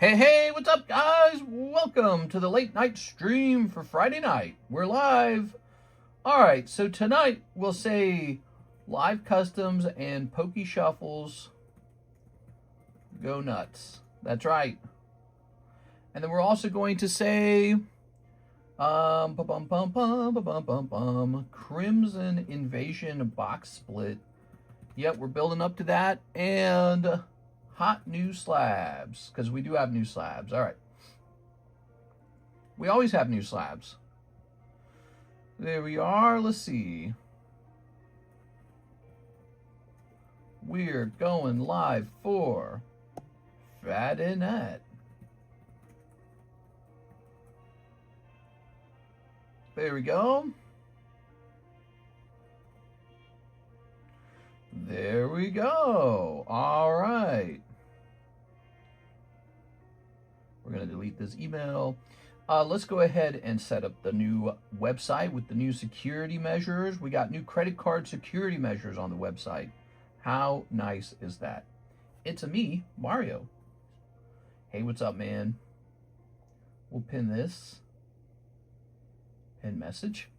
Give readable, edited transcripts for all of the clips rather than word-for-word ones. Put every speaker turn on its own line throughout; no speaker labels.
Hey, what's up, guys? Welcome to the late night stream for Friday night. We're live. All right, so tonight we'll say live customs and pokey shuffles go nuts. That's right. And then we're also going to say Crimson Invasion box split. Yep, we're building up to that. And hot new slabs, because we do have new slabs. All right. We always have new slabs. There we are. Let's see. We're going live for Friday night. There we go. There we go. All right. We're going to delete this email. Let's go ahead and set up the new website with the new security measures. We got new credit card security measures on the website. How nice is that? It's a me, Mario. Hey, what's up, man? We'll pin this. Pin message.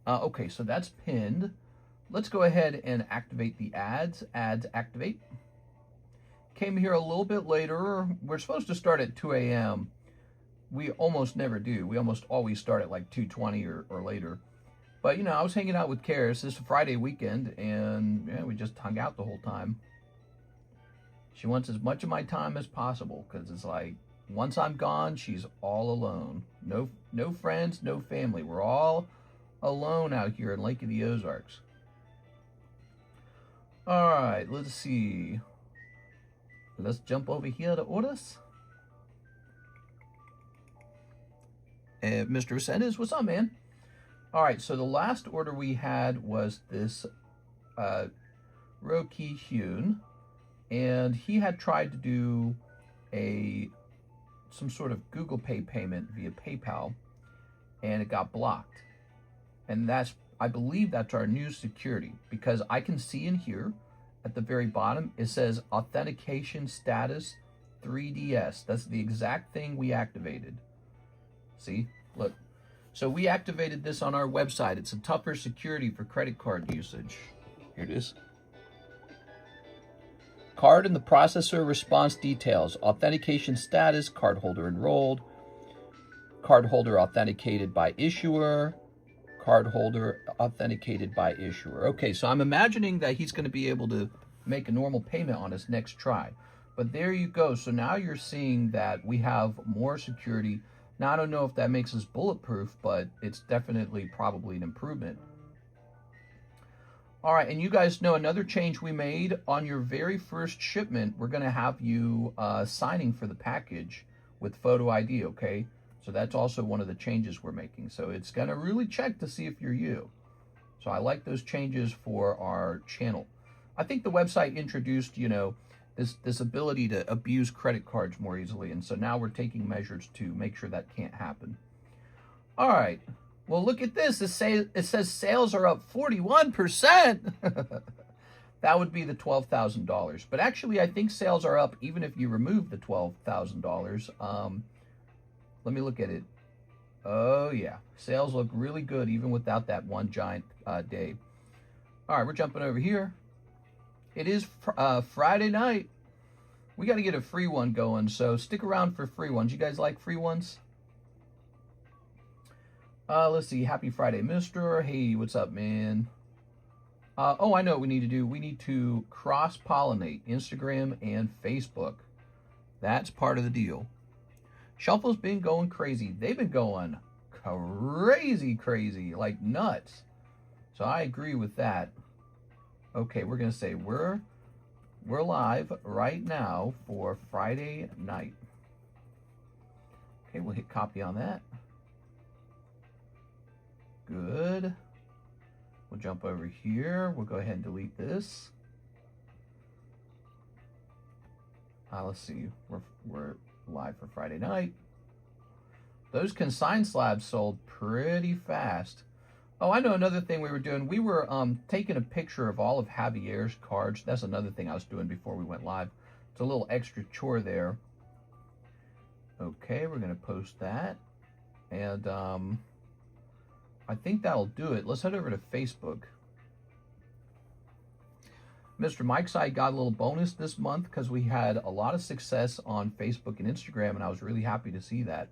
Okay, so that's pinned. Let's go ahead and activate the ads. Ads activate. Came here a little bit later. We're supposed to start at 2 a.m. We almost never do. We almost always start at like 2:20 or later. But, you know, I was hanging out with Karis. This is a Friday weekend, and yeah, we just hung out the whole time. She wants as much of my time as possible because it's like, once I'm gone, she's all alone. No friends, no family. We're all alone out here in Lake of the Ozarks. All right, let's see. Let's jump over here to orders. Mr. Sanders, what's up, man? All right, so the last order we had was this Roki Hyun, and he had tried to do some sort of Google Pay payment via PayPal, and it got blocked. And I believe that's our new security, because I can see in here at the very bottom, it says authentication status 3DS. That's the exact thing we activated. See, look. So we activated this on our website. It's a tougher security for credit card usage. Here it is. Card and the processor response details. Authentication status, cardholder enrolled. Cardholder authenticated by issuer. Cardholder authenticated by issuer. Okay, so I'm imagining that he's going to be able to make a normal payment on his next try. But there you go. So now you're seeing that we have more security. Now, I don't know if that makes us bulletproof, but it's definitely probably an improvement. All right, and you guys know another change we made on your very first shipment. We're going to have you signing for the package with photo ID, okay? So that's also one of the changes we're making. So it's going to really check to see if you're you. So I like those changes for our channel. I think the website introduced, you know, this ability to abuse credit cards more easily. And so now we're taking measures to make sure that can't happen. All right. Well, look at this. It says sales are up 41%. That would be the $12,000. But actually, I think sales are up even if you remove the $12,000. Let me look at it. Oh, yeah. Sales look really good even without that one giant day. All right, we're jumping over here. It is Friday night. We got to get a free one going, so stick around for free ones. You guys like free ones? Let's see. Happy Friday, mister. Hey, what's up, man? Oh, I know what we need to do. We need to cross-pollinate Instagram and Facebook. That's part of the deal. Shuffle's been going crazy. They've been going crazy, like nuts. So I agree with that. Okay, we're going to say we're live right now for Friday night. Okay, we'll hit copy on that. Good. We'll jump over here. We'll go ahead and delete this. Let's see. We're live for Friday night. Those consigned slabs sold pretty fast. Oh, I know another thing we were doing. We were taking a picture of all of Javier's cards. That's another thing I was doing before we went live. It's a little extra chore there. Okay, we're going to post that. And I think that'll do it. Let's head over to Facebook. Mr. Mike's side got a little bonus this month because we had a lot of success on Facebook and Instagram, and I was really happy to see that.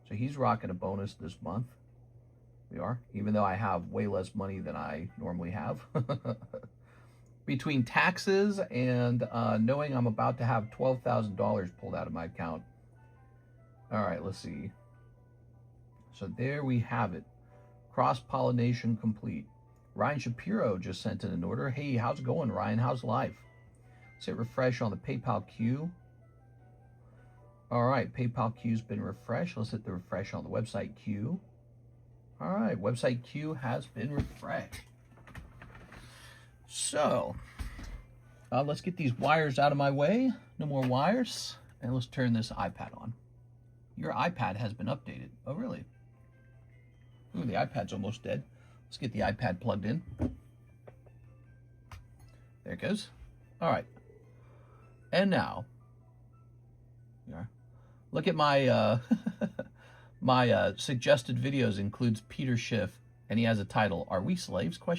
So he's rocking a bonus this month. We are, even though I have way less money than I normally have. Between taxes and knowing I'm about to have $12,000 pulled out of my account. All right, let's see. So there we have it. Cross-pollination complete. Ryan Shapiro just sent in an order. Hey, how's it going, Ryan? How's life? Let's hit refresh on the PayPal queue. All right, PayPal queue's been refreshed. Let's hit the refresh on the website queue. All right, website queue has been refreshed. So, let's get these wires out of my way. No more wires. And let's turn this iPad on. Your iPad has been updated. Oh, really? Ooh, the iPad's almost dead. Let's get the iPad plugged in. There it goes. All right. And now, look at my my suggested videos includes Peter Schiff, and he has a title, Are We Slaves? ? What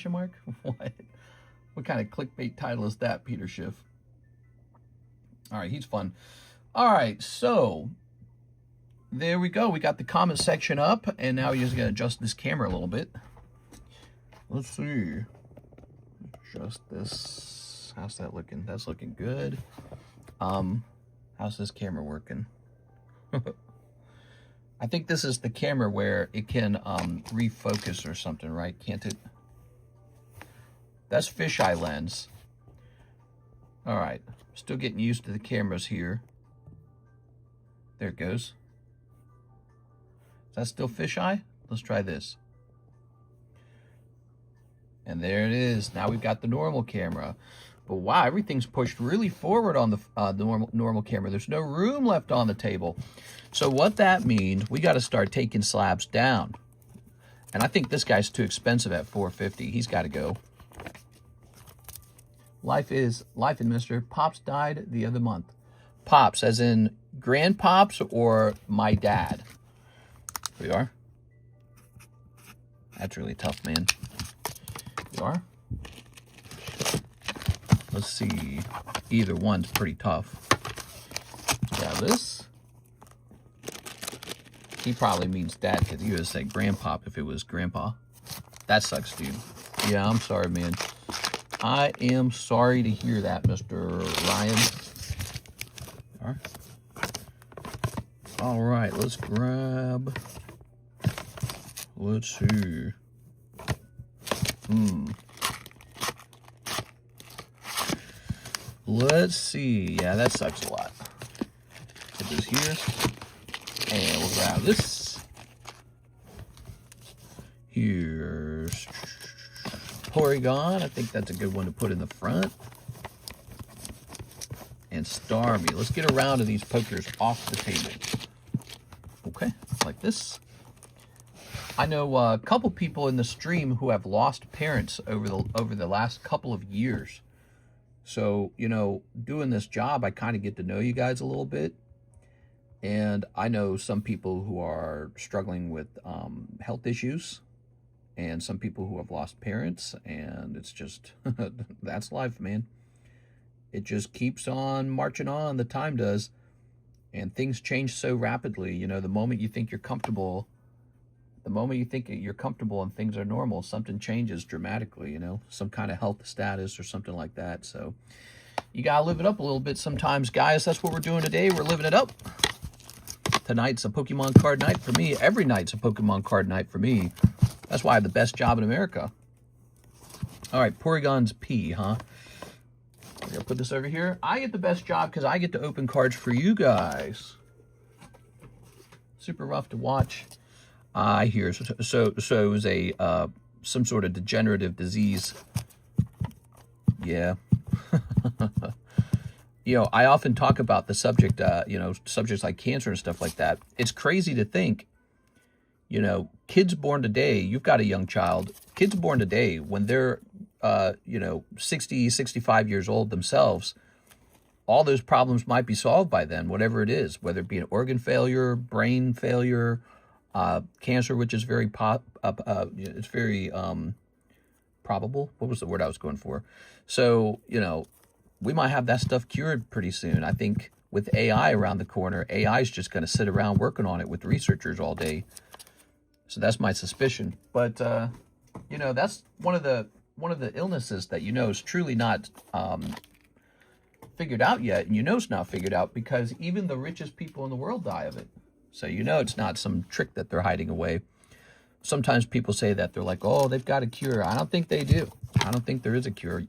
kind of clickbait title is that, Peter Schiff? All right, he's fun. All right, so there we go. We got the comment section up, and now we're just going to adjust this camera a little bit. Let's see. Adjust this. How's that looking? That's looking good. How's this camera working? I think this is the camera where it can refocus or something, right? Can't it? That's fisheye lens. All right. Still getting used to the cameras here. There it goes. Is that still fisheye? Let's try this. And there it is. Now we've got the normal camera. But wow, everything's pushed really forward on the normal camera. There's no room left on the table. So what that means, we got to start taking slabs down. And I think this guy's too expensive at $450. He's got to go. Life in Mr. Pops died the other month. Pops, as in grandpops or my dad? Here we are. That's really tough, man. You are. Let's see. Either one's pretty tough. Grab this. He probably means dad because he would say grandpop if it was grandpa. That sucks, dude. Yeah, I'm sorry, man. I am sorry to hear that, Mr. Ryan. All right, let's grab. Let's see. Let's see. Yeah, that sucks a lot. Put this here. And we'll grab this. Here's Porygon. I think that's a good one to put in the front. And Starmie. Let's get a round of these pokers off the table. Okay, like this. I know a couple people in the stream who have lost parents over the last couple of years. So, you know, doing this job, I kind of get to know you guys a little bit. And I know some people who are struggling with health issues and some people who have lost parents. And it's just, that's life, man. It just keeps on marching on. The time does. And things change so rapidly. You know, the moment you think you're comfortable, and things are normal, something changes dramatically, you know, some kind of health status or something like that. So you got to live it up a little bit sometimes, guys. That's what we're doing today. We're living it up. Tonight's a Pokemon card night for me. Every night's a Pokemon card night for me. That's why I have the best job in America. All right, Porygon's P, huh? I'm going to put this over here. I get the best job because I get to open cards for you guys. Super rough to watch. I hear. So it was a some sort of degenerative disease. Yeah. You know, I often talk about the subject, you know, subjects like cancer and stuff like that. It's crazy to think, you know, kids born today, you've got a young child, kids born today, when they're, you know, 60, 65 years old themselves, all those problems might be solved by then, whatever it is, whether it be an organ failure, brain failure, cancer, which is very it's very probable. What was the word I was going for? So, you know, we might have that stuff cured pretty soon. I think with AI around the corner, AI is just going to sit around working on it with researchers all day. So that's my suspicion. But you know, that's one of the illnesses that, you know, is truly not figured out yet, and you know it's not figured out because even the richest people in the world die of it. So you know it's not some trick that they're hiding away. Sometimes people say that they're like, oh, they've got a cure. I don't think they do. I don't think there is a cure.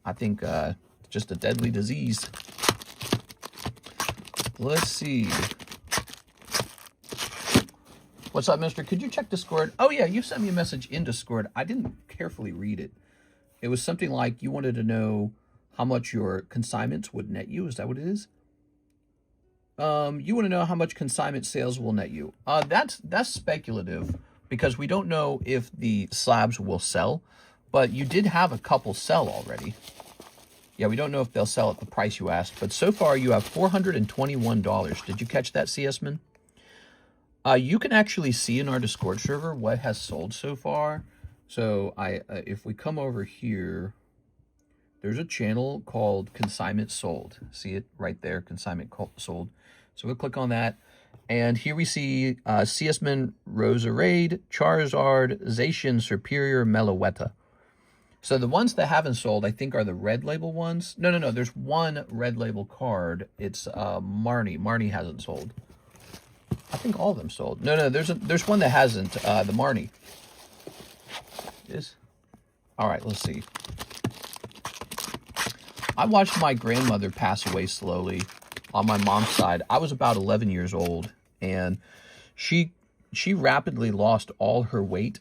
I think it's just a deadly disease. Let's see. What's up, mister? Could you check Discord? Oh, yeah, you sent me a message in Discord. I didn't carefully read it. It was something like you wanted to know how much your consignments would net you. Is that what it is? You want to know how much consignment sales will net you. That's speculative because we don't know if the slabs will sell, but you did have a couple sell already. Yeah, we don't know if they'll sell at the price you asked, but so far you have $421. Did you catch that, CS-man? You can actually see in our Discord server what has sold so far. So if we come over here, there's a channel called Consignment Sold. See it right there, Consignment Sold. So we'll click on that. And here we see CS-man, Roserade, Charizard, Zacian, Superior, Meloetta. So the ones that haven't sold, I think, are the red label ones. No. There's one red label card. It's Marnie. Marnie hasn't sold. I think all of them sold. No. There's one that hasn't. The Marnie. Is. All right. Let's see. I watched my grandmother pass away slowly on my mom's side. I was about 11 years old, and she rapidly lost all her weight,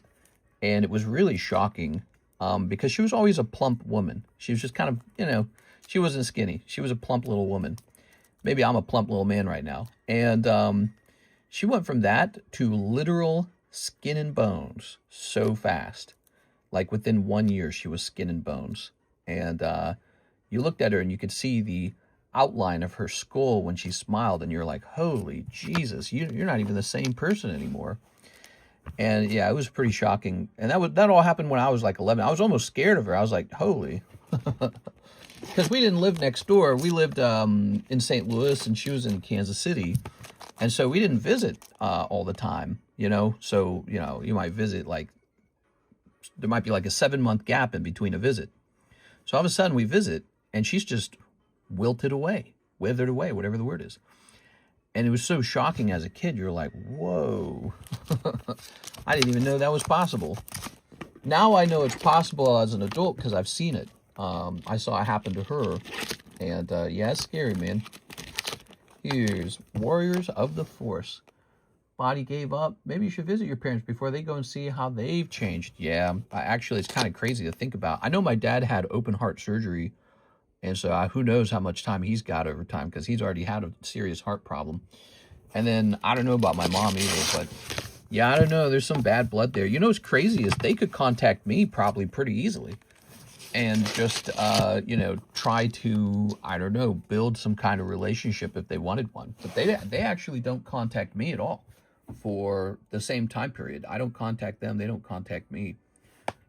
and it was really shocking. Because she was always a plump woman. She was just kind of, you know, she wasn't skinny. She was a plump little woman. Maybe I'm a plump little man right now. And she went from that to literal skin and bones so fast. Like within 1 year, she was skin and bones. And you looked at her and you could see the outline of her skull when she smiled. And you're like, holy Jesus, you're not even the same person anymore. And yeah, it was pretty shocking. And that all happened when I was like 11. I was almost scared of her. I was like, holy. Because we didn't live next door. We lived in St. Louis, and she was in Kansas City. And so we didn't visit all the time, you know. So, you know, you might visit like, there might be like a 7-month gap in between a visit. So all of a sudden we visit, and she's just withered away, whatever the word is. And it was so shocking as a kid. You're like, whoa. I didn't even know that was possible. Now I know it's possible as an adult because I've seen it. I saw it happen to her. And yeah, it's scary, man. Here's Warriors of the Force. Body gave up. Maybe you should visit your parents before they go and see how they've changed. Yeah, actually, it's kind of crazy to think about. I know my dad had open heart surgery. And so who knows how much time he's got over time because he's already had a serious heart problem. And then I don't know about my mom either, but yeah, I don't know. There's some bad blood there. You know what's crazy is they could contact me probably pretty easily and just, you know, try to, I don't know, build some kind of relationship if they wanted one. But they actually don't contact me at all for the same time period. I don't contact them. They don't contact me.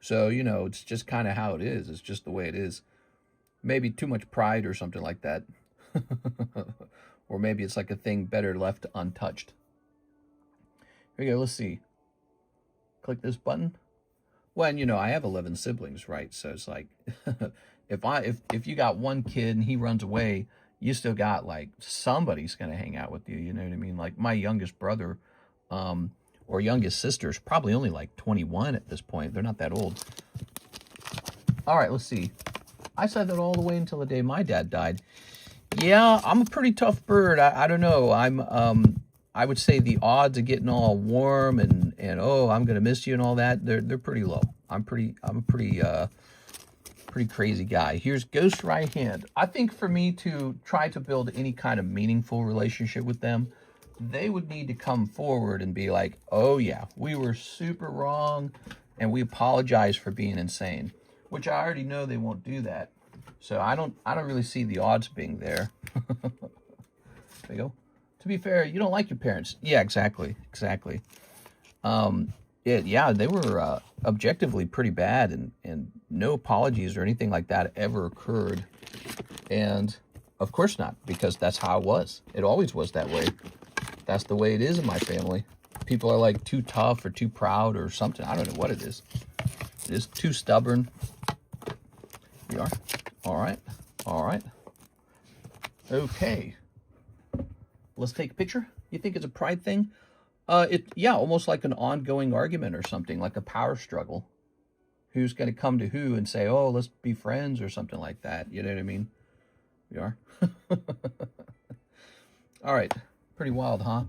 So, you know, it's just kind of how it is. It's just the way it is. Maybe too much pride or something like that. Or maybe it's like a thing better left untouched. Here we go, let's see. Click this button. Well, you know, I have 11 siblings, right? So it's like, if you got one kid and he runs away, you still got like somebody's going to hang out with you. You know what I mean? Like my youngest brother or youngest sister is probably only like 21 at this point. They're not that old. All right, let's see. I said that all the way until the day my dad died. Yeah, I'm a pretty tough bird. I don't know. I would say the odds of getting all warm and oh, I'm gonna miss you and all that, they're pretty low. I'm a pretty crazy guy. Here's Ghost Right Hand. I think for me to try to build any kind of meaningful relationship with them, they would need to come forward and be like, oh yeah, we were super wrong and we apologize for being insane. Which I already know they won't do that. So I don't really see the odds being there. There you go. To be fair, you don't like your parents. Yeah, exactly. Yeah, they were objectively pretty bad, and no apologies or anything like that ever occurred. And of course not, because that's how it was. It always was that way. That's the way it is in my family. People are like too tough or too proud or something. I don't know what it is. It is too stubborn. We are. All right. Okay. Let's take a picture. You think it's a pride thing? Yeah, almost like an ongoing argument or something, like a power struggle. Who's going to come to who and say, oh, let's be friends or something like that. You know what I mean? We are. All right. Pretty wild, huh?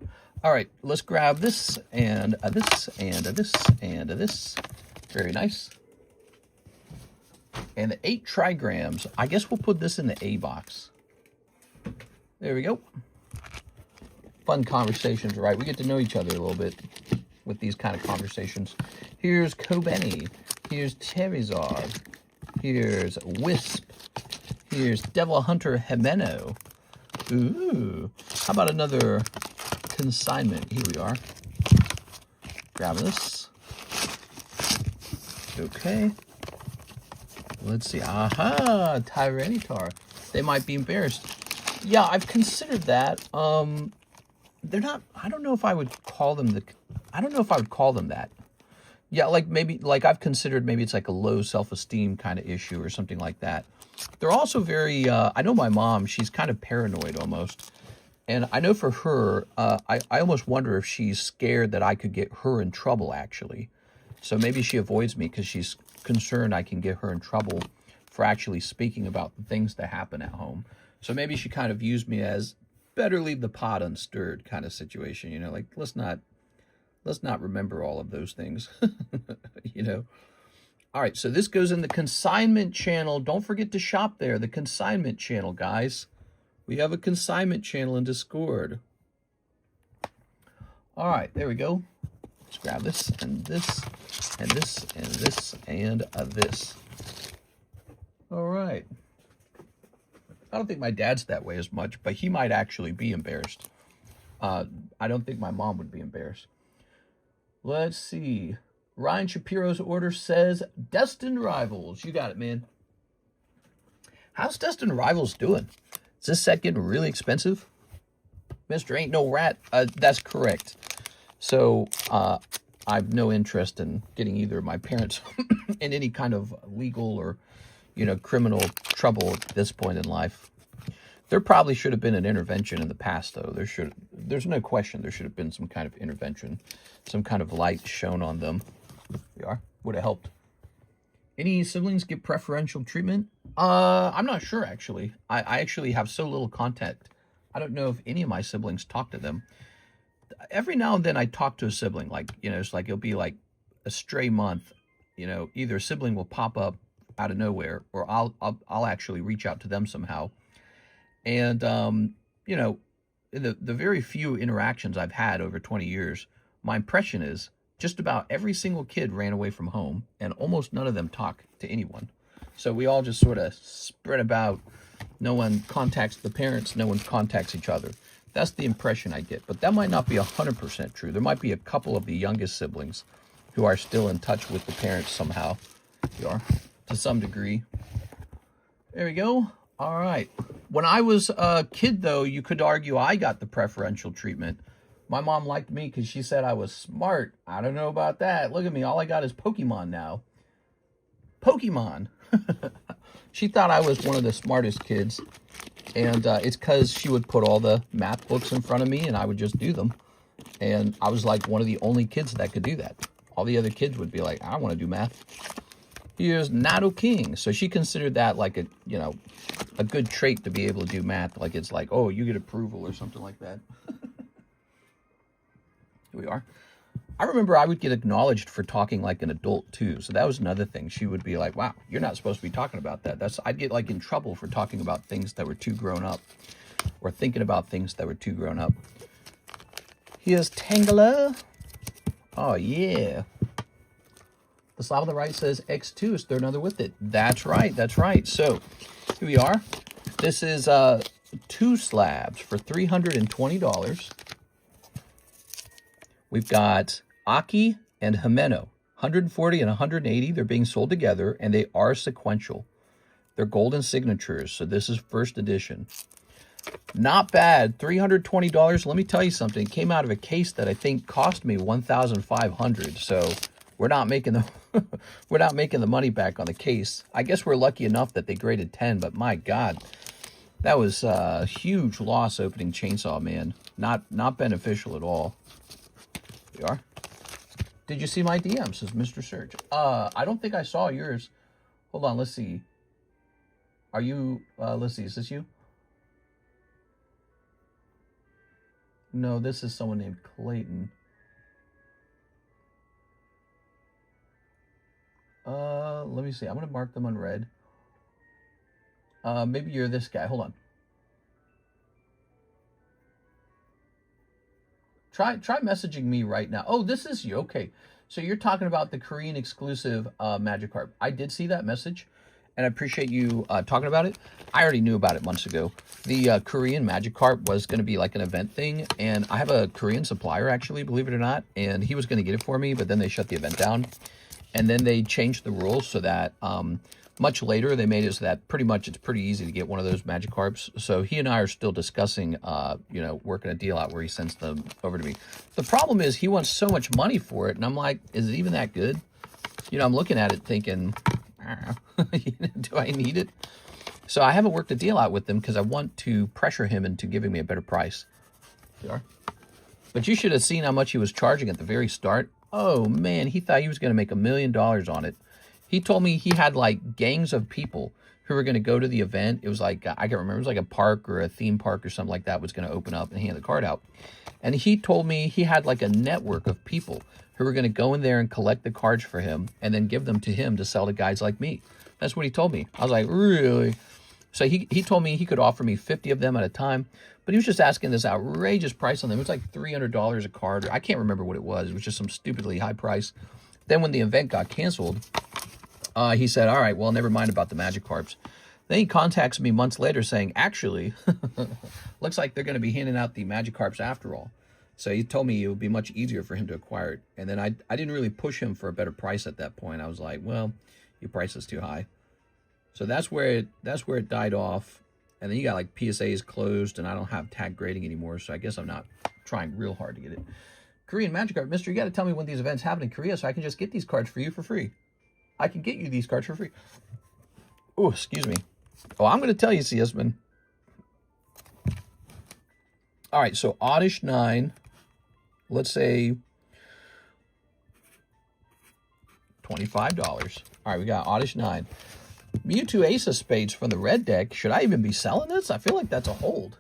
All right. Let's grab this and this and this and this. Very nice. And the 8 trigrams. I guess we'll put this in the A box. There we go. Fun conversations, right? We get to know each other a little bit with these kind of conversations. Here's Kobeni. Here's Terizard. Here's Wisp. Here's Devil Hunter Himeno. Ooh. How about another consignment? Here we are. Grab this. Okay. Let's see. Aha! Tyranitar. They might be embarrassed. Yeah, I've considered that. They're not, I don't know if I would call them that. Yeah, like maybe, like I've considered maybe it's like a low self-esteem kind of issue or something like that. They're also very, I know my mom, she's kind of paranoid almost. And I know for her, I almost wonder if she's scared that I could get her in trouble, actually. So maybe she avoids me because she's concerned I can get her in trouble for actually speaking about the things that happen at home. So maybe she kind of views me as better leave the pot unstirred kind of situation, you know, like let's not remember all of those things, you know. All right, so this goes in the consignment channel. Don't forget to shop there, the consignment channel, guys. We have a consignment channel in Discord. All right, there we go. Let's grab this and this and this and this and this. All right. I don't think my dad's that way as much, but he might actually be embarrassed. I don't think my mom would be embarrassed. Let's see. Ryan Shapiro's order says Destined Rivals. You got it, man. How's Destined Rivals doing? Is this set getting really expensive? Mr. Ain't No Rat. That's correct. So I have no interest in getting either of my parents in any kind of legal or, you know, criminal trouble at this point in life. There probably should have been an intervention in the past, though. There's no question there should have been some kind of intervention, some kind of light shown on them. We are. Would have helped. Any siblings get preferential treatment? I'm not sure, actually. I actually have so little contact. I don't know if any of my siblings talk to them. Every now and then I talk to a sibling, like, you know, it's like it'll be like a stray month, you know, either a sibling will pop up out of nowhere, or I'll actually reach out to them somehow. And, you know, the very few interactions I've had over 20 years, my impression is just about every single kid ran away from home, and almost none of them talk to anyone. So we all just sort of spread about. No one contacts the parents. No one contacts each other. That's the impression I get. But that might not be 100% true. There might be a couple of the youngest siblings who are still in touch with the parents somehow. You are, to some degree. There we go. All right. When I was a kid, though, you could argue I got the preferential treatment. My mom liked me because she said I was smart. I don't know about that. Look at me. All I got is Pokemon now. Pokemon. She thought I was one of the smartest kids. And it's because she would put all the math books in front of me and I would just do them. And I was like one of the only kids that could do that. All the other kids would be like, I don't want to do math. Here's Nato King. So she considered that like a, you know, a good trait to be able to do math. Like it's like, oh, you get approval or something like that. Here we are. I remember I would get acknowledged for talking like an adult too. So that was another thing. She would be like, wow, you're not supposed to be talking about that. I'd get like in trouble for talking about things that were too grown up, or thinking about things that were too grown up. Here's Tangela. Oh yeah. The Slav on the right says X2, is there another with it? That's right, that's right. So, here Here we are. This is 2 slabs for $320. We've got Aki and Himeno, 140 and 180. They're being sold together, and they are sequential. They're golden signatures, so this is first edition. Not bad, $320. Let me tell you something. It came out of a case that I think cost me $1,500. So we're not making the we're not making the money back on the case. I guess we're lucky enough that they graded 10, but my God, that was a huge loss opening chainsaw, man. Not beneficial at all. Here we are. Did you see my DM? Says Mr. Search. I don't think I saw yours. Hold on, let's see. Are you let's see, is this you? No, this is someone named Clayton. Let me see. I'm going to mark them unread. Maybe you're this guy. Hold on. Try messaging me right now. Oh, this is you. Okay. So you're talking about the Korean exclusive Magikarp. I did see that message, and I appreciate you talking about it. I already knew about it months ago. The Korean Magikarp was going to be like an event thing, and I have a Korean supplier, actually, believe it or not, and he was going to get it for me, but then they shut the event down, and then they changed the rules so that much later they made it so that pretty much it's pretty easy to get one of those Magikarps. So he and I are still discussing, you know, working a deal out where he sends them over to me. The problem is he wants so much money for it, and I'm like, is it even that good? You know, I'm looking at it thinking, do I need it? So I haven't worked a deal out with them because I want to pressure him into giving me a better price. But you should have seen how much he was charging at the very start. Oh man, he thought he was going to make $1 million on it. He told me he had like gangs of people who were going to go to the event. It was like, I can't remember, it was like a park or a theme park or something like that was going to open up and hand the card out. And he told me he had like a network of people who were going to go in there and collect the cards for him and then give them to him to sell to guys like me. That's what he told me. I was like, really? So he told me he could offer me 50 of them at a time, but he was just asking this outrageous price on them. It was like $300 a card, or I can't remember what it was. It was just some stupidly high price. Then when the event got canceled, he said, all right, well, never mind about the Magikarps. Then he contacts me months later saying, actually, looks like they're going to be handing out the Magikarps after all. So he told me it would be much easier for him to acquire it. And then I didn't really push him for a better price at that point. I was like, well, your price is too high. So that's where it died off. And then you got like PSAs closed, and I don't have tag grading anymore. So I guess I'm not trying real hard to get it. Korean Magikarp, mister, you got to tell me when these events happen in Korea so I can just get these cards for you for free. I can get you these cards for free. Oh, excuse me. Oh, I'm going to tell you, Ciasman. All right, so Oddish 9, let's say $25. All right, we got Oddish 9. Mewtwo Ace of Spades from the red deck. Should I even be selling this? I feel like that's a hold.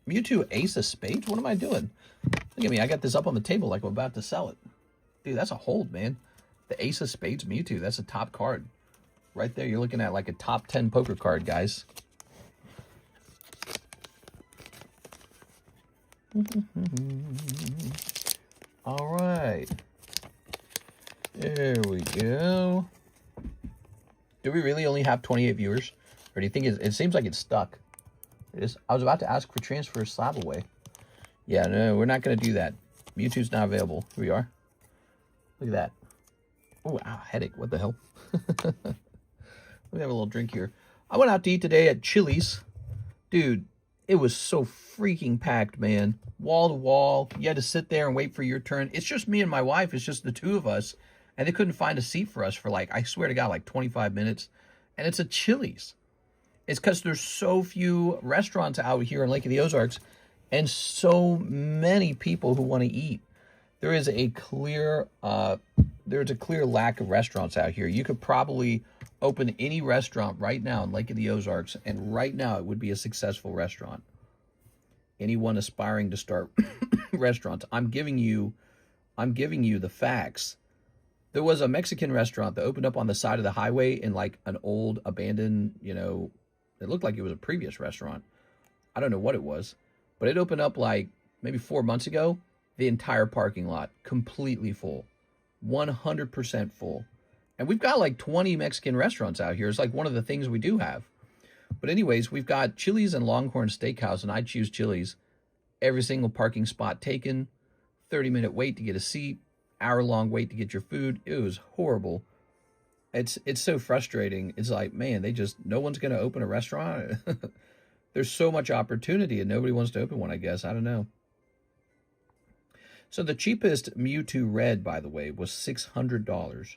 Mewtwo Ace of Spades? What am I doing? Look at me. I got this up on the table like I'm about to sell it. Dude, that's a hold, man. The Ace of Spades Mewtwo. That's a top card. Right there, you're looking at like a top 10 poker card, guys. All right. There we go. Do we really only have 28 viewers? Or do you think it seems like it's stuck? It is. I was about to ask for transfer slab away. Yeah, no, we're not going to do that. Mewtwo's not available. Here we are. Look at that. Oh, ow, headache. What the hell? Let me have a little drink here. I went out to eat today at Chili's. Dude, it was so freaking packed, man. Wall to wall. You had to sit there and wait for your turn. It's just me and my wife. It's just the two of us. And they couldn't find a seat for us for like, I swear to God, like 25 minutes. And it's a Chili's. It's because there's so few restaurants out here in Lake of the Ozarks and so many people who want to eat. There is a clear lack of restaurants out here. You could probably open any restaurant right now in Lake of the Ozarks, and right now it would be a successful restaurant. Anyone aspiring to start restaurants, I'm giving you the facts. There was a Mexican restaurant that opened up on the side of the highway in like an old abandoned, you know, it looked like it was a previous restaurant. I don't know what it was, but it opened up like maybe 4 months ago. The entire parking lot completely full, 100% full. And we've got like 20 Mexican restaurants out here. It's like one of the things we do have. But anyways, we've got Chili's and Longhorn Steakhouse, and I choose Chili's. Every single parking spot taken, 30-minute wait to get a seat, hour-long wait to get your food. It was horrible. It's so frustrating. It's like, man, no one's going to open a restaurant. There's so much opportunity, and nobody wants to open one, I guess. I don't know. So the cheapest Mewtwo Red, by the way, was $600.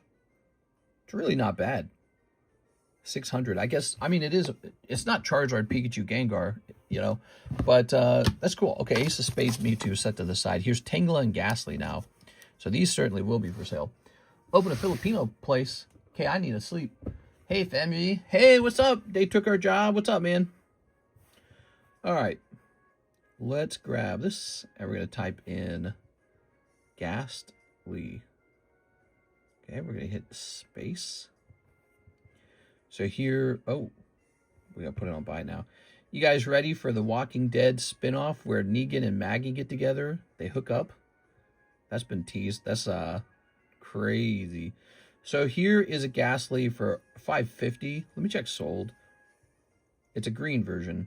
It's really not bad. 600, I guess. I mean, it's not Charizard, Pikachu, Gengar, you know, but that's cool. Okay, Ace of Spades, Mewtwo set to the side. Here's Tangela and Ghastly now. So these certainly will be for sale. Open a Filipino place. Okay, I need to sleep. Hey, family. Hey, what's up? They took our job. What's up, man? All right. Let's grab this, and we're going to type in Ghastly. Okay, we're going to hit space. So here, oh, we got to put it on buy now. You guys ready for the Walking Dead spinoff where Negan and Maggie get together? They hook up. That's been teased. That's crazy. So here is a Ghastly for $550. Let me check sold. It's a green version.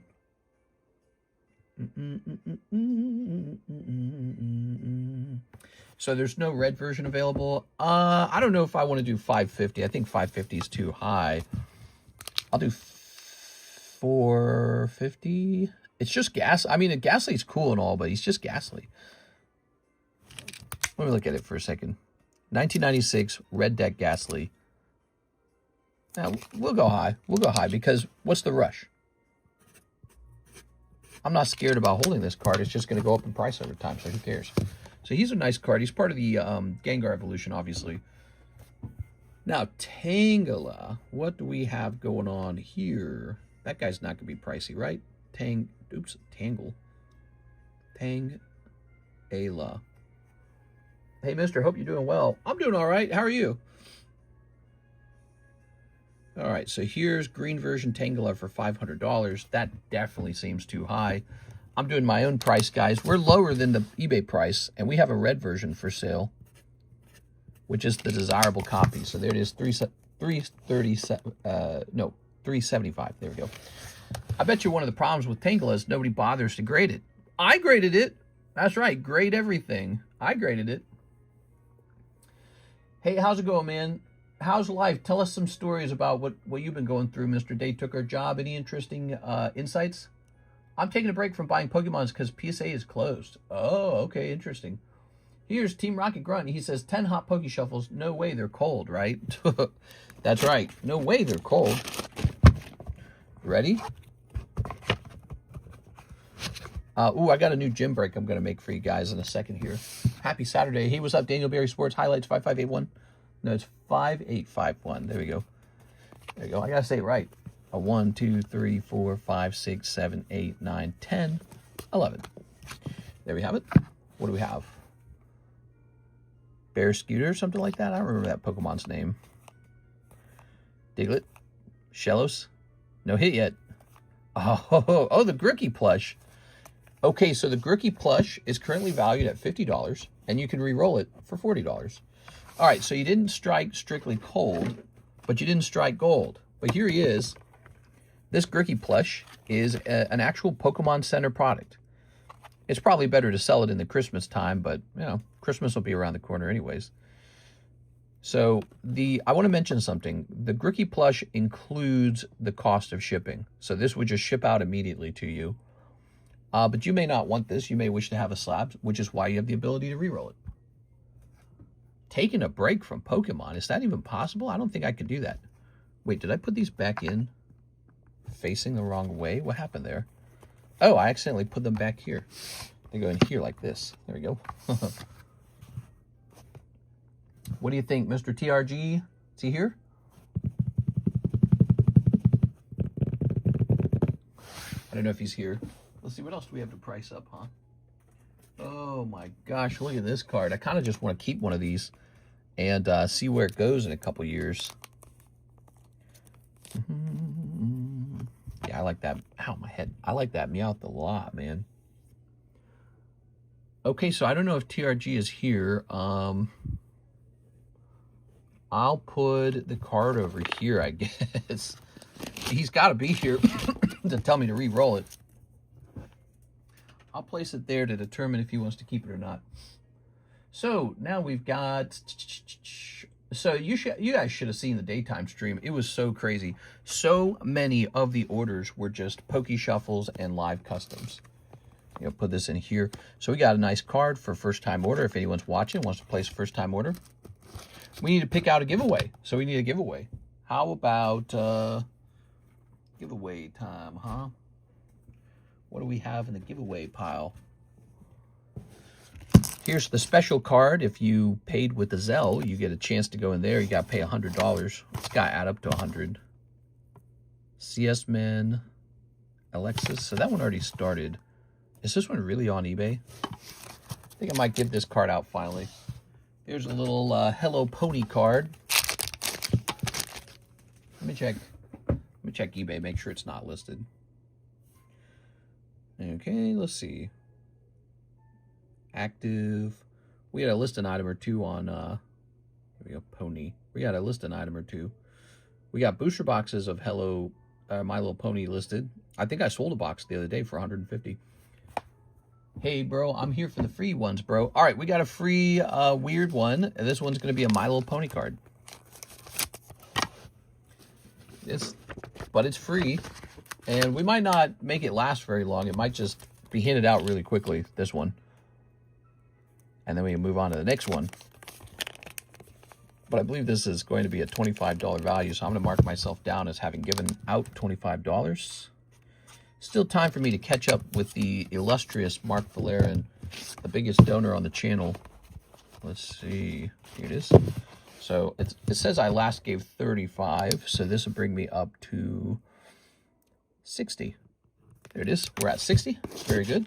So there's no red version available. I don't know if I want to do $550. I think $550 is too high. I'll do $450. It's just gas. I mean, Ghastly's cool and all, but he's just Ghastly. Let me look at it for a second. 1996 Red Deck Ghastly. Now, we'll go high. We'll go high because what's the rush? I'm not scared about holding this card. It's just going to go up in price over time, so who cares? So he's a nice card. He's part of the Gengar evolution, obviously. Now, Tangela. What do we have going on here? That guy's not going to be pricey, right? Tangle. Tangela. Hey, mister, hope you're doing well. I'm doing all right. How are you? All right, so here's green version Tangela for $500. That definitely seems too high. I'm doing my own price, guys. We're lower than the eBay price, and we have a red version for sale, which is the desirable copy. So there it is, $375. There we go. I bet you one of the problems with Tangela is nobody bothers to grade it. I graded it. That's right, grade everything. I graded it. Hey, how's it going, man? How's life? Tell us some stories about what you've been going through, Mr. Day Took Our Job. Any interesting insights? I'm taking a break from buying Pokemons because PSA is closed. Oh, okay, interesting. Here's Team Rocket Grunt. He says 10 hot Poke Shuffles. No way they're cold, right? That's right. No way they're cold. Ready? Ooh, I got a new gym break I'm going to make for you guys in a second here. Happy Saturday. Hey, what's up, Daniel Berry Sports Highlights 5581? No, it's 5851. There we go. There we go. I got to say it right. 1, 2, 3, 4, 5, 6, 7, 8, 9, 10, 11. There we have it. What do we have? Bear Scooter, something like that? I don't remember that Pokemon's name. Diglett. Shellos. No hit yet. Oh, the Grookey plush. Okay, so the Grookey plush is currently valued at $50, and you can re-roll it for $40. All right, so you didn't strike strictly cold, but you didn't strike gold. But here he is. This Grookey plush is an actual Pokemon Center product. It's probably better to sell it in the Christmas time, but, you know, Christmas will be around the corner anyways. So I want to mention something. The Grookey plush includes the cost of shipping. So this would just ship out immediately to you. But you may not want this. You may wish to have a Slabs, which is why you have the ability to re-roll it. Taking a break from Pokemon. Is that even possible? I don't think I could do that. Wait, did I put these back in facing the wrong way? What happened there? Oh, I accidentally put them back here. They go in here like this. There we go. What do you think, Mr. TRG? Is he here? I don't know if he's here. Let's see, what else do we have to price up, huh? Oh my gosh, look at this card. I kind of just want to keep one of these and see where it goes in a couple years. Yeah, I like that. Ow, my head. I like that Meowth a lot, man. Okay, so I don't know if TRG is here. I'll put the card over here, I guess. he's got to be here to tell me to re-roll it. I'll place it there to determine if he wants to keep it or not. So now we've got. So you guys should have seen the daytime stream. It was so crazy. So many of the orders were just Pokey Shuffles and live customs. You know, put this in here. So we got a nice card for first time order. If anyone's watching, wants to place a first time order. We need to pick out a giveaway. So we need a giveaway. How about giveaway time, huh? What do we have in the giveaway pile? Here's the special card. If you paid with the ZELLE, you get a chance to go in there. You got to pay $100. It's got to add up to 100. CS Men, Alexis. So that one already started. Is this one really on eBay? I think I might give this card out finally. Here's a little Hello Pony card. Let me check eBay, make sure it's not listed. Okay, let's see. Active. We got to list an item or two on here we go, Pony. We got to list an item or two. We got booster boxes of Hello My Little Pony listed. I think I sold a box the other day for 150. Hey, bro, I'm here for the free ones, bro. All right, we got a free weird one. This one's going to be a My Little Pony card. But it's free. And we might not make it last very long. It might just be handed out really quickly, this one. And then we can move on to the next one. But I believe this is going to be a $25 value, so I'm going to mark myself down as having given out $25. Still time for me to catch up with the illustrious Mark Valerian, the biggest donor on the channel. Let's see. Here it is. So it says I last gave 35, so this will bring me up to 60. There it is. We're at 60. Very good.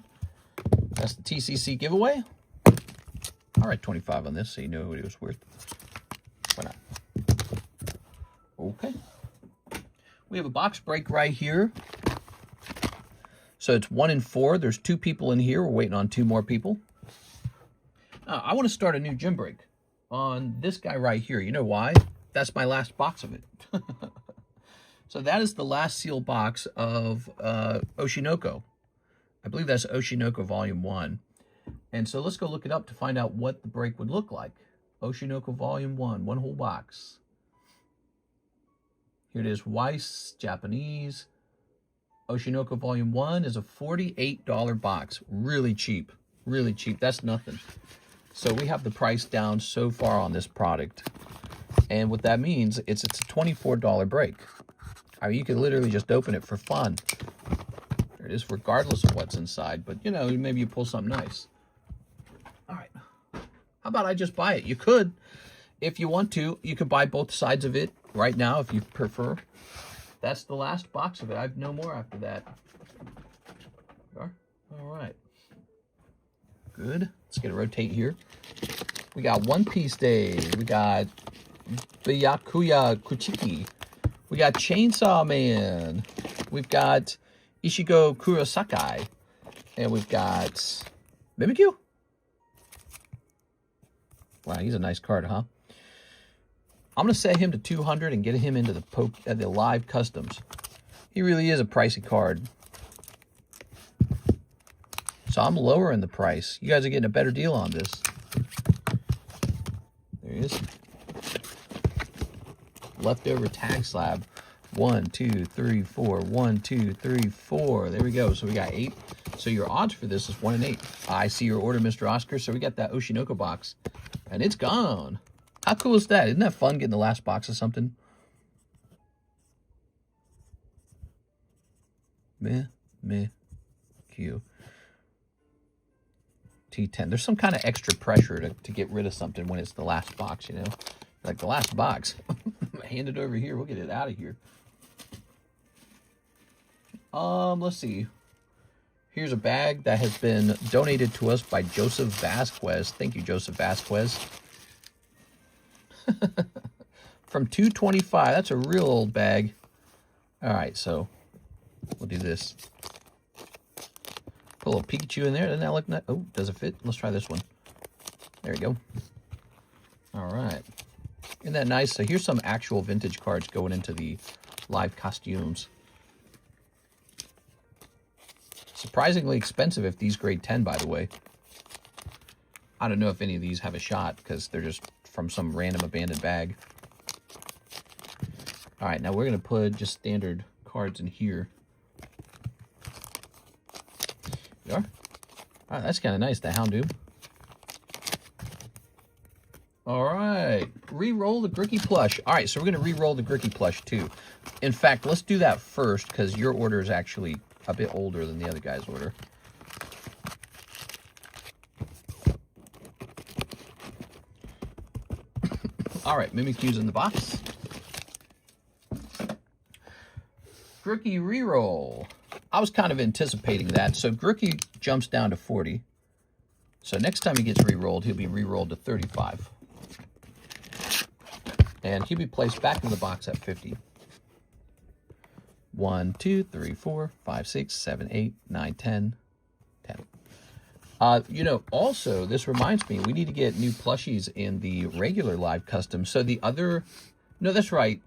That's the TCC giveaway. All right, 25 on this, so you know what it was worth. Why not? Okay. We have a box break right here. So it's 1 in 4. There's 2 people in here. We're waiting on 2 more people. I want to start a new gym break on this guy right here. You know why? That's my last box of it. So that is the last sealed box of Oshinoko. I believe that's Oshinoko Volume 1. And so let's go look it up to find out what the break would look like. Oshinoko Volume 1, 1 whole box. Here it is, Weiss, Japanese. Oshinoko Volume 1 is a $48 box. Really cheap. Really cheap. That's nothing. So we have the price down so far on this product. And what that means, it's a $24 break. I mean, you could literally just open it for fun. There it is, regardless of what's inside. But, you know, maybe you pull something nice. All right. How about I just buy it? You could, if you want to. You could buy both sides of it right now if you prefer. That's the last box of it. I have no more after that. All right. Good. Let's get a rotate here. We got One Piece Day. We got Byakuya Kuchiki. We got Chainsaw Man. We've got Ishigo Kurosakai. And we've got Mimikyu. Wow, he's a nice card, huh? I'm going to set him to 200 and get him into the live customs. He really is a pricey card. So I'm lowering the price. You guys are getting a better deal on this. There he is. Leftover tag slab. 1, 2, 3, 4. 1, 2, 3, 4. There we go. So we got 8. So your odds for this is 1 in 8. I see your order, Mr. Oscar. So we got that Oshinoko box. And it's gone. How cool is that? Isn't that fun getting the last box of something? Q. T10. There's some kind of extra pressure to get rid of something when it's the last box, you know? Like the last box. Hand it over here. We'll get it out of here. Let's see. Here's a bag that has been donated to us by Joseph Vasquez. Thank you, Joseph Vasquez. From 225. That's a real old bag. All right, so we'll do this. Put a little Pikachu in there. Doesn't that look nice? Oh, does it fit? Let's try this one. There we go. All right. Isn't that nice? So here's some actual vintage cards going into the live costumes. Surprisingly expensive if these grade 10, by the way. I don't know if any of these have a shot because they're just from some random abandoned bag. All right, now we're going to put just standard cards in here. There you are. All right, that's kind of nice, the Houndoom. All right, re-roll the Gricky plush. All right, so we're going to re-roll the Gricky plush too. In fact, let's do that first because your order is actually a bit older than the other guy's order. All right, Mimikyu's in the box. Gricky re-roll. I was kind of anticipating that. So Gricky jumps down to 40. So next time he gets re-rolled, he'll be re-rolled to 35. And he'll be placed back in the box at 50. 1, 2, 3, 4, 5, 6, 7, 8, 9, 10, 10. You know, also, this reminds me, we need to get new plushies in the regular live custom. So the other, no, that's right.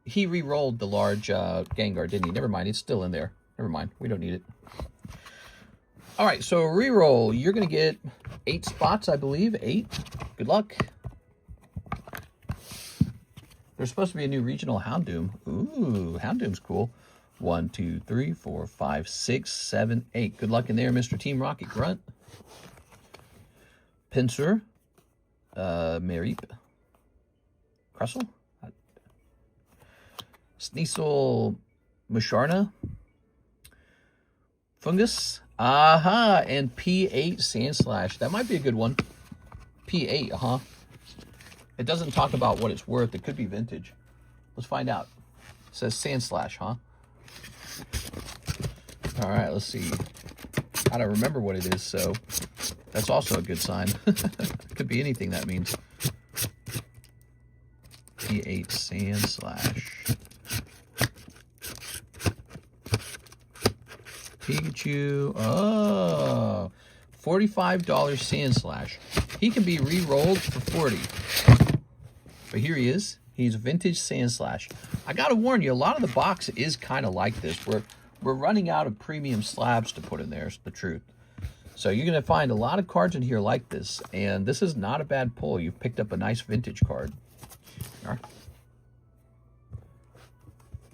He re-rolled the large Gengar, didn't he? Never mind, it's still in there. Never mind, we don't need it. All right, so re-roll. You're going to get 8 spots, I believe. 8. Good luck. There's supposed to be a new regional Houndoom. Ooh, Houndoom's cool. 1, 2, 3, 4, 5, 6, 7, 8. Good luck in there, Mr. Team Rocket Grunt. Pinsir. Mareep. Crustle. Sneasel. Musharna. Fungus. Aha, and P8 Sandslash. That might be a good one. P8, huh? It doesn't talk about what it's worth. It could be vintage. Let's find out. It says Sandslash, huh? All right, let's see. I don't remember what it is, so that's also a good sign. Could be anything that means. P8 Sandslash. Pikachu. Oh, $45 Sandslash. He can be re-rolled for 40. But here he is. He's vintage Sandslash. I gotta warn you, a lot of the box is kind of like this. We're running out of premium slabs to put in there, is the truth. So you're gonna find a lot of cards in here like this, and this is not a bad pull. You've picked up a nice vintage card. All right.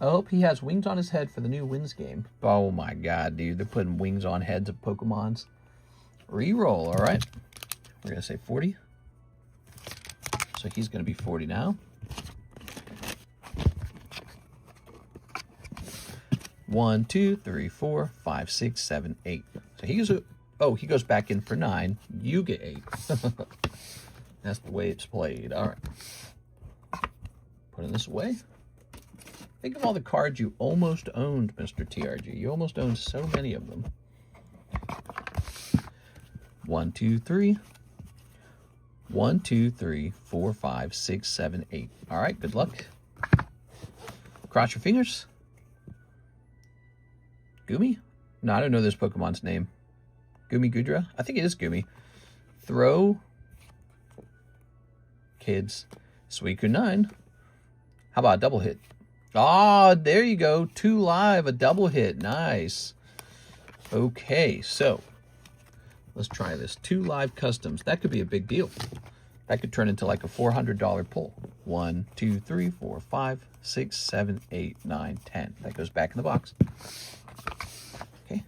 I hope he has wings on his head for the new Wins game. Oh my god, dude. They're putting wings on heads of Pokemons. Reroll, all right. We're going to say 40. So he's going to be 40 now. 1, 2, 3, 4, 5, 6, 7, 8. So he goes, oh, he goes back in for 9. You get 8. That's the way it's played. All right. Putting this away. Think of all the cards you almost owned, Mr. TRG. You almost owned so many of them. 1, 2, 3. 1, 2, 3, 4, 5, 6, 7, 8. All right, good luck. Cross your fingers. Gumi? No, I don't know this Pokemon's name. Gumi Gudra? I think it is Gumi. Throw. Kids. Suicune 9. How about a double hit? Ah, there you go. 2 live, a double hit. Nice. Okay, so let's try this. 2 live customs. That could be a big deal. That could turn into like a $400 pull. 1, 2, 3, 4, 5, 6, 7, 8, 9, 10. That goes back in the box. Okay.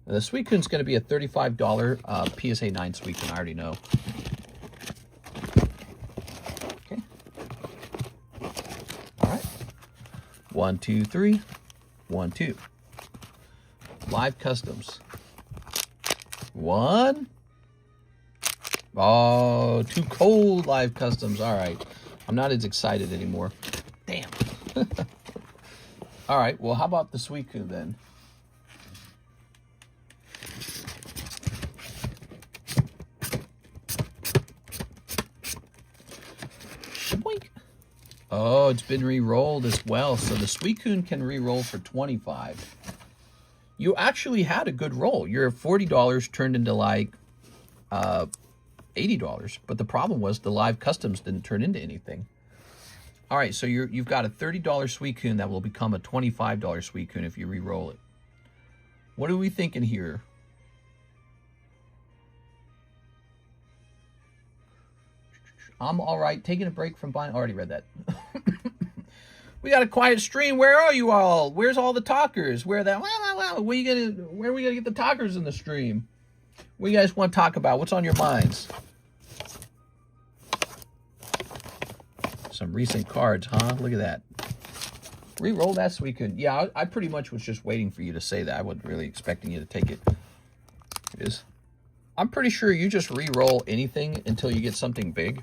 Now, the Suicune's going to be a $35 PSA 9 Suicune. I already know. Okay. All right. 1, 2, 3. 1, 2. Live customs. 1. Oh, 2 cold live customs. All right. I'm not as excited anymore. Damn. All right. Well, how about the Suicune then? Shaboink. Oh, it's been re-rolled as well. So the Suicune can re-roll for 25. You actually had a good roll. Your $40 turned into like $80, but the problem was the live customs didn't turn into anything. All right, so you've got a $30 Suicune that will become a $25 Suicune if you re-roll it. What are we thinking here? I'm all right. Taking a break from buying. Already read that. We got a quiet stream. Where are you all? Where's all the talkers? Where that? Where are we gonna get the talkers in the stream? What do you guys want to talk about? What's on your minds? Some recent cards, huh? Look at that. Re-roll that so we could. Yeah, I pretty much was just waiting for you to say that. I wasn't really expecting you to take it. It is. I'm pretty sure you just re-roll anything until you get something big.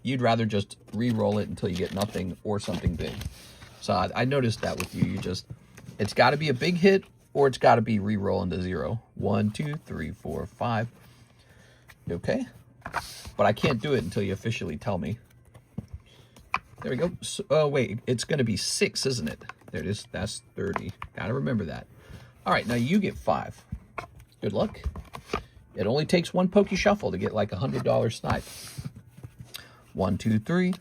You'd rather just re-roll it until you get nothing or something big. So I noticed that with you. It's got to be a big hit or it's got to be re-roll into 0. 1, 2, 3, 4, 5. Okay? But I can't do it until you officially tell me. There we go. So, oh, wait. It's going to be 6, isn't it? There it is. That's 30. Got to remember that. All right. Now you get 5. Good luck. It only takes 1 pokey shuffle to get like $100 snipe. 1, 2, 3.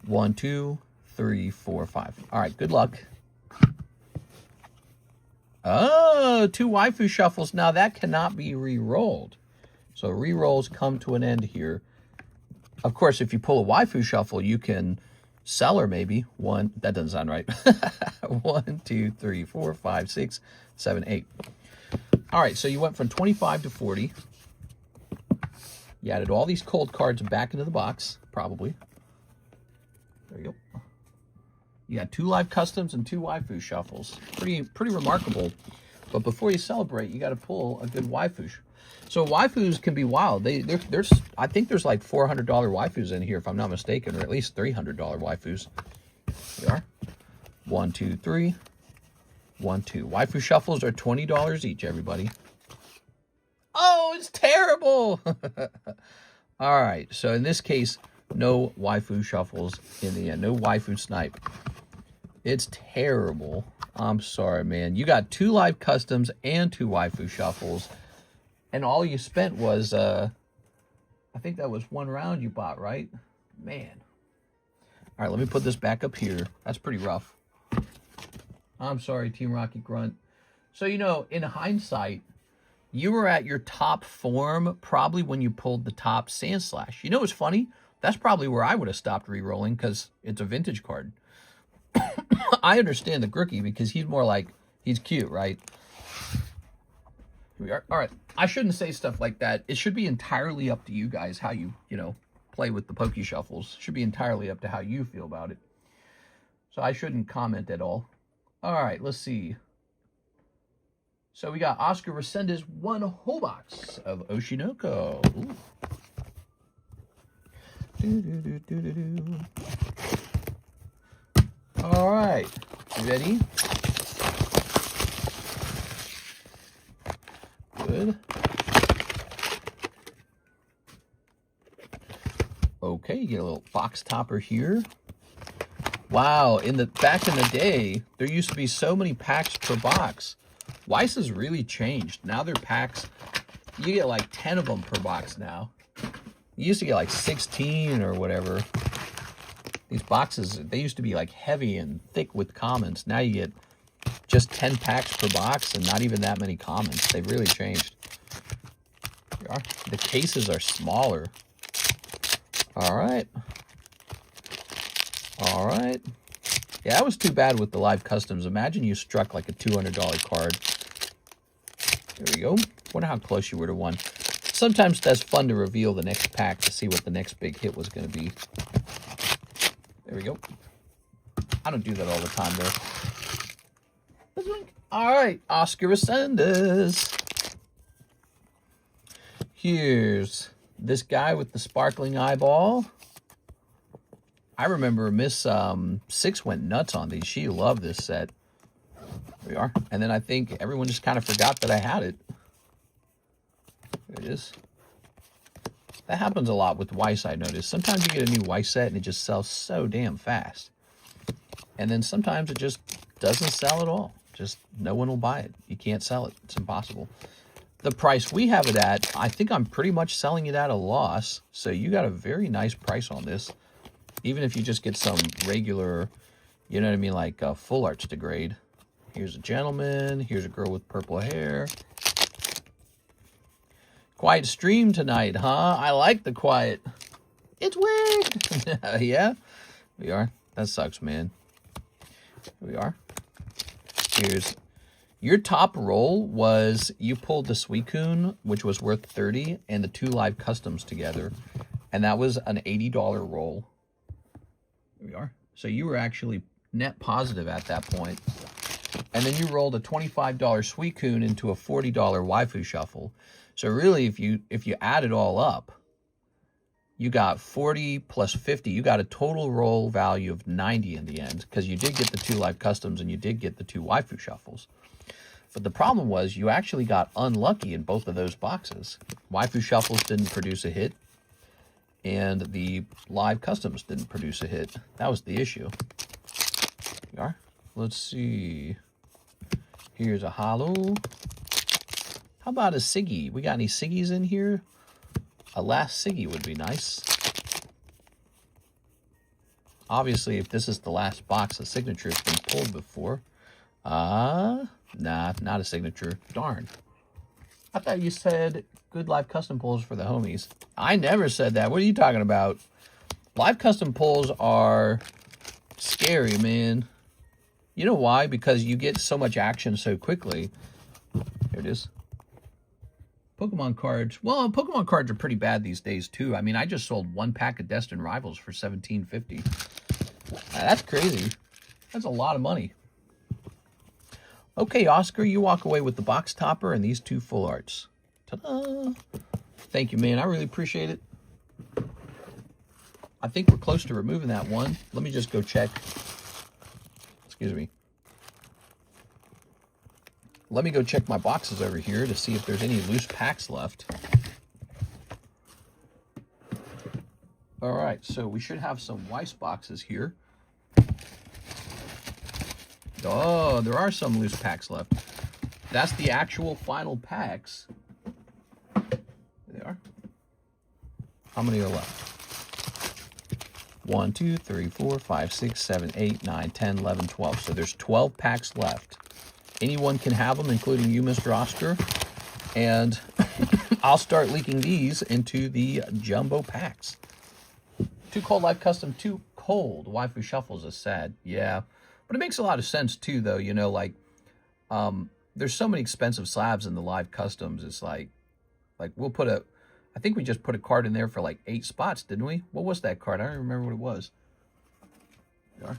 1, 2, 3, 4, 5. All right. Good luck. Oh, 2 waifu shuffles. Now that cannot be re-rolled. So re-rolls come to an end here. Of course, if you pull a waifu shuffle, you can sell her maybe. 1, that doesn't sound right. 1, 2, 3, 4, 5, 6, 7, 8. All right, so you went from 25 to 40. You added all these cold cards back into the box, probably. There you go. You got 2 live customs and 2 waifu shuffles. Pretty remarkable. But before you celebrate, you got to pull a good waifu. So waifus can be wild. There's I think there's like $400 waifus in here, if I'm not mistaken, or at least $300 waifus. There you are. 1, 2, 3. 1, 2. Waifu shuffles are $20 each, everybody. Oh, it's terrible. All right. So in this case, no waifu shuffles in the end. No waifu snipe. It's terrible. I'm sorry, man. You got 2 live customs and 2 waifu shuffles. And all you spent was, I think that was 1 round you bought, right? Man. All right, let me put this back up here. That's pretty rough. I'm sorry, Team Rocky Grunt. So, you know, in hindsight, you were at your top form probably when you pulled the top Sand Slash. You know what's funny? That's probably where I would have stopped re-rolling because it's a vintage card. I understand the Grookie because he's more like, he's cute, right? Here we are. All right. I shouldn't say stuff like that. It should be entirely up to you guys how you play with the pokey shuffles. It should be entirely up to how you feel about it. So I shouldn't comment at all. All right, let's see. So we got Oscar Resendez, 1 whole box of Oshinoko. All right, you ready? Good. Okay, you get a little box topper here. Wow, back in the day, there used to be so many packs per box. Weiss has really changed. Now their packs, you get like 10 of them per box now. You used to get like 16 or whatever. These boxes, they used to be like heavy and thick with commons. Now you get just 10 packs per box and not even that many commons. They've really changed. The cases are smaller. All right. All right. Yeah, that was too bad with the live customs. Imagine you struck like a $200 card. There we go. Wonder how close you were to 1. Sometimes that's fun to reveal the next pack to see what the next big hit was going to be. There we go. I don't do that all the time, though. All right, Oscar Resendez. Here's this guy with the sparkling eyeball. I remember Miss 6 went nuts on these. She loved this set. There we are. And then I think everyone just kind of forgot that I had it. There it is. That happens a lot with Weiss, I noticed. Sometimes you get a new Weiss set and it just sells so damn fast. And then sometimes it just doesn't sell at all. Just no one will buy it. You can't sell it. It's impossible. The price we have it at, I think I'm pretty much selling it at a loss. So you got a very nice price on this. Even if you just get some regular, you know what I mean, like full arts degrade. Here's a gentleman. Here's a girl with purple hair. Quiet stream tonight, huh? I like the quiet. It's weird. Yeah, we are. That sucks, man. Here we are. Here's your top roll was you pulled the Suicune, which was worth 30, and the 2 live customs together, and that was an $80 roll. Here we are. So you were actually net positive at that point. And then you rolled a $25 Suicune into a $40 Waifu shuffle. So really, if you add it all up, you got 40 plus 50. You got a total roll value of 90 in the end, because you did get the 2 live customs and you did get the 2 Waifu shuffles. But the problem was you actually got unlucky in both of those boxes. Waifu shuffles didn't produce a hit, and the live customs didn't produce a hit. That was the issue. Here we are. Let's see. Here's a holo. How about a Siggy? We got any Siggies in here? A last Siggy would be nice. Obviously, if this is the last box, the signature has been pulled before. Nah, not a signature. Darn. I thought you said good live custom pulls for the homies. I never said that. What are you talking about? Live custom pulls are scary, man. You know why? Because you get so much action so quickly. Here it is. Pokemon cards. Well, Pokemon cards are pretty bad these days, too. I mean, I just sold 1 pack of Destined Rivals for $17.50. That's crazy. That's a lot of money. Okay, Oscar, you walk away with the box topper and these 2 full arts. Ta-da! Thank you, man. I really appreciate it. I think we're close to removing that one. Let me just go check. Excuse me. Let me go check my boxes over here to see if there's any loose packs left. All right, so we should have some Weiss boxes here. Oh, there are some loose packs left. That's the actual final packs. There they are. How many are left? 1, 2, 3, 4, 5, 6, 7, 8, 9, 10, 11, 12. So there's 12 packs left. Anyone can have them, including you, Mr. Oscar. And I'll start leaking these into the jumbo packs. 2 cold live custom, 2 cold Waifu shuffles is sad. Yeah. But it makes a lot of sense, too, though. You know, like, there's so many expensive slabs in the live customs. It's like we'll put a, I think we just put a card in there for like 8 spots, didn't we? What was that card? I don't remember what it was. There you are.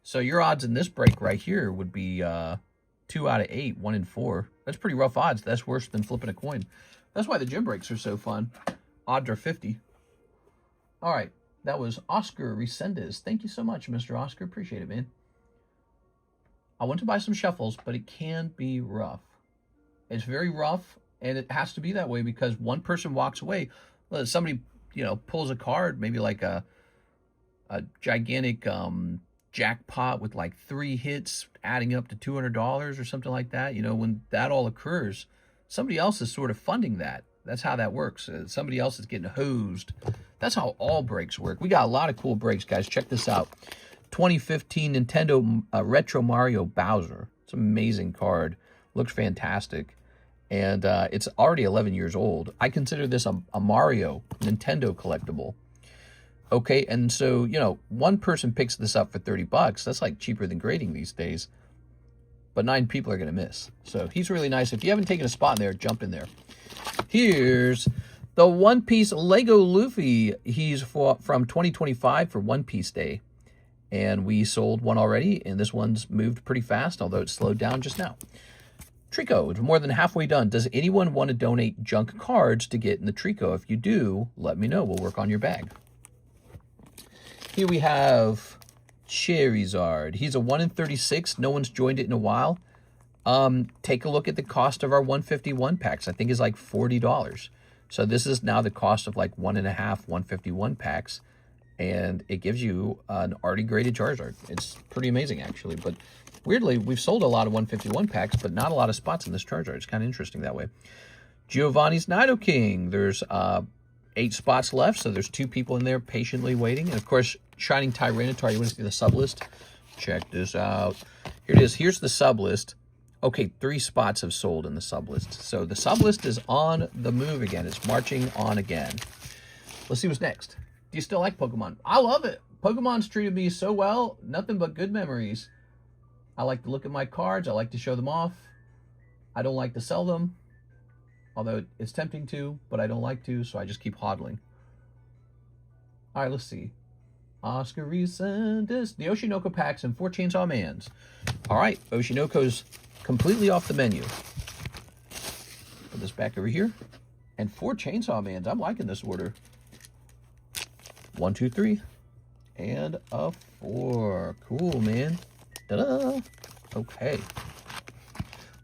So your odds in this break right here would be 2 out of 8, 1 in 4. That's pretty rough odds. That's worse than flipping a coin. That's why the gym breaks are so fun. Odds are 50. All right. That was Oscar Resendez. Thank you so much, Mr. Oscar. Appreciate it, man. I want to buy some shuffles, but it can be rough. It's very rough, and it has to be that way because one person walks away. Somebody, you know, pulls a card, maybe like a gigantic jackpot with like 3 hits adding up to $200 or something like that. You know, when that all occurs, somebody else is sort of funding that. That's how that works. Somebody else is getting hosed. That's how all breaks work. We got a lot of cool breaks, guys. Check this out. 2015 Nintendo Retro Mario Bowser. It's an amazing card. Looks fantastic. And it's already 11 years old. I consider this a Mario Nintendo collectible. Okay, and so, you know, one person picks this up for $30. That's like cheaper than grading these days. But 9 people are going to miss. So he's really nice. If you haven't taken a spot in there, jump in there. Here's the One Piece Lego Luffy. He's from 2025 for One Piece Day. And we sold one already, and this one's moved pretty fast, although it slowed down just now. Trico, it's more than halfway done. Does anyone want to donate junk cards to get in the Trico? If you do, let me know. We'll work on your bag. Here we have Charizard. He's a 1 in 36. No one's joined it in a while. Take a look at the cost of our 151 packs. I think it's like $40. So this is now the cost of like 1.5 151 packs. And it gives you an already graded Charizard. It's pretty amazing, actually. But weirdly, we've sold a lot of 151 packs, but not a lot of spots in this Charizard. It's kind of interesting that way. Giovanni's Nidoking. There's 8 spots left, so there's 2 people in there patiently waiting. And, of course, Shining Tyranitar. You want to see the sub list? Check this out. Here it is. Here's the sub list. Okay, 3 spots have sold in the sub list. So the sub list is on the move again. It's marching on again. Let's see what's next. Do you still like Pokemon? I love it. Pokemon's treated me so well. Nothing but good memories. I like to look at my cards. I like to show them off. I don't like to sell them. Although it's tempting to, but I don't like to, so I just keep hodling. All right, let's see. Oscar Resendez, the Oshinoko packs, and 4 Chainsaw Mans. All right, Oshinoko's completely off the menu. Put this back over here. And 4 Chainsaw Mans. I'm liking this order. 1, 2, 3. And a 4. Cool, man. Ta-da! Okay.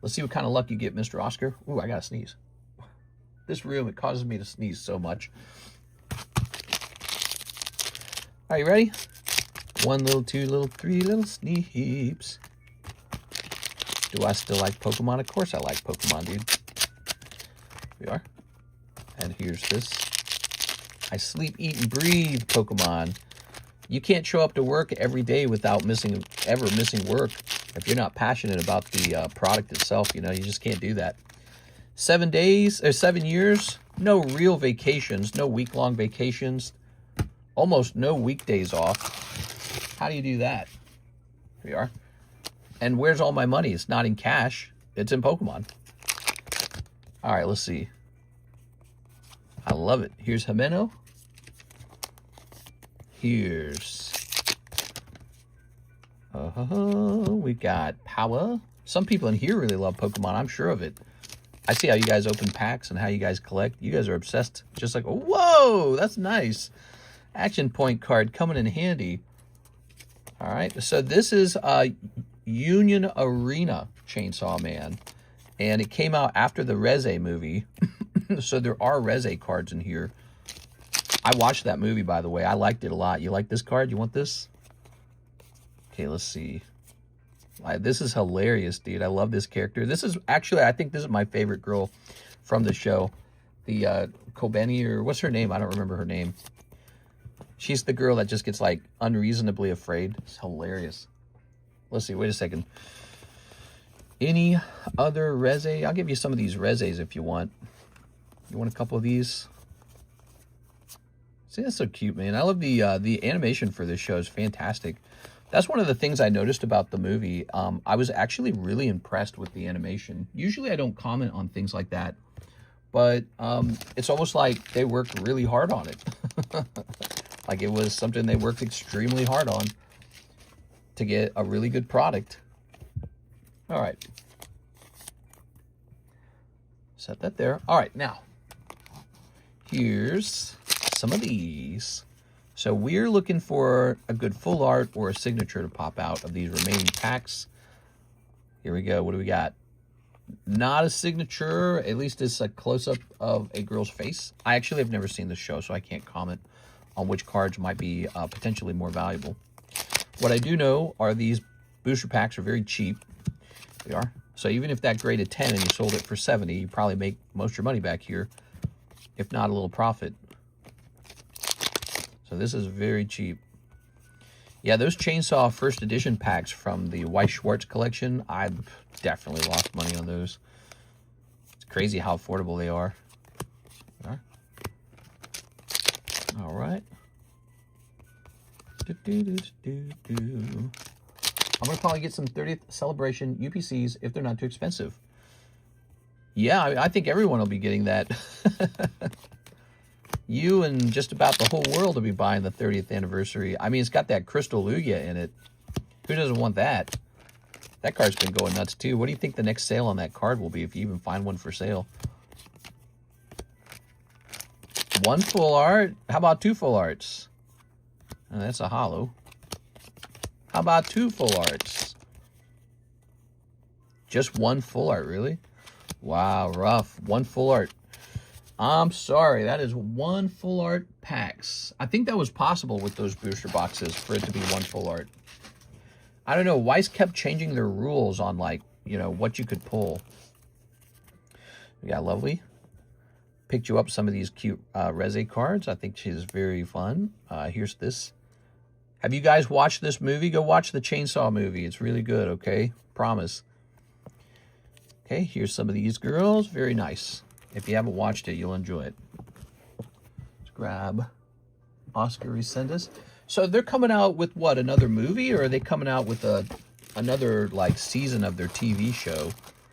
Let's see what kind of luck you get, Mr. Oscar. Ooh, I gotta sneeze. This room, it causes me to sneeze so much. Are you ready? 1 little, 2 little, 3 little sneeps. Do I still like Pokemon? Of course I like Pokemon, dude. Here we are. And here's this. I sleep, eat, and breathe Pokemon. You can't show up to work every day without ever missing work. If you're not passionate about the product itself, you know, you just can't do that. 7 days, or 7 years, no real vacations, no week-long vacations, almost no weekdays off. How do you do that? Here we are. And where's all my money? It's not in cash. It's in Pokemon. All right, let's see. I love it. Here's Himeno. Here's... we got Power. Some people in here really love Pokemon. I'm sure of it. I see how you guys open packs and how you guys collect. You guys are obsessed. Just like, whoa, that's nice. Action point card coming in handy. All right, so this is Union Arena Chainsaw Man. And it came out after the Reze movie. So there are Reze cards in here. I watched that movie, by the way. I liked it a lot. You like this card? You want this? Okay, let's see. This is hilarious, dude. I love this character. This is actually, I think this is my favorite girl from the show. The Kobeni, or what's her name? I don't remember her name. She's the girl that just gets, like, unreasonably afraid. It's hilarious. Let's see. Wait a second. Any other Reze? I'll give you some of these Rezes if you want. You want a couple of these? See, that's so cute, man. I love the animation for this show is fantastic. That's one of the things I noticed about the movie. I was actually really impressed with the animation. Usually I don't comment on things like that, but it's almost like they worked really hard on it. Like it was something they worked extremely hard on to get a really good product. All right. Set that there. All right, now, here's some of these. So we're looking for a good full art or a signature to pop out of these remaining packs. Here we go. What do we got? Not a signature. At least it's a close-up of a girl's face. I actually have never seen this show, so I can't comment on which cards might be potentially more valuable. What I do know are these booster packs are very cheap. They are. So even if that graded 10 and you sold it for 70, you probably make most of your money back here, if not a little profit. So this is very cheap. Yeah, those Chainsaw first edition packs from the Weiss Schwarz collection, I definitely lost money on those. It's crazy how affordable they are. All right. I'm going to probably get some 30th Celebration UPCs if they're not too expensive. Yeah, I think everyone will be getting that. You and just about the whole world will be buying the 30th anniversary. I mean, it's got that Crystal Lugia in it. Who doesn't want that? That card's been going nuts, too. What do you think the next sale on that card will be if you even find one for sale? 1 full art? How about 2 full arts? Oh, that's a holo. How about 2 full arts? Just 1 full art, really? Wow, rough. 1 full art. I'm sorry, that is 1 full art packs. I think that was possible with those booster boxes for it to be 1 full art. I don't know, Weiss kept changing their rules on, like, you know, what you could pull. We got Lovely. Picked you up some of these cute Reze cards. I think she's very fun. Here's this Have you guys watched this movie? Go watch the Chainsaw movie. It's really good, okay? Promise. Okay, here's some of these girls. Very nice. If you haven't watched it, you'll enjoy it. Let's grab Oscar Resendez. So they're coming out with what, another movie, or are they coming out with another like season of their TV show?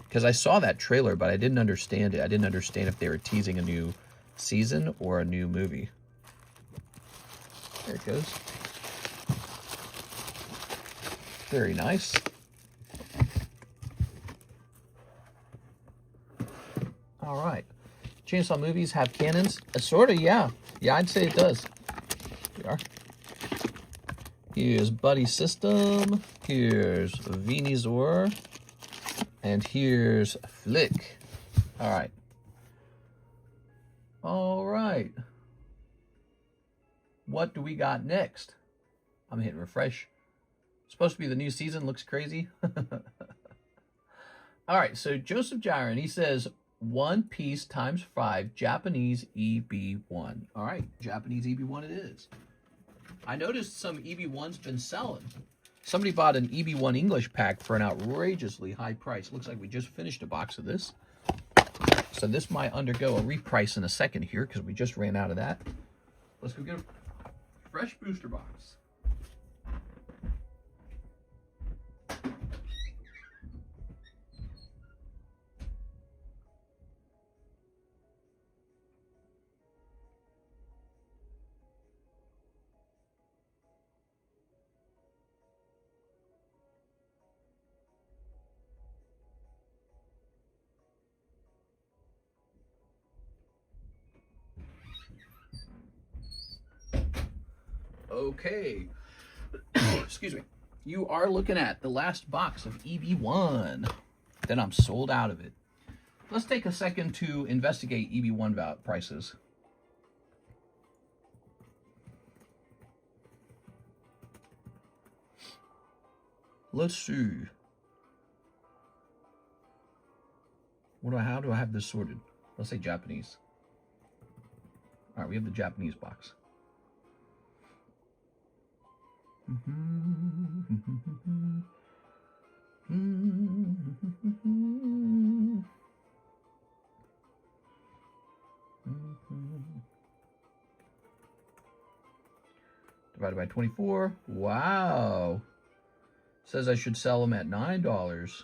Because I saw that trailer, but I didn't understand it. I didn't understand if they were teasing a new season or a new movie. There it goes. Very nice. All right. Chainsaw movies have cannons? Sort of, yeah. Yeah, I'd say it does. Here we are. Here's Buddy System. Here's Venusaur. And here's Flick. All right. All right. What do we got next? I'm hitting refresh. Supposed to be the new season. Looks crazy. All right. So Joseph Jiren, he says 1 piece times 5 Japanese EB1. All right. Japanese EB1 it is. I noticed some EB1's been selling. Somebody bought an EB1 English pack for an outrageously high price. Looks like we just finished a box of this. So this might undergo a reprice in a second here because we just ran out of that. Let's go get a fresh booster box. Okay, excuse me. You are looking at the last box of EB1. Then I'm sold out of it. Let's take a second to investigate EB1 prices. Let's see. How do I have this sorted? Let's say Japanese. All right, we have the Japanese box. Divided by 24. Wow. Says I should sell them at $9.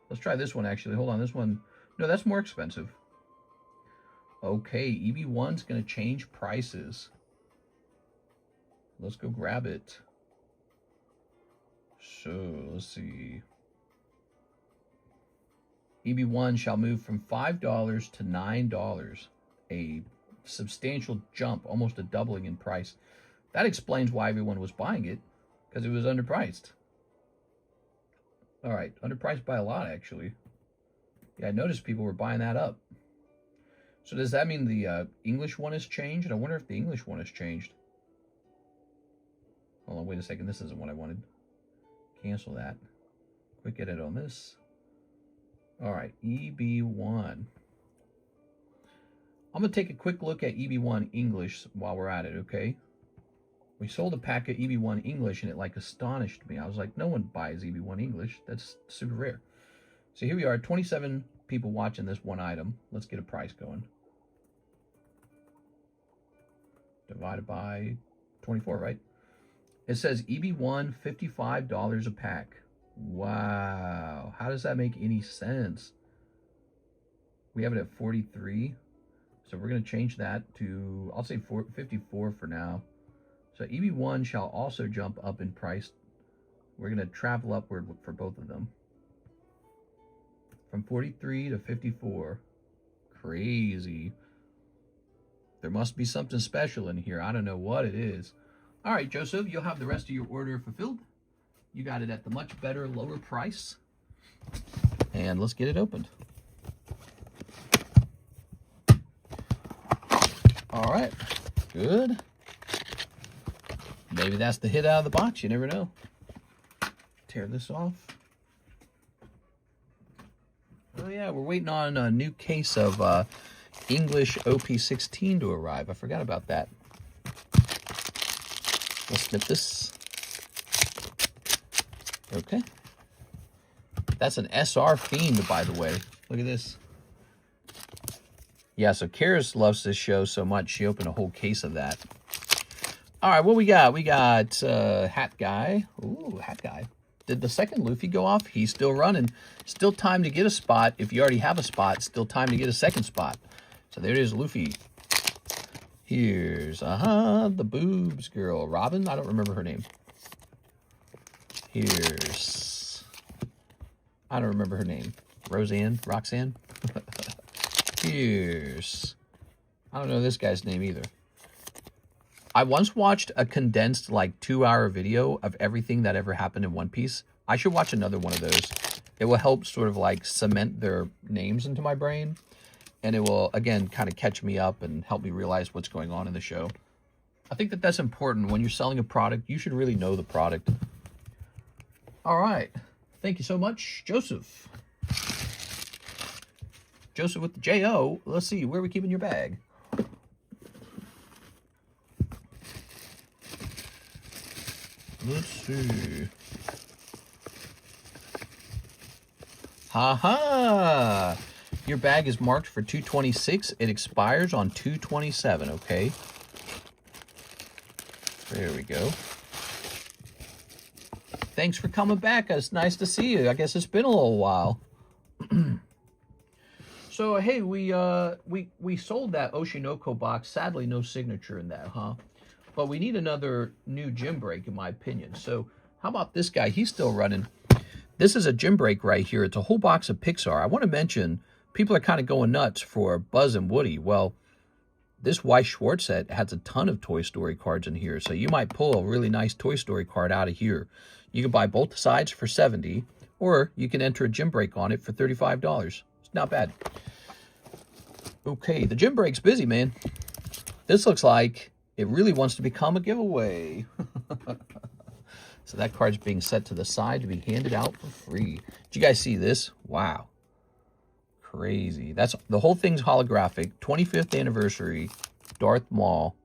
Let's try this one actually. Hold on, this one. No, that's more expensive. Okay, EB1's going to change prices. Let's go grab it. So, let's see. EB1 shall move from $5 to $9. A substantial jump, almost a doubling in price. That explains why everyone was buying it, because it was underpriced. All right, underpriced by a lot, actually. Yeah, I noticed people were buying that up. So does that mean the English one has changed? I wonder if the English one has changed. Hold on, wait a second. This isn't what I wanted. Cancel that. Quick edit on this. All right, EB1. I'm going to take a quick look at EB1 English while we're at it, okay? We sold a pack of EB1 English and it like astonished me. I was like, no one buys EB1 English. That's super rare. So here we are, 27 people watching this one item. Let's get a price going. Divided by 24, right? It says EB1, $55 a pack. Wow. How does that make any sense? We have it at 43. So we're going to change that to, I'll say 54 for now. So EB1 shall also jump up in price. We're going to travel upward for both of them. From 43 to 54. Crazy. There must be something special in here. I don't know what it is. All right, Joseph, you'll have the rest of your order fulfilled. You got it at the much better, lower price. And let's get it opened. All right, good. Maybe that's the hit out of the box. You never know. Tear this off. Oh, yeah, we're waiting on a new case of English OP16 to arrive. I forgot about that. We'll snip this. Okay. That's an SR Fiend, by the way. Look at this. Yeah, so Karis loves this show so much, she opened a whole case of that. All right, what we got? We got Hat Guy. Ooh, Hat Guy. Did the second Luffy go off? He's still running. Still time to get a spot. If you already have a spot, still time to get a second spot. So there it is, Luffy. Here's, the boobs girl. Robin? I don't remember her name. Here's, I don't remember her name. Roxanne? Here's, I don't know this guy's name either. I once watched a condensed, like, 2-hour video of everything that ever happened in One Piece. I should watch another one of those. It will help sort of, like, cement their names into my brain. And it will, again, kind of catch me up and help me realize what's going on in the show. I think that that's important. When you're selling a product, you should really know the product. All right. Thank you so much, Joseph. Joseph with the J-O. Let's see, where are we keeping your bag? Let's see. Ha-ha! Your bag is marked for 226. It expires on 227, okay? There we go. Thanks for coming back. It's nice to see you. I guess it's been a little while. So, hey, we sold that Oshinoko box. Sadly, no signature in that, huh? But we need another new gym break, in my opinion. So how about this guy? He's still running. This is a gym break right here. It's a whole box of Pixar. I want to mention, people are kind of going nuts for Buzz and Woody. Well, this Weiss Schwarz set has a ton of Toy Story cards in here. So you might pull a really nice Toy Story card out of here. You can buy both sides for $70, or you can enter a gym break on it for $35. It's not bad. Okay, the gym break's busy, man. This looks like it really wants to become a giveaway. So that card's being set to the side to be handed out for free. Did you guys see this? Wow. Crazy. That's the whole thing's holographic. 25th anniversary, Darth Maul.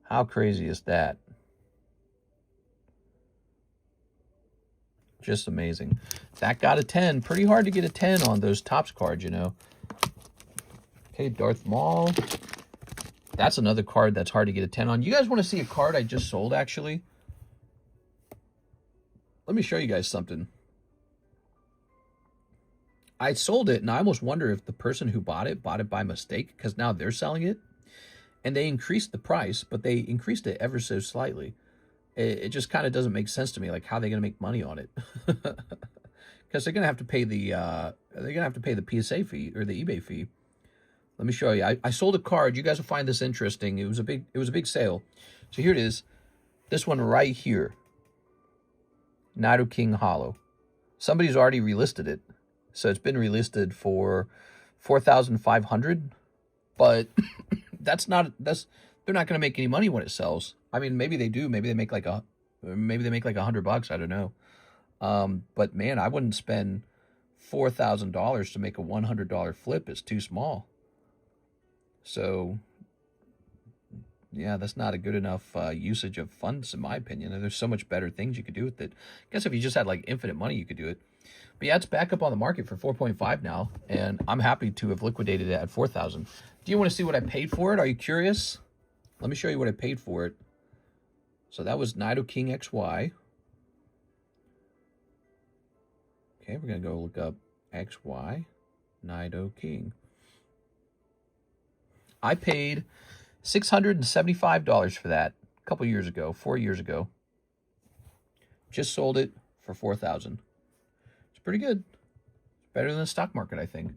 How crazy is that? Just amazing. That got a 10. Pretty hard to get a 10 on those Topps cards, you know. Okay, Darth Maul. That's another card that's hard to get a 10 on. You guys want to see a card I just sold, actually? Let me show you guys something. I sold it, and I almost wonder if the person who bought it by mistake, because now they're selling it, and they increased the price, but they increased it ever so slightly. It just kind of doesn't make sense to me, like how are they going to make money on it? Because they're going to have to pay the PSA fee or the eBay fee. Let me show you. I sold a card. You guys will find this interesting. It was a big sale. So here it is. This one right here. Nido King Hollow. Somebody's already relisted it. So it's been relisted for $4,500. But they're not going to make any money when it sells. I mean, maybe they do. Maybe they make like $100. I don't know. But man, I wouldn't spend $4,000 to make a $100 flip. It's too small. So, yeah, that's not a good enough usage of funds, in my opinion. And there's so much better things you could do with it. I guess if you just had like infinite money, you could do it. But yeah, it's back up on the market for 4.5 now, and I'm happy to have liquidated it at 4,000. Do you want to see what I paid for it? Are you curious? Let me show you what I paid for it. So that was Nido King XY. Okay, we're going to go look up XY, Nido King. I paid $675 for that a couple years ago, 4 years ago. Just sold it for $4,000. It's pretty good. It's better than the stock market, I think.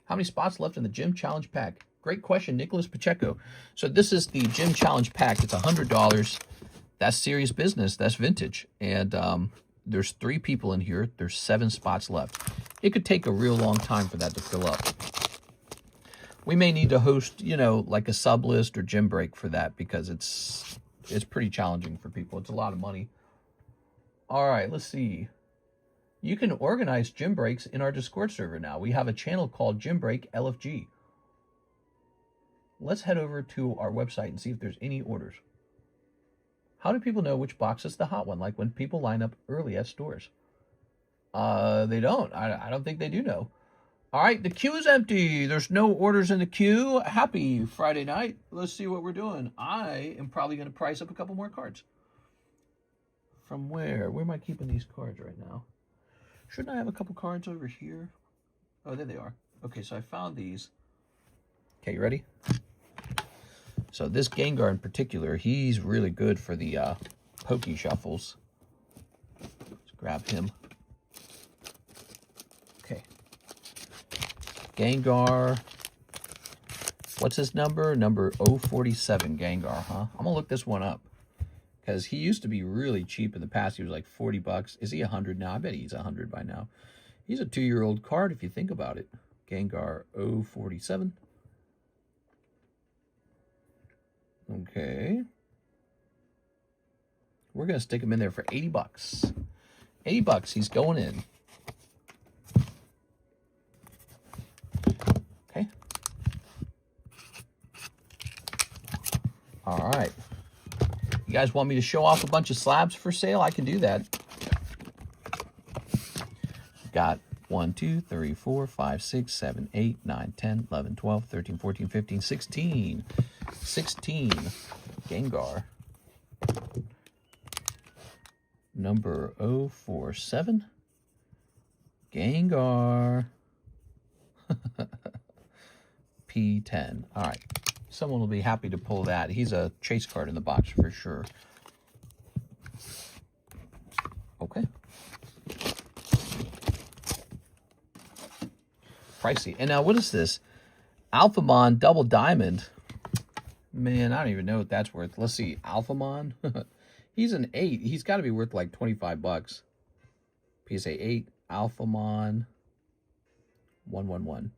How many spots left in the Gym Challenge Pack? Great question, Nicholas Pacheco. So this is the Gym Challenge Pack. It's $100. That's serious business. That's vintage. And there's 3 people in here. There's 7 spots left. It could take a real long time for that to fill up. We may need to host, you know, like a sub list or gym break for that, because it's pretty challenging for people. It's a lot of money. All right, let's see. You can organize gym breaks in our Discord server now. We have a channel called Gym Break LFG. Let's head over to our website and see if there's any orders. How do people know which box is the hot one? Like when people line up early at stores. They don't. I don't think they do know. All right, the queue is empty. There's no orders in the queue. Happy Friday night. Let's see what we're doing. I am probably going to price up a couple more cards. From where? Where am I keeping these cards right now? Shouldn't I have a couple cards over here? Oh, there they are. Okay, so I found these. Okay, you ready? So this Gengar in particular, he's really good for the pokey shuffles. Let's grab him. Okay. Gengar. What's his number? Number 047 Gengar, huh? I'm going to look this one up. Because he used to be really cheap in the past. He was like 40 bucks. Is he 100 now? I bet he's 100 by now. He's a 2-year-old card if you think about it. Gengar 047. Okay. We're going to stick him in there for 80 bucks. 80 bucks. He's going in. Okay. All right. You guys want me to show off a bunch of slabs for sale? I can do that. Got 1, 2, 3, 4, 5, 6, 7, 8, 9, 10, 11, 12, 13, 14, 15, 16. 16 Gengar. Number 047. Gengar. P10. All right. Someone will be happy to pull that. He's a chase card in the box for sure. Okay. Pricey. And now what is this? Alphamon Double Diamond. Man, I don't even know what that's worth. Let's see. Alphamon. He's an 8. He's got to be worth like 25 bucks. PSA 8. Alphamon 111.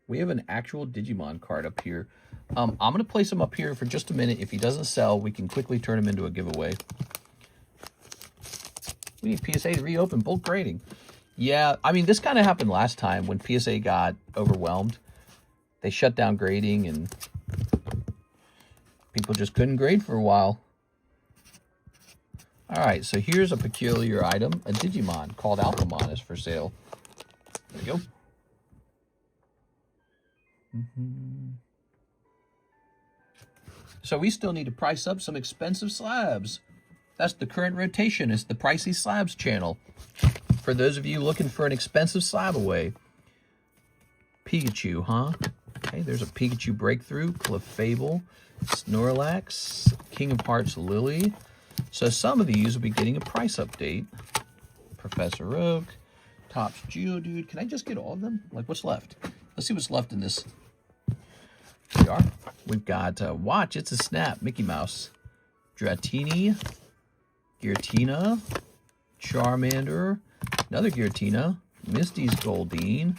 We have an actual Digimon card up here. I'm going to place him up here for just a minute. If he doesn't sell, we can quickly turn him into a giveaway. We need PSA to reopen bulk grading. Yeah, I mean, this kind of happened last time when PSA got overwhelmed. They shut down grading and people just couldn't grade for a while. All right, so here's a peculiar item. A Digimon called Alphamon is for sale. There you go. So we still need to price up some expensive slabs. That's the current rotation. It's the Pricey Slabs channel. For those of you looking for an expensive slab away. Pikachu, huh? Okay, there's a Pikachu Breakthrough, Clefable, Snorlax, King of Hearts Lily. So some of these will be getting a price update. Professor Oak, Topps Geodude. Can I just get all of them? Like, what's left? Let's see what's left in this. Here we are. We've got Watch, It's a Snap, Mickey Mouse, Dratini, Giratina, Charmander, another Giratina, Misty's Goldeen.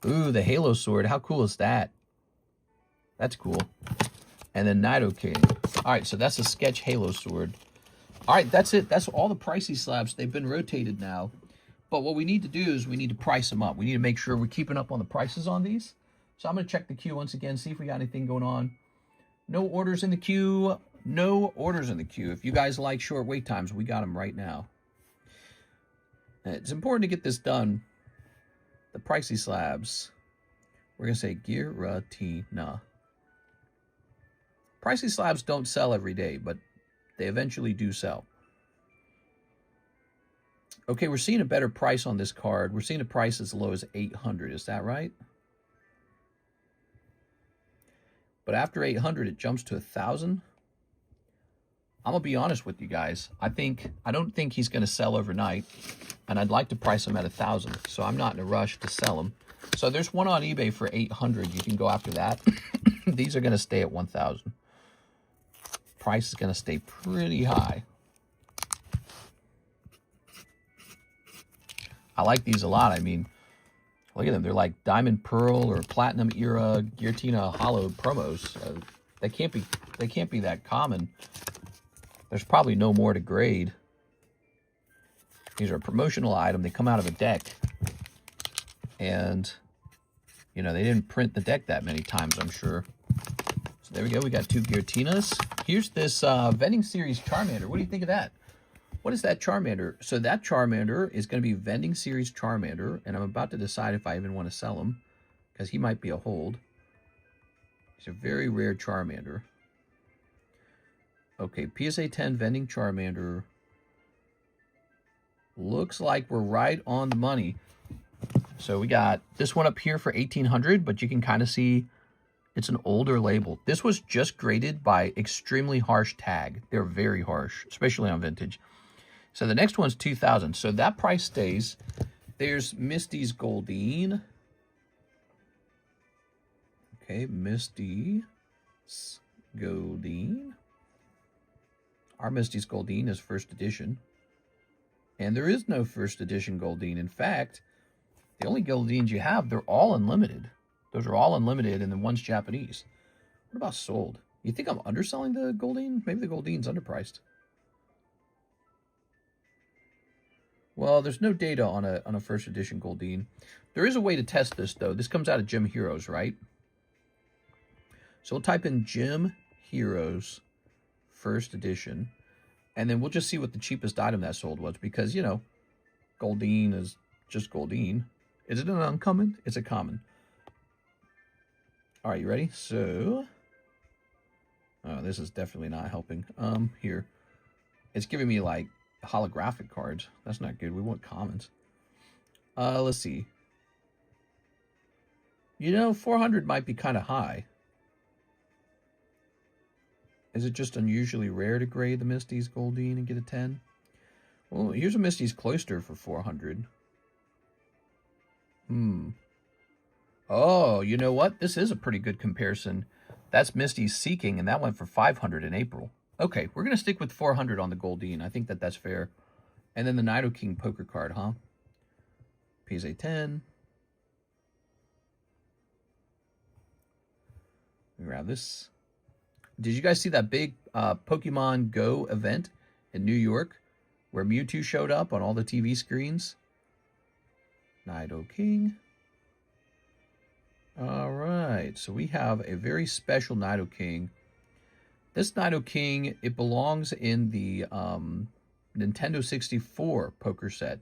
Ooh, the Halo Sword. How cool is that? That's cool. And then Nidoking. All right, so that's a sketch Halo Sword. All right, that's it. That's all the Pricey slabs. They've been rotated now. But what we need to do is we need to price them up. We need to make sure we're keeping up on the prices on these. So I'm going to check the queue once again, see if we got anything going on. No orders in the queue. No orders in the queue. If you guys like short wait times, we got them right now. It's important to get this done. The Pricey slabs. We're going to say Giratina. Pricey slabs don't sell every day, but they eventually do sell. Okay, we're seeing a better price on this card. We're seeing a price as low as 800. Is that right? But after 800, it jumps to 1,000. I'm going to be honest with you guys. I don't think he's going to sell overnight, and I'd like to price him at 1,000. So I'm not in a rush to sell him. So there's one on eBay for 800. You can go after that. These are going to stay at 1,000. Price is going to stay pretty high. I like these a lot. I mean, look at them. They're like Diamond Pearl or Platinum era Giratina Hollow promos. They can't be that common. There's probably no more to grade. These are a promotional item. They come out of a deck. And, you know, they didn't print the deck that many times, I'm sure. So There we go. We got 2 Girautinas. Here's this vending series Charmander. What do you think of that? What is that Charmander? So that Charmander is going to be vending series Charmander, and I'm about to decide if I even want to sell him, because he might be a hold. He's a very rare Charmander. Okay, PSA 10 vending Charmander. Looks like we're right on the money. So we got this one up here for 1,800, but you can kind of see it's an older label. This was just graded by extremely harsh tag. They're very harsh, especially on vintage. So the next one's 2,000. So that price stays. There's Misty's Goldeen. Okay, Misty's Goldeen. Our Misty's Goldeen is first edition. And there is no first edition Goldeen. In fact, the only Goldeens you have, they're all unlimited. Those are all unlimited, and then one's Japanese. What about sold? You think I'm underselling the Goldeen? Maybe the Goldeen's underpriced. Well, there's no data on a first edition Goldeen. There is a way to test this, though. This comes out of Gym Heroes, right? So we'll type in Gym Heroes first edition, and then we'll just see what the cheapest item that sold was, because, you know, Goldeen is just Goldeen. Is it an uncommon? It's a common. All right, you ready? So, oh, this is definitely not helping. Here. It's giving me, like, holographic cards. That's not good. We want commons. Let's see. You know, 400 might be kind of high. Is it just unusually rare to grade the Misty's Goldeen and get a 10? Well, here's a Misty's Cloister for 400. Oh, you know what? This is a pretty good comparison. That's Misty's Seeking, and that went for 500 in April. Okay, we're going to stick with 400 on the Goldeen. I think that's fair. And then the Nido King poker card, huh? PSA 10. Grab this. Did you guys see that big Pokemon Go event in New York where Mewtwo showed up on all the TV screens? Nido King. All right, so we have a very special Nido King. This Nido King, it belongs in the Nintendo 64 poker set.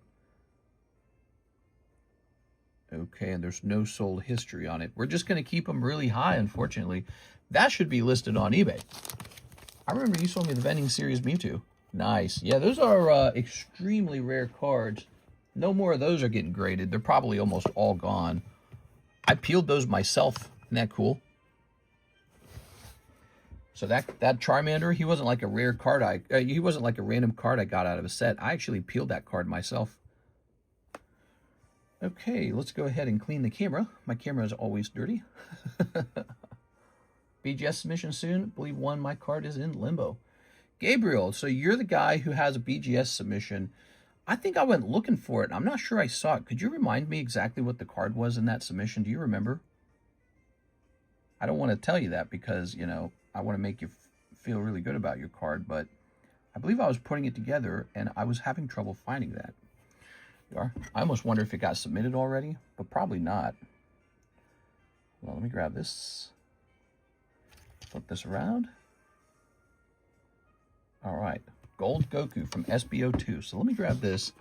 Okay, and there's no sold history on it. We're just going to keep them really high, unfortunately. That should be listed on eBay. I remember you sold me the vending series Mewtwo. Nice. Yeah, those are extremely rare cards. No more of those are getting graded. They're probably almost all gone. I peeled those myself. Isn't that cool? So that Charmander, he wasn't like a rare card. He wasn't like a random card I got out of a set. I actually peeled that card myself. Okay, let's go ahead and clean the camera. My camera is always dirty. BGS submission soon. Believe one, my card is in limbo. Gabriel, so you're the guy who has a BGS submission. I think I went looking for it. I'm not sure I saw it. Could you remind me exactly what the card was in that submission? Do you remember? I don't want to tell you that because, you know, I want to make you feel really good about your card, but I believe I was putting it together and I was having trouble finding that. You are. I almost wonder if it got submitted already, but probably not. Well, let me grab this. Flip this around. All right. Gold Goku from SBO2. So let me grab this.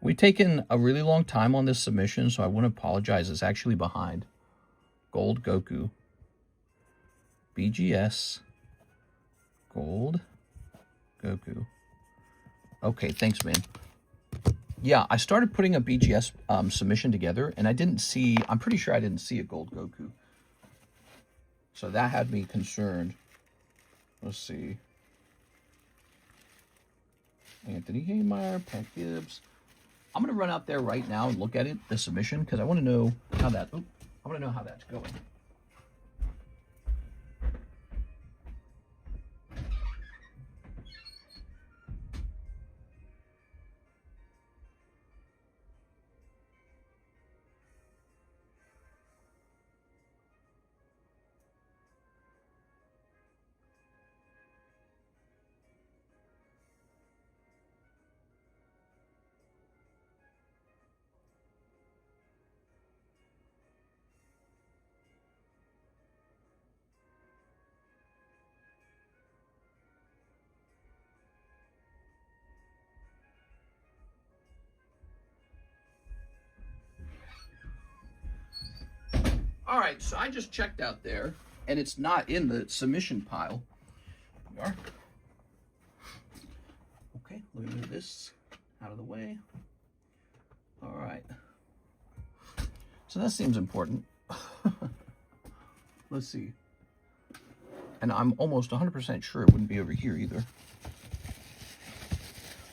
We've taken a really long time on this submission, so I want to apologize. It's actually behind. Gold Goku. BGS. Gold Goku. Okay, thanks, man. Yeah, I started putting a BGS submission together, and I didn't see, I'm pretty sure I didn't see a Gold Goku. So that had me concerned. Let's see. Anthony Haymeyer, Pat Gibbs. I'm going to run out there right now and look at it, the submission, because I want to know how that, I want to know how that's going. All right, so I just checked out there, and it's not in the submission pile. Here we are. Okay, let me move this out of the way. All right. So that seems important. Let's see. And I'm almost 100% sure it wouldn't be over here either.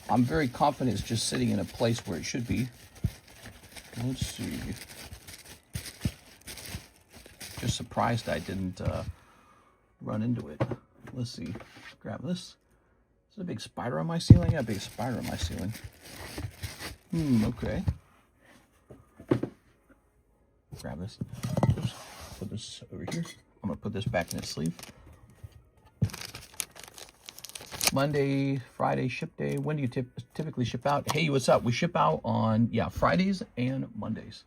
I'm very confident it's just sitting in a place where it should be. Let's see. Just surprised I didn't run into it. Let's see. Grab this. Is there a big spider on my ceiling? Yeah, a big spider on my ceiling. Okay. Grab this. Oops. Put this over here. I'm going to put this back in its sleeve. Monday, Friday, ship day. When do you typically ship out? Hey, what's up? We ship out on, Fridays and Mondays.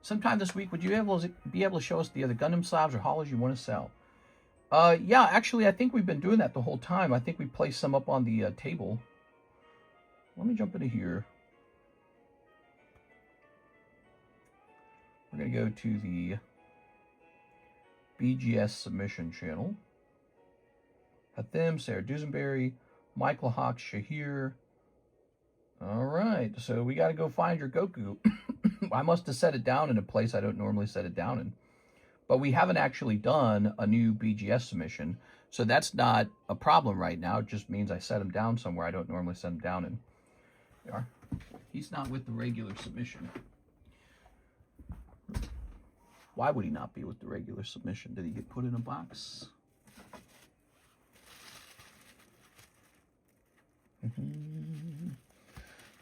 Sometime this week, would you be able to show us the other Gundam slabs or haulers you want to sell? Yeah, actually, I think we've been doing that the whole time. I think we placed some up on the table. Let me jump into here. We're going to go to the BGS submission channel. Hathim, Sarah Dusenberry, Michael Hawk, Shahir. All right, so we got to go find your Goku. I must have set it down in a place I don't normally set it down in. But we haven't actually done a new BGS submission, so that's not a problem right now. It just means I set him down somewhere I don't normally set him down in. There are. He's not with the regular submission. Why would he not be with the regular submission? Did he get put in a box?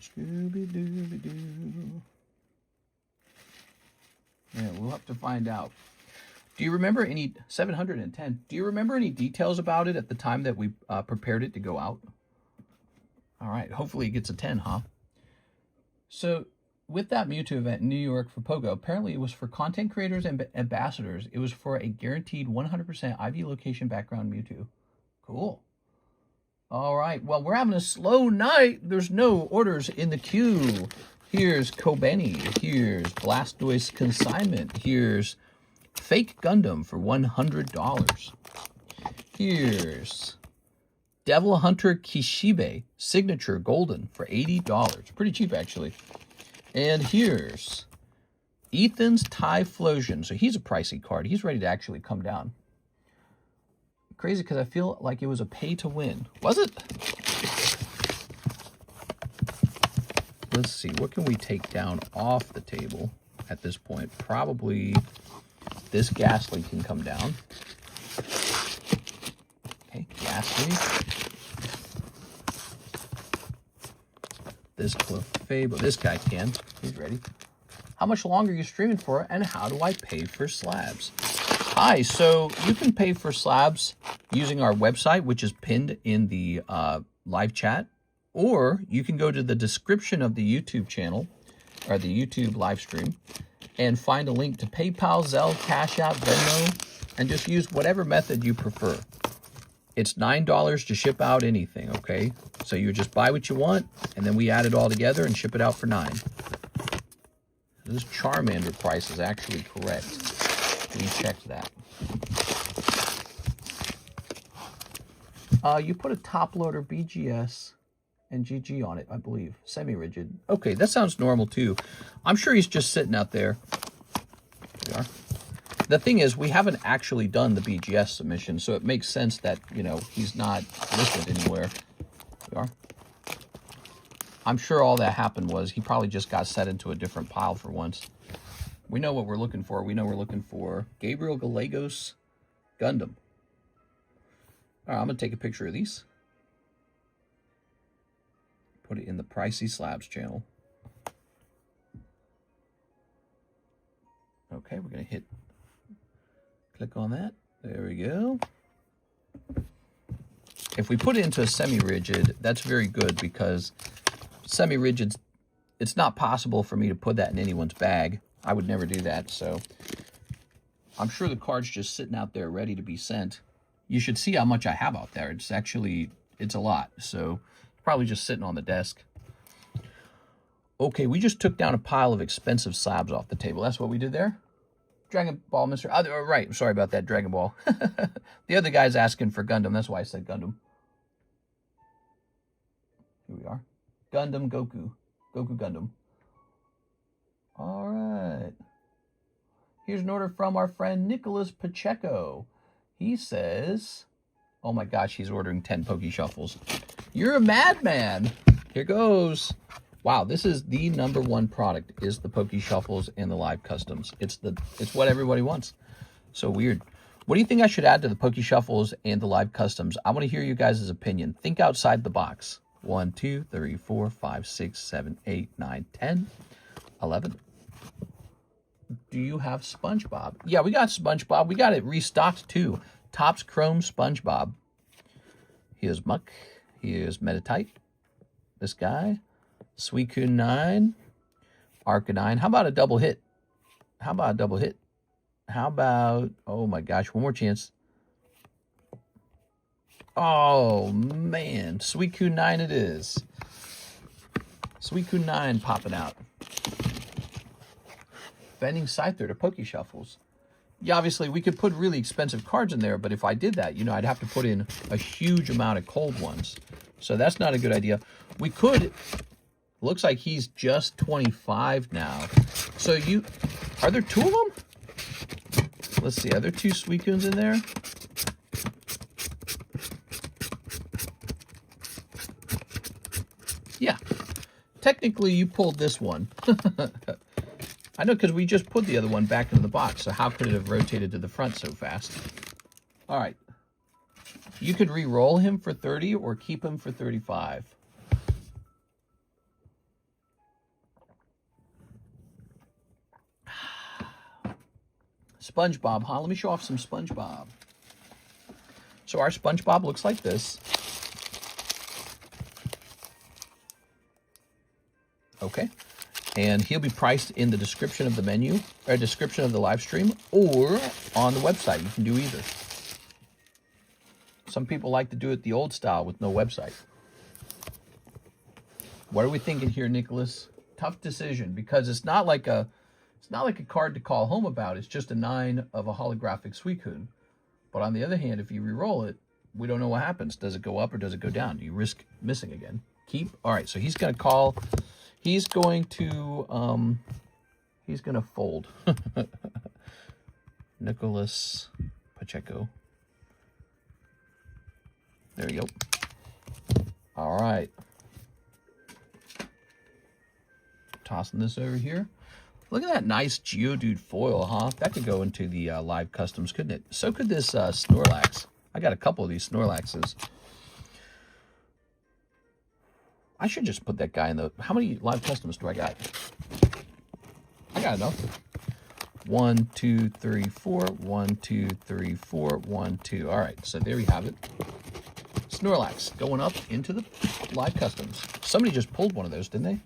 Scooby-Dooby-Doo. Yeah, we'll have to find out. Do you remember any, 710, do you remember any details about it at the time that we prepared it to go out? All right, hopefully it gets a 10, huh? So, with that Mewtwo event in New York for Pogo, apparently it was for content creators and ambassadors. It was for a guaranteed 100% IV location background Mewtwo. Cool. All right, well, we're having a slow night. There's no orders in the queue. Here's Kobeni. Here's Blastoise Consignment. Here's Fake Gundam for $100. Here's Devil Hunter Kishibe Signature Golden for $80. Pretty cheap, actually. And here's Ethan's Typhlosion. So he's a pricey card. He's ready to actually come down. Crazy because I feel like it was a pay to win. Was it? Let's see. What can we take down off the table at this point? Probably this Ghastly can come down. Okay, Ghastly. This Clefable. This guy can. He's ready. How much longer are you streaming for, and how do I pay for slabs? Hi, so you can pay for slabs using our website, which is pinned in the live chat, or you can go to the description of the YouTube channel, or the YouTube live stream, and find a link to PayPal, ZELLE, CASHAPP, VENMO, and just use whatever method you prefer. It's $9 to ship out anything, okay? So you just buy what you want, and then we add it all together and ship it out for $9. This Charmander price is actually correct. We checked that. You put a top loader BGS and GG on it, I believe. Semi-rigid. Okay, that sounds normal too. I'm sure he's just sitting out there. There we are. The thing is, we haven't actually done the BGS submission, so it makes sense that, he's not listed anywhere. There we are. I'm sure all that happened was he probably just got set into a different pile for once. We know what we're looking for. We know we're looking for Gabriel Gallegos Gundam. All right, I'm going to take a picture of these. Put it in the Pricey Slabs channel. Okay, we're going to click on that. There we go. If we put it into a semi-rigid, that's very good because semi-rigids, it's not possible for me to put that in anyone's bag. I would never do that, so I'm sure the card's just sitting out there ready to be sent. You should see how much I have out there. It's a lot, so it's probably just sitting on the desk. Okay, we just took down a pile of expensive slabs off the table. That's what we did there. Dragon Ball, Mr. Oh, right. Sorry about that, Dragon Ball. The other guy's asking for Gundam. That's why I said Gundam. Here we are. Gundam Goku. Goku Gundam. All right. Here's an order from our friend Nicholas Pacheco. He says, oh my gosh, he's ordering 10 Poke Shuffles. You're a madman. Here goes. Wow, this is the #1 product, is the Poke Shuffles and the live customs. It's what everybody wants. So weird. What do you think I should add to the Poke Shuffles and the live customs? I want to hear you guys' opinion. Think outside the box. 1, 2, 3, 4, 5, 6, 7, 8, 9, 10, 11. Do you have SpongeBob? Yeah, we got SpongeBob. We got it restocked too. Topps Chrome SpongeBob. Here's Muck. Here's Metatite. This guy. Suicune 9. Arcanine. How about a double hit? How about a double hit? How about, oh my gosh, one more chance. Oh man, Suicune 9 it is. Suicune 9 popping out. Bending Scyther to Poke Shuffles. Yeah, obviously we could put really expensive cards in there, but if I did that, you know, I'd have to put in a huge amount of cold ones. So that's not a good idea. We could, looks like he's just 25 now. So are there 2 of them? Let's see, are there 2 Suicunes in there? Yeah, technically you pulled this one. I know, because we just put the other one back into the box, so how could it have rotated to the front so fast? All right. You could re-roll him for 30 or keep him for 35. SpongeBob, huh? Let me show off some SpongeBob. So our SpongeBob looks like this. Okay. And he'll be priced in the description of the menu, or description of the live stream, or on the website. You can do either. Some people like to do it the old style with no website. What are we thinking here, Nicholas? Tough decision, because it's not like a card to call home about. It's just a 9 of a holographic Suicune. But on the other hand, if you re-roll it, we don't know what happens. Does it go up or does it go down? Do you risk missing again? Keep. All right, so he's going to call. He's going to fold. Nicholas Pacheco. There you go. All right. Tossing this over here. Look at that nice Geodude foil, huh? That could go into the live customs, couldn't it? So could this Snorlax. I got a couple of these Snorlaxes. I should just put that guy in the... How many live customs do I got? I got enough. 1, 2, 3, 4. 1, 2, 3, 4. 1, 2. All right, so there we have it. Snorlax going up into the live customs. Somebody just pulled one of those, didn't they?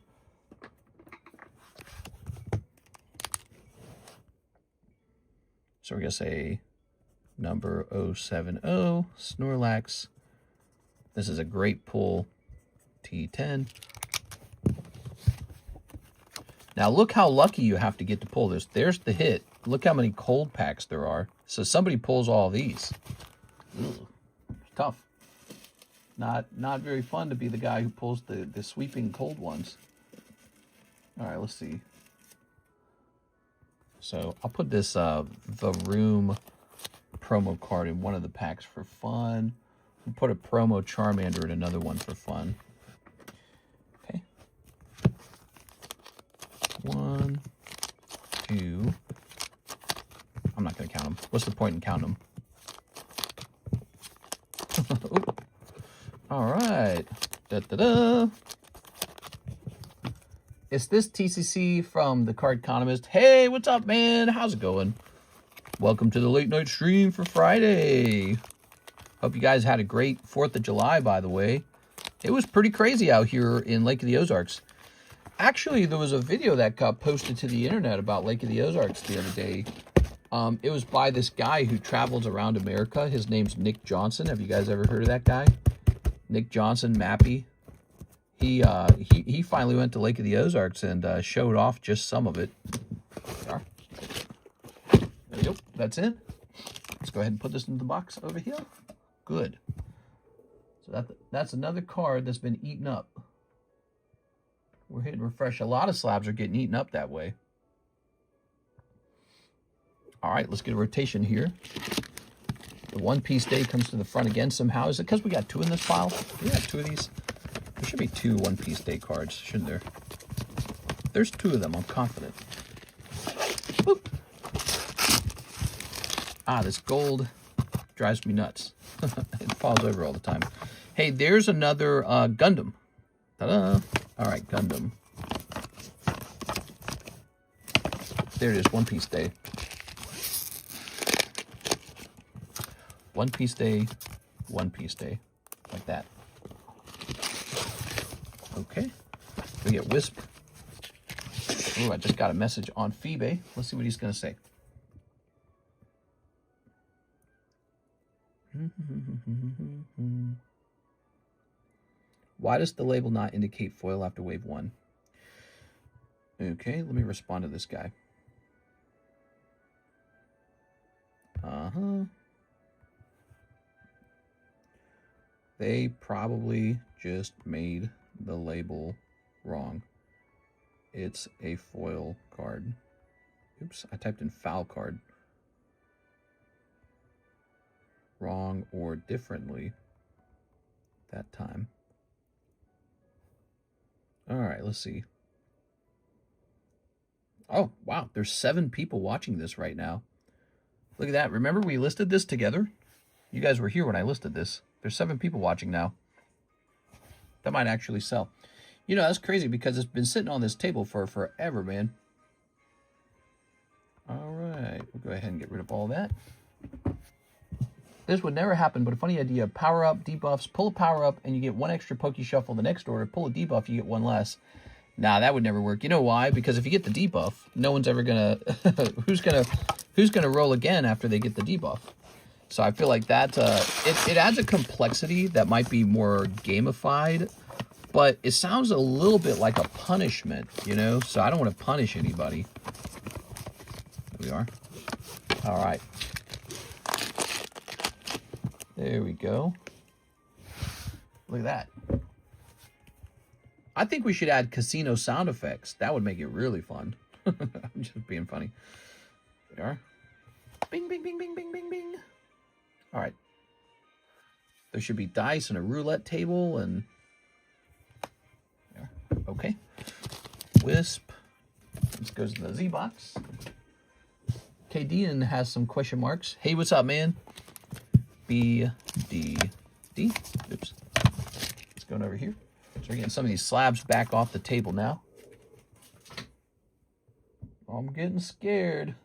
So we're going to say number 070, Snorlax. This is a great pull. T10. Now look how lucky you have to get to pull this. There's the hit. Look how many cold packs there are. So somebody pulls all these. Ugh, tough. Not very fun to be the guy who pulls the sweeping cold ones. All right, let's see. So I'll put this The Room promo card in one of the packs for fun. We'll put a promo Charmander in another one for fun. Okay. 1, 2. I'm not going to count them. What's the point in counting them? All right. Da-da-da. It's this TCC from TheCardconomist. Hey, what's up, man? How's it going? Welcome to the late night stream for Friday. Hope you guys had a great 4th of July, by the way. It was pretty crazy out here in Lake of the Ozarks. Actually, there was a video that got posted to the internet about Lake of the Ozarks the other day. It was by this guy who travels around America. His name's Nick Johnson. Have you guys ever heard of that guy? Nick Johnson, Mappy. He finally went to Lake of the Ozarks and showed off just some of it. There we go. That's it. Let's go ahead and put this into the box over here. Good. So that's another card that's been eaten up. We're hitting refresh. A lot of slabs are getting eaten up that way. All right, let's get a rotation here. The One Piece Day comes to the front again somehow. Is it because we got 2 in this file? We got 2 of these. There should be 2 One Piece Day cards, shouldn't there? There's 2 of them, I'm confident. Boop. Ah, this gold drives me nuts. It falls over all the time. Hey, there's another Gundam. Ta-da! All right, Gundam. There it is, One Piece Day. One Piece Day, One Piece Day. Like that. Okay. We get Wisp. Ooh, I just got a message on Phoebe. Let's see what he's going to say. Why does the label not indicate foil after wave 1? Okay, let me respond to this guy. They probably just made the label wrong. It's a foil card. Oops, I typed in foul card. Wrong or differently that time. All right, let's see. Oh, wow, there's 7 people watching this right now. Look at that. Remember we listed this together? You guys were here when I listed this. There's 7 people watching now. That might actually sell. You know, that's crazy because it's been sitting on this table for forever, man. All right, we'll go ahead and get rid of all that. This would never happen, but a funny idea. Power up, debuffs, pull a power up, and you get 1 extra Poke Shuffle the next order. Pull a debuff, you get 1 less. Nah, that would never work. You know why? Because if you get the debuff, no one's ever gonna who's gonna roll again after they get the debuff. So I feel like that it adds a complexity that might be more gamified, but it sounds a little bit like a punishment, you know? So I don't want to punish anybody. There we are. All right. There we go. Look at that. I think we should add casino sound effects. That would make it really fun. I'm just being funny. There we are. Bing, bing, bing, bing, bing, bing, bing. All right. There should be dice and a roulette table and... There. Okay. Wisp. This goes in the Z box. KD has some question marks. Hey, what's up, man? B, D, D. Oops. Let's go over here. So we're getting some of these slabs back off the table now. I'm getting scared.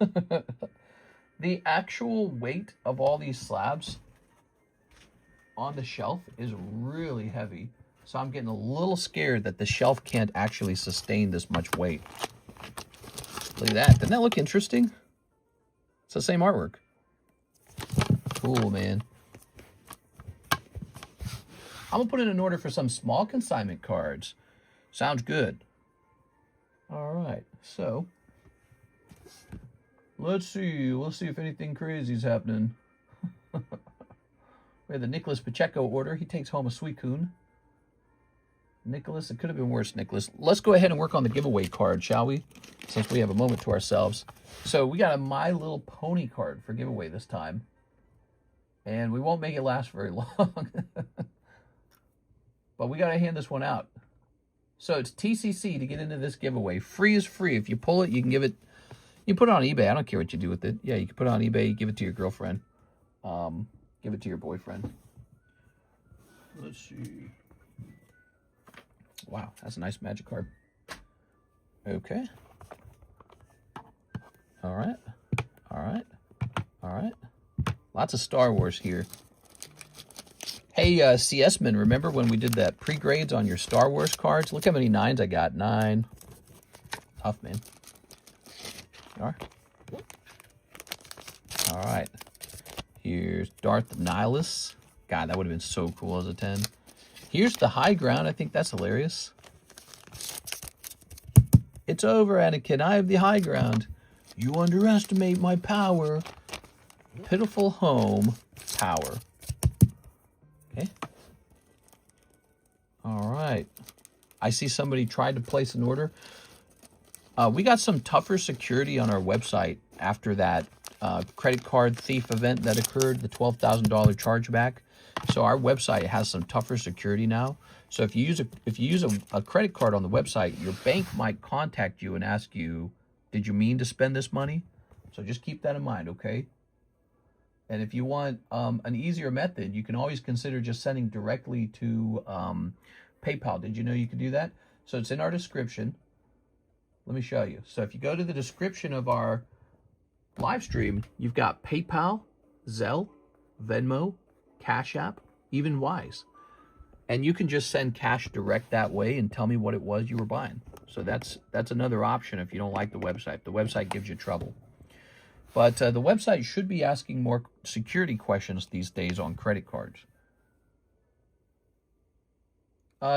The actual weight of all these slabs on the shelf is really heavy. So I'm getting a little scared that the shelf can't actually sustain this much weight. Look at that. Doesn't that look interesting? It's the same artwork. Cool, man. I'm going to put in an order for some small consignment cards. Sounds good. All right, so let's see. We'll see if anything crazy is happening. We have the Nicholas Pacheco order. He takes home a Suicune. Nicholas, it could have been worse, Nicholas. Let's go ahead and work on the giveaway card, shall we? Since we have a moment to ourselves. So we got a My Little Pony card for giveaway this time. And we won't make it last very long. But we got to hand this one out. So it's TCC to get into this giveaway. Free is free. If you pull it, you can give it. You put it on eBay. I don't care what you do with it. Yeah, you can put it on eBay. Give it to your girlfriend. Give it to your boyfriend. Let's see. Wow, that's a nice magic card. Okay. All right. All right. All right. Lots of Star Wars here. Hey, CS-man, remember when we did that pre-grades on your Star Wars cards? Look how many 9s I got. 9. Tough, man. You are. All right. Here's Darth Nihilus. God, that would have been so cool as a 10. Here's the high ground. I think that's hilarious. It's over, Anakin. I have the high ground. You underestimate my power. Pitiful home power. Okay. All right. I see somebody tried to place an order. We got some tougher security on our website after that credit card thief event that occurred, the $12,000 chargeback. So our website has some tougher security now. So if you use a credit card on the website, your bank might contact you and ask you, did you mean to spend this money? So just keep that in mind, okay? And if you want an easier method, you can always consider just sending directly to PayPal. Did you know you could do that? So it's in our description. Let me show you. So if you go to the description of our live stream, you've got PayPal, ZELLE, Venmo, Cash App, even Wise. And you can just send cash direct that way and tell me what it was you were buying. So that's another option if you don't like the website. The website gives you trouble. But the website should be asking more security questions these days on credit cards.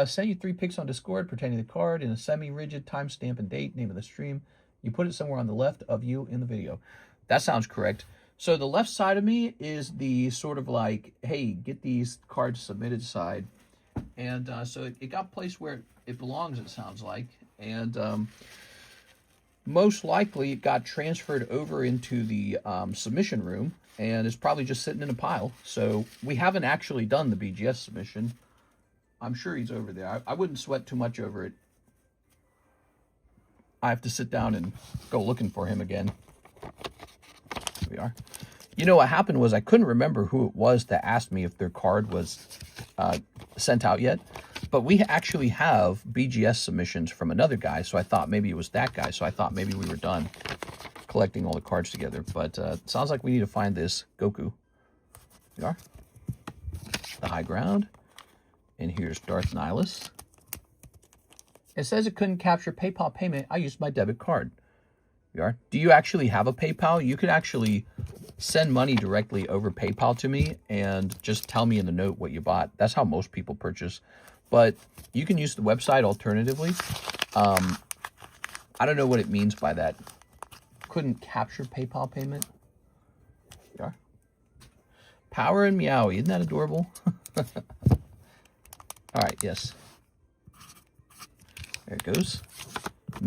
Send you 3 pics on Discord pertaining to the card in a semi-rigid timestamp and date, name of the stream. You put it somewhere on the left of you in the video. That sounds correct. So the left side of me is the sort of like, hey, get these cards submitted side. And so it got placed where it belongs, it sounds like. And most likely it got transferred over into the submission room and is probably just sitting in a pile. So we haven't actually done the BGS submission. I'm sure he's over there. I wouldn't sweat too much over it. I have to sit down and go looking for him again. Here we are. You know what happened was I couldn't remember who it was that asked me if their card was sent out yet. But we actually have BGS submissions from another guy, so I thought maybe it was that guy. So I thought maybe we were done collecting all the cards together. But it sounds like we need to find this Goku. Here we are. The high ground. And here's Darth Nihilus. It says it couldn't capture PayPal payment. I used my debit card. Here we are. Do you actually have a PayPal? You could actually send money directly over PayPal to me and just tell me in the note what you bought. That's how most people purchase. But you can use the website alternatively. I don't know what it means by that. Couldn't capture PayPal payment. Here we are. Power and Meowie. Isn't that adorable? All right, yes. There it goes. A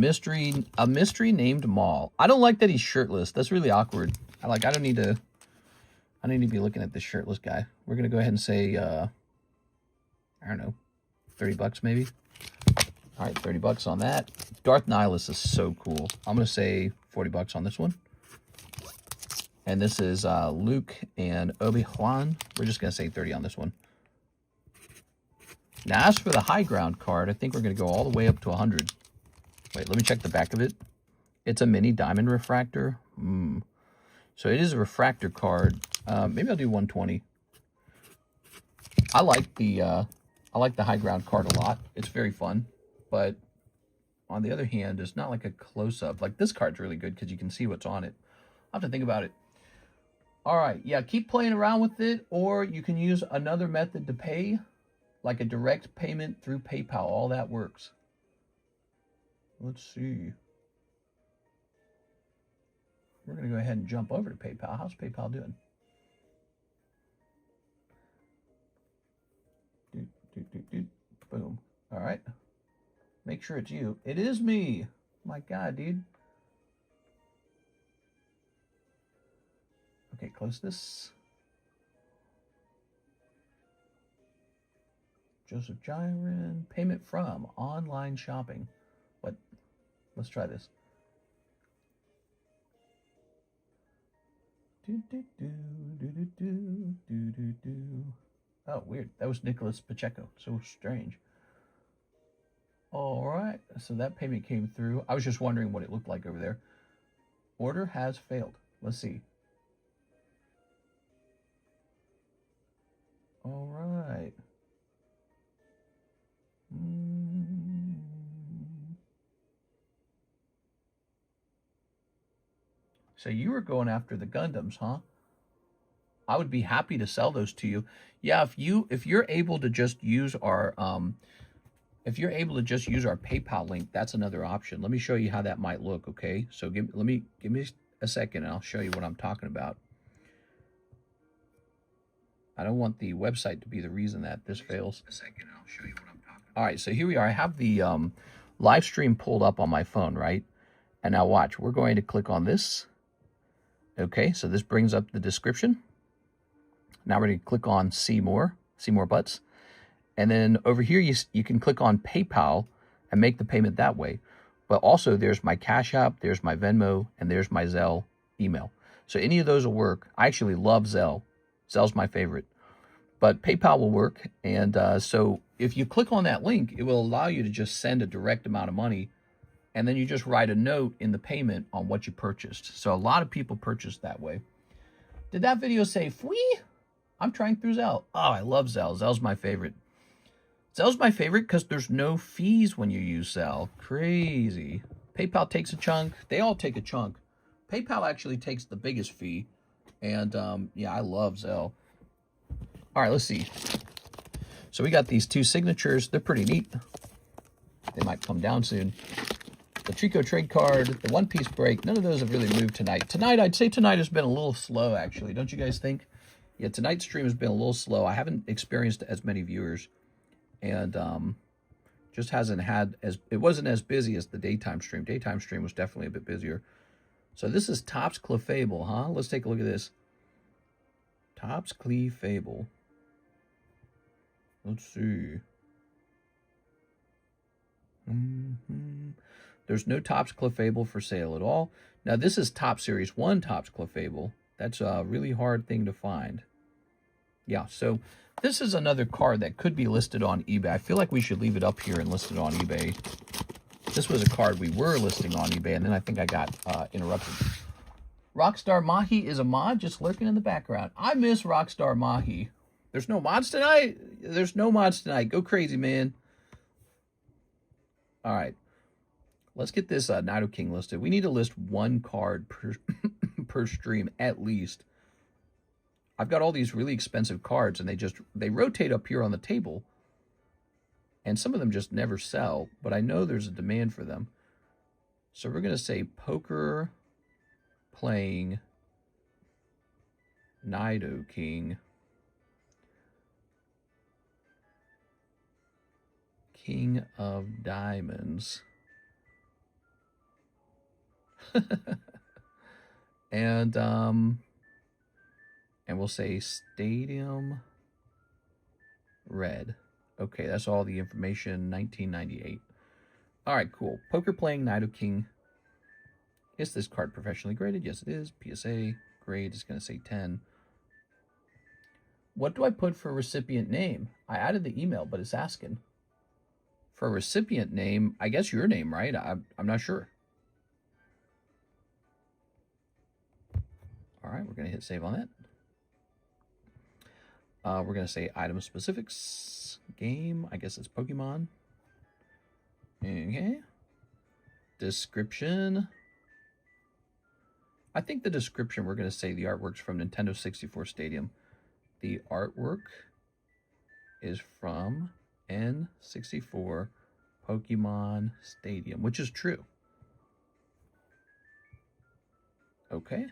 mystery named Maul. I don't like that he's shirtless. That's really awkward. I don't need to be looking at this shirtless guy. We're gonna go ahead and say I don't know, 30 bucks maybe. All right, 30 bucks on that. Darth Nihilus is so cool. I'm gonna say 40 bucks on this one. And this is Luke and Obi-Wan. We're just gonna say 30 on this one. Now, as for the high ground card, I think we're going to go all the way up to 100. Wait, let me check the back of it. It's a mini diamond refractor. So it is a refractor card. Maybe I'll do 120. I like the high ground card a lot. It's very fun. But on the other hand, it's not like a close-up. Like this card's really good because you can see what's on it. I'll have to think about it. All right, yeah, keep playing around with it, or you can use another method to pay. Like a direct payment through PayPal. All that works. Let's see. We're going to go ahead and jump over to PayPal. How's PayPal doing? Boom. All right. Make sure it's you. It is me. My God, dude. Okay, close this. Joseph Jiren, payment from online shopping. What? Let's try this. Oh, weird. That was Nicholas Pacheco. So strange. All right. So that payment came through. I was just wondering what it looked like over there. Order has failed. Let's see. All right. So you were going after the Gundams, huh? I would be happy to sell those to you. Yeah, if you're able to just use our PayPal link, that's another option. Let me show you how that might look, okay? So give me a second and I'll show you what I'm talking about. I don't want the website to be the reason that this fails. A second, I'll show you what I'm talking about. All right, so here we are. I have the live stream pulled up on my phone, right? And now watch, we're going to click on this. Okay, so this brings up the description. Now we're going to click on see more butts. And then over here, you can click on PayPal and make the payment that way. But also there's my Cash App, there's my Venmo, and there's my Zelle email. So any of those will work. I actually love Zelle. Zelle's my favorite. But PayPal will work. And so if you click on that link, it will allow you to just send a direct amount of money. And then you just write a note in the payment on what you purchased. So a lot of people purchase that way. Did that video say, "Fwee"? I'm trying through Zelle. Oh, I love Zelle. Zelle's my favorite. Zelle's my favorite because there's no fees when you use Zelle. Crazy. PayPal takes a chunk. They all take a chunk. PayPal actually takes the biggest fee. And yeah, I love Zelle. All right, let's see. So we got these two signatures. They're pretty neat. They might come down soon. The Trico trade card, the One Piece break, none of those have really moved tonight. I'd say tonight has been a little slow, actually. Don't you guys think? Yeah, tonight's stream has been a little slow. I haven't experienced as many viewers. And just hasn't had it wasn't as busy as the daytime stream. Daytime stream was definitely a bit busier. So this is Topps Clefable, huh? Let's take a look at this. Topps Clefable. Let's see. There's no Topps Clefable for sale at all. Now this is Top Series 1 Topps Clefable. That's a really hard thing to find. Yeah, so this is another card that could be listed on eBay. I feel like we should leave it up here and list it on eBay. This was a card we were listing on eBay, and then I think I got interrupted. Rockstar Mahi is a mod just lurking in the background. I miss Rockstar Mahi. There's no mods tonight? There's no mods tonight. Go crazy, man. All right. Let's get this Nido King listed. We need to list one card per stream at least. I've got all these really expensive cards, and they rotate up here on the table. And some of them just never sell, but I know there's a demand for them. So we're going to say poker playing Nido King. King of Diamonds. And we'll say Stadium Red. Okay, that's all the information. 1998. All right, cool. Poker playing Nido King. Is this card professionally graded? Yes, it is. PSA grade is going to say 10. What do I put for recipient name? I added the email, but it's asking. For recipient name, I guess your name, right? I'm not sure. All right, we're going to hit save on that. We're going to say item specifics, game, I guess it's Pokemon. Okay. Description. I think the description, we're going to say the artwork's from Nintendo 64 Stadium. The artwork is from N64 Pokemon Stadium, which is true. Okay.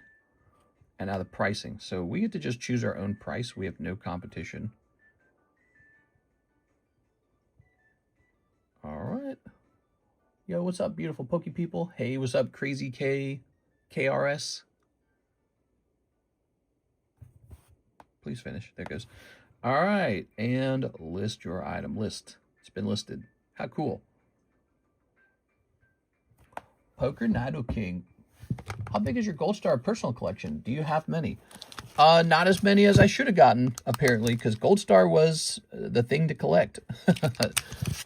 And now the pricing. So we get to just choose our own price. We have no competition. All right. Yo, what's up, beautiful Poke people? Hey, what's up, Crazy K, KRS? Please finish. There it goes. All right. And list your item. List. It's been listed. How cool. Poker Nido King. How big is your Gold Star personal collection? Do you have many? Not as many as I should have gotten, apparently, because Gold Star was the thing to collect.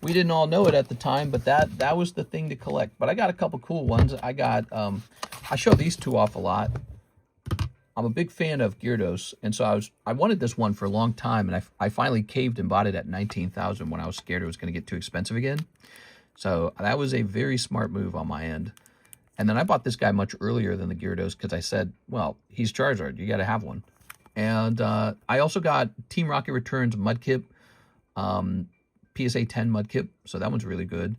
We didn't all know it at the time, but that was the thing to collect. But I got a couple cool ones. I got, I show these two off a lot. I'm a big fan of Gyarados, and so I wanted this one for a long time, and I finally caved and bought it at $19,000 when I was scared it was going to get too expensive again. So that was a very smart move on my end. And then I bought this guy much earlier than the Gyarados because I said, well, he's Charizard. You got to have one. And I also got Team Rocket Returns Mudkip, PSA 10 Mudkip, so that one's really good.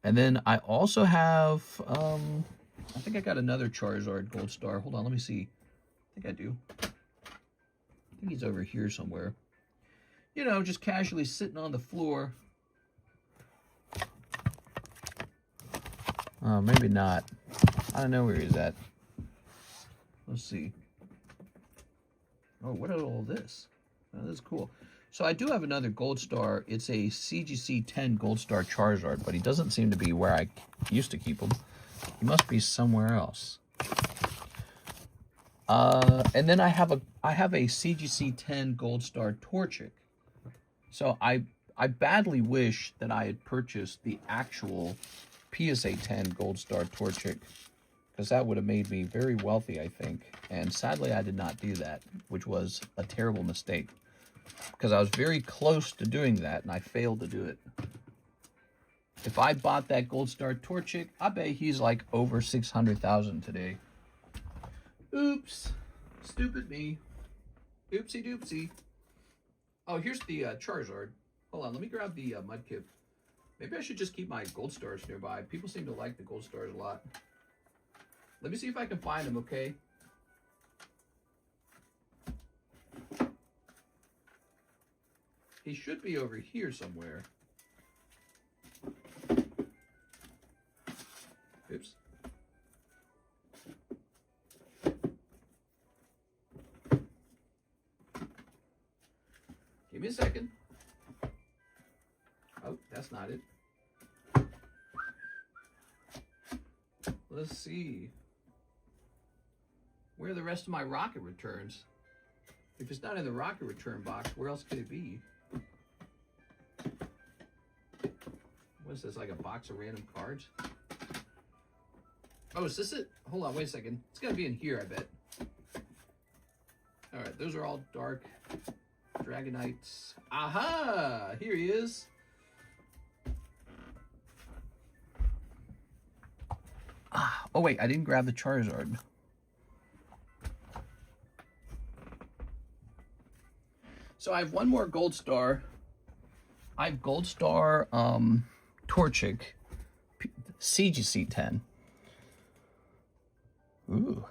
And then I also have, I think I got another Charizard Gold Star. Hold on, let me see. I think I do. I think he's over here somewhere. You know, just casually sitting on the floor. Oh, maybe not. I don't know where he's at. Let's see. Oh, what is all this? Oh, this is cool. So I do have another Gold Star. It's a CGC 10 Gold Star Charizard, but he doesn't seem to be where I used to keep him. He must be somewhere else. And then I have a CGC 10 Gold Star Torchic. So I badly wish that I had purchased the actual PSA 10 Gold Star Torchic, because that would have made me very wealthy, I think. And sadly, I did not do that, which was a terrible mistake, because I was very close to doing that, and I failed to do it. If I bought that Gold Star Torchic, I bet he's like over 600,000 today. Oops. Stupid me. Oopsie doopsie. Oh, here's the Charizard. Hold on, let me grab the Mudkip. Maybe I should just keep my Gold Stars nearby. People seem to like the Gold Stars a lot. Let me see if I can find them, okay? He should be over here somewhere. Oops. Give me a second. Oh, that's not it. Let's see. Where are the rest of my rocket returns? If it's not in the rocket return box, where else could it be? What is this, like a box of random cards? Oh, is this it? Hold on, wait a second. It's gotta be in here, I bet. Alright, those are all dark Dragonites. Aha! Here he is. Oh wait, I didn't grab the Charizard. So I have one more Gold Star. I have Gold Star Torchic CGC 10. Ooh.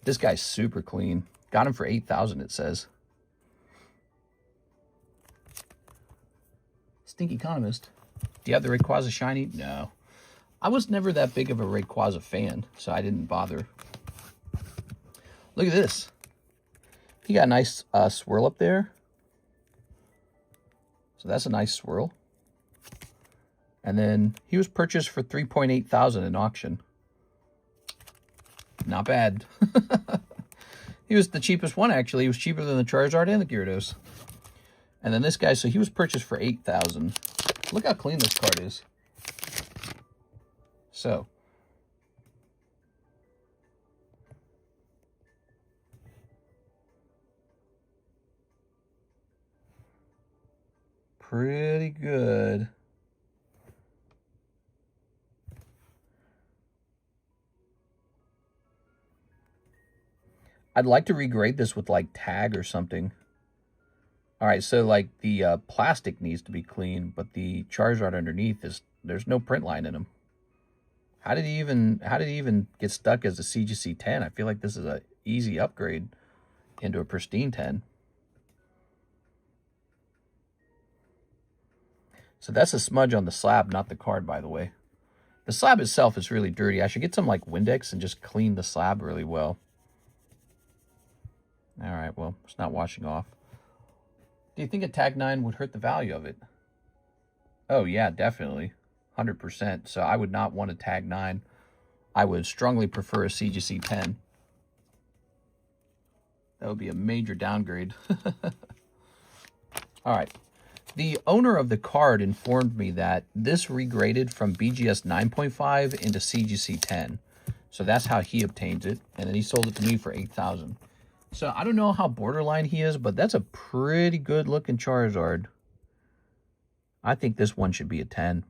This guy's super clean. Got him for 8,000, it says. Stinky Economist. Do you have the Rayquaza Shiny? No. I was never that big of a Rayquaza fan, so I didn't bother. Look at this. He got a nice swirl up there. So that's a nice swirl. And then he was purchased for 3,800 in auction. Not bad. He was the cheapest one, actually. He was cheaper than the Charizard and the Gyarados. And then this guy, so he was purchased for 8,000. Look how clean this card is. So. Pretty good. I'd like to regrade this with like tag or something. All right, so like the plastic needs to be clean, but the Charizard underneath there's no print line in him. How did he even get stuck as a CGC 10? I feel like this is an easy upgrade into a pristine 10. So that's a smudge on the slab, not the card, by the way. The slab itself is really dirty. I should get some like Windex and just clean the slab really well. All right, well, it's not washing off. Do you think a tag 9 would hurt the value of it? Oh, yeah, definitely. 100%. So I would not want a tag 9. I would strongly prefer a CGC 10. That would be a major downgrade. All right. The owner of the card informed me that this regraded from BGS 9.5 into CGC 10. So that's how he obtains it. And then he sold it to me for 8,000. So I don't know how borderline he is, but that's a pretty good looking Charizard. I think this one should be a 10.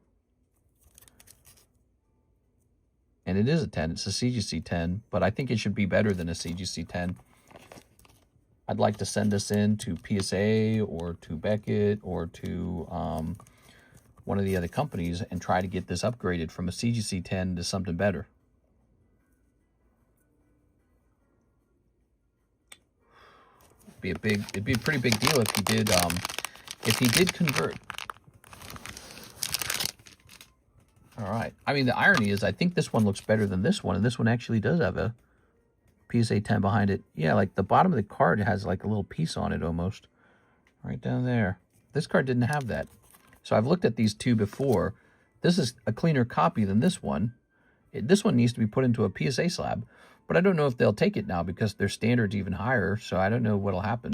And it is a 10. It's a CGC 10, but I think it should be better than a CGC 10. I'd like to send this in to PSA or to Beckett or to one of the other companies and try to get this upgraded from a CGC 10 to something better. It'd be a pretty big deal if he did convert. All right. I mean, the irony is I think this one looks better than this one, and this one actually does have a PSA 10 behind it. Yeah, like the bottom of the card has like a little piece on it almost. Right down there. This card didn't have that. So I've looked at these two before. This is a cleaner copy than this one. This one needs to be put into a PSA slab, but I don't know if they'll take it now because their standard's even higher, so I don't know what'll happen.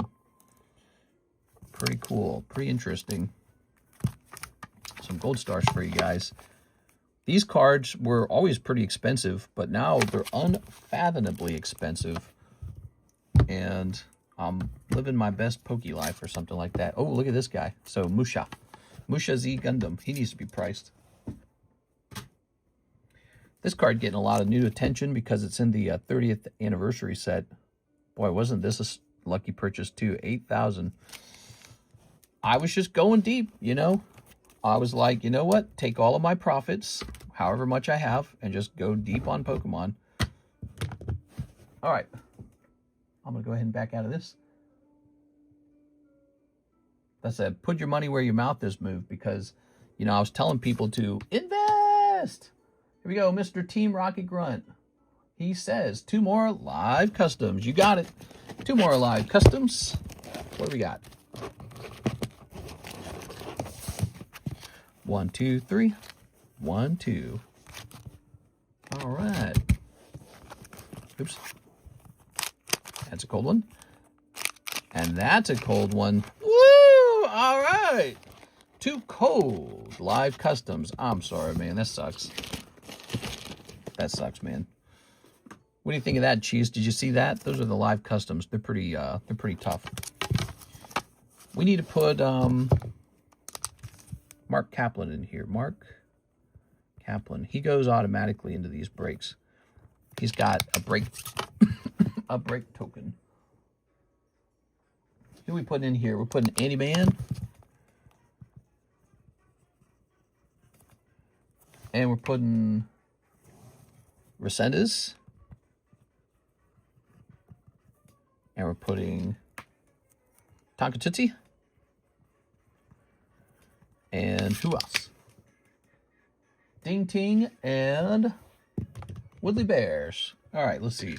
Pretty cool. Pretty interesting. Some gold stars for you guys. These cards were always pretty expensive, but now they're unfathomably expensive. And I'm living my best Poke life or something like that. Oh, look at this guy. So Musha. Musha Z Gundam. He needs to be priced. This card getting a lot of new attention because it's in the 30th anniversary set. Boy, wasn't this a lucky purchase too. 8,000. I was just going deep, you know. I was like, you know what? Take all of my profits, however much I have, and just go deep on Pokemon. All right. I'm going to go ahead and back out of this. That's a put your money where your mouth is move because, you know, I was telling people to invest. Here we go, Mr. Team Rocket Grunt. He says 2 more live customs. You got it. 2 more live customs. What do we got? 1, 2, 3. 1, 2. All right. Oops. That's a cold one. And that's a cold one. Woo! All right. 2 cold live customs. I'm sorry, man. That sucks. That sucks, man. What do you think of that, Cheese? Did you see that? Those are the live customs. They're pretty tough. We need to put Mark Kaplan in here. Mark Kaplan. He goes automatically into these breaks. He's got a break a break token. Who are we putting in here? We're putting Andy Man. And we're putting Resendez. And we're putting Tonkatutsi. And who else? Ding Ting and Woodley Bears. All right, let's see.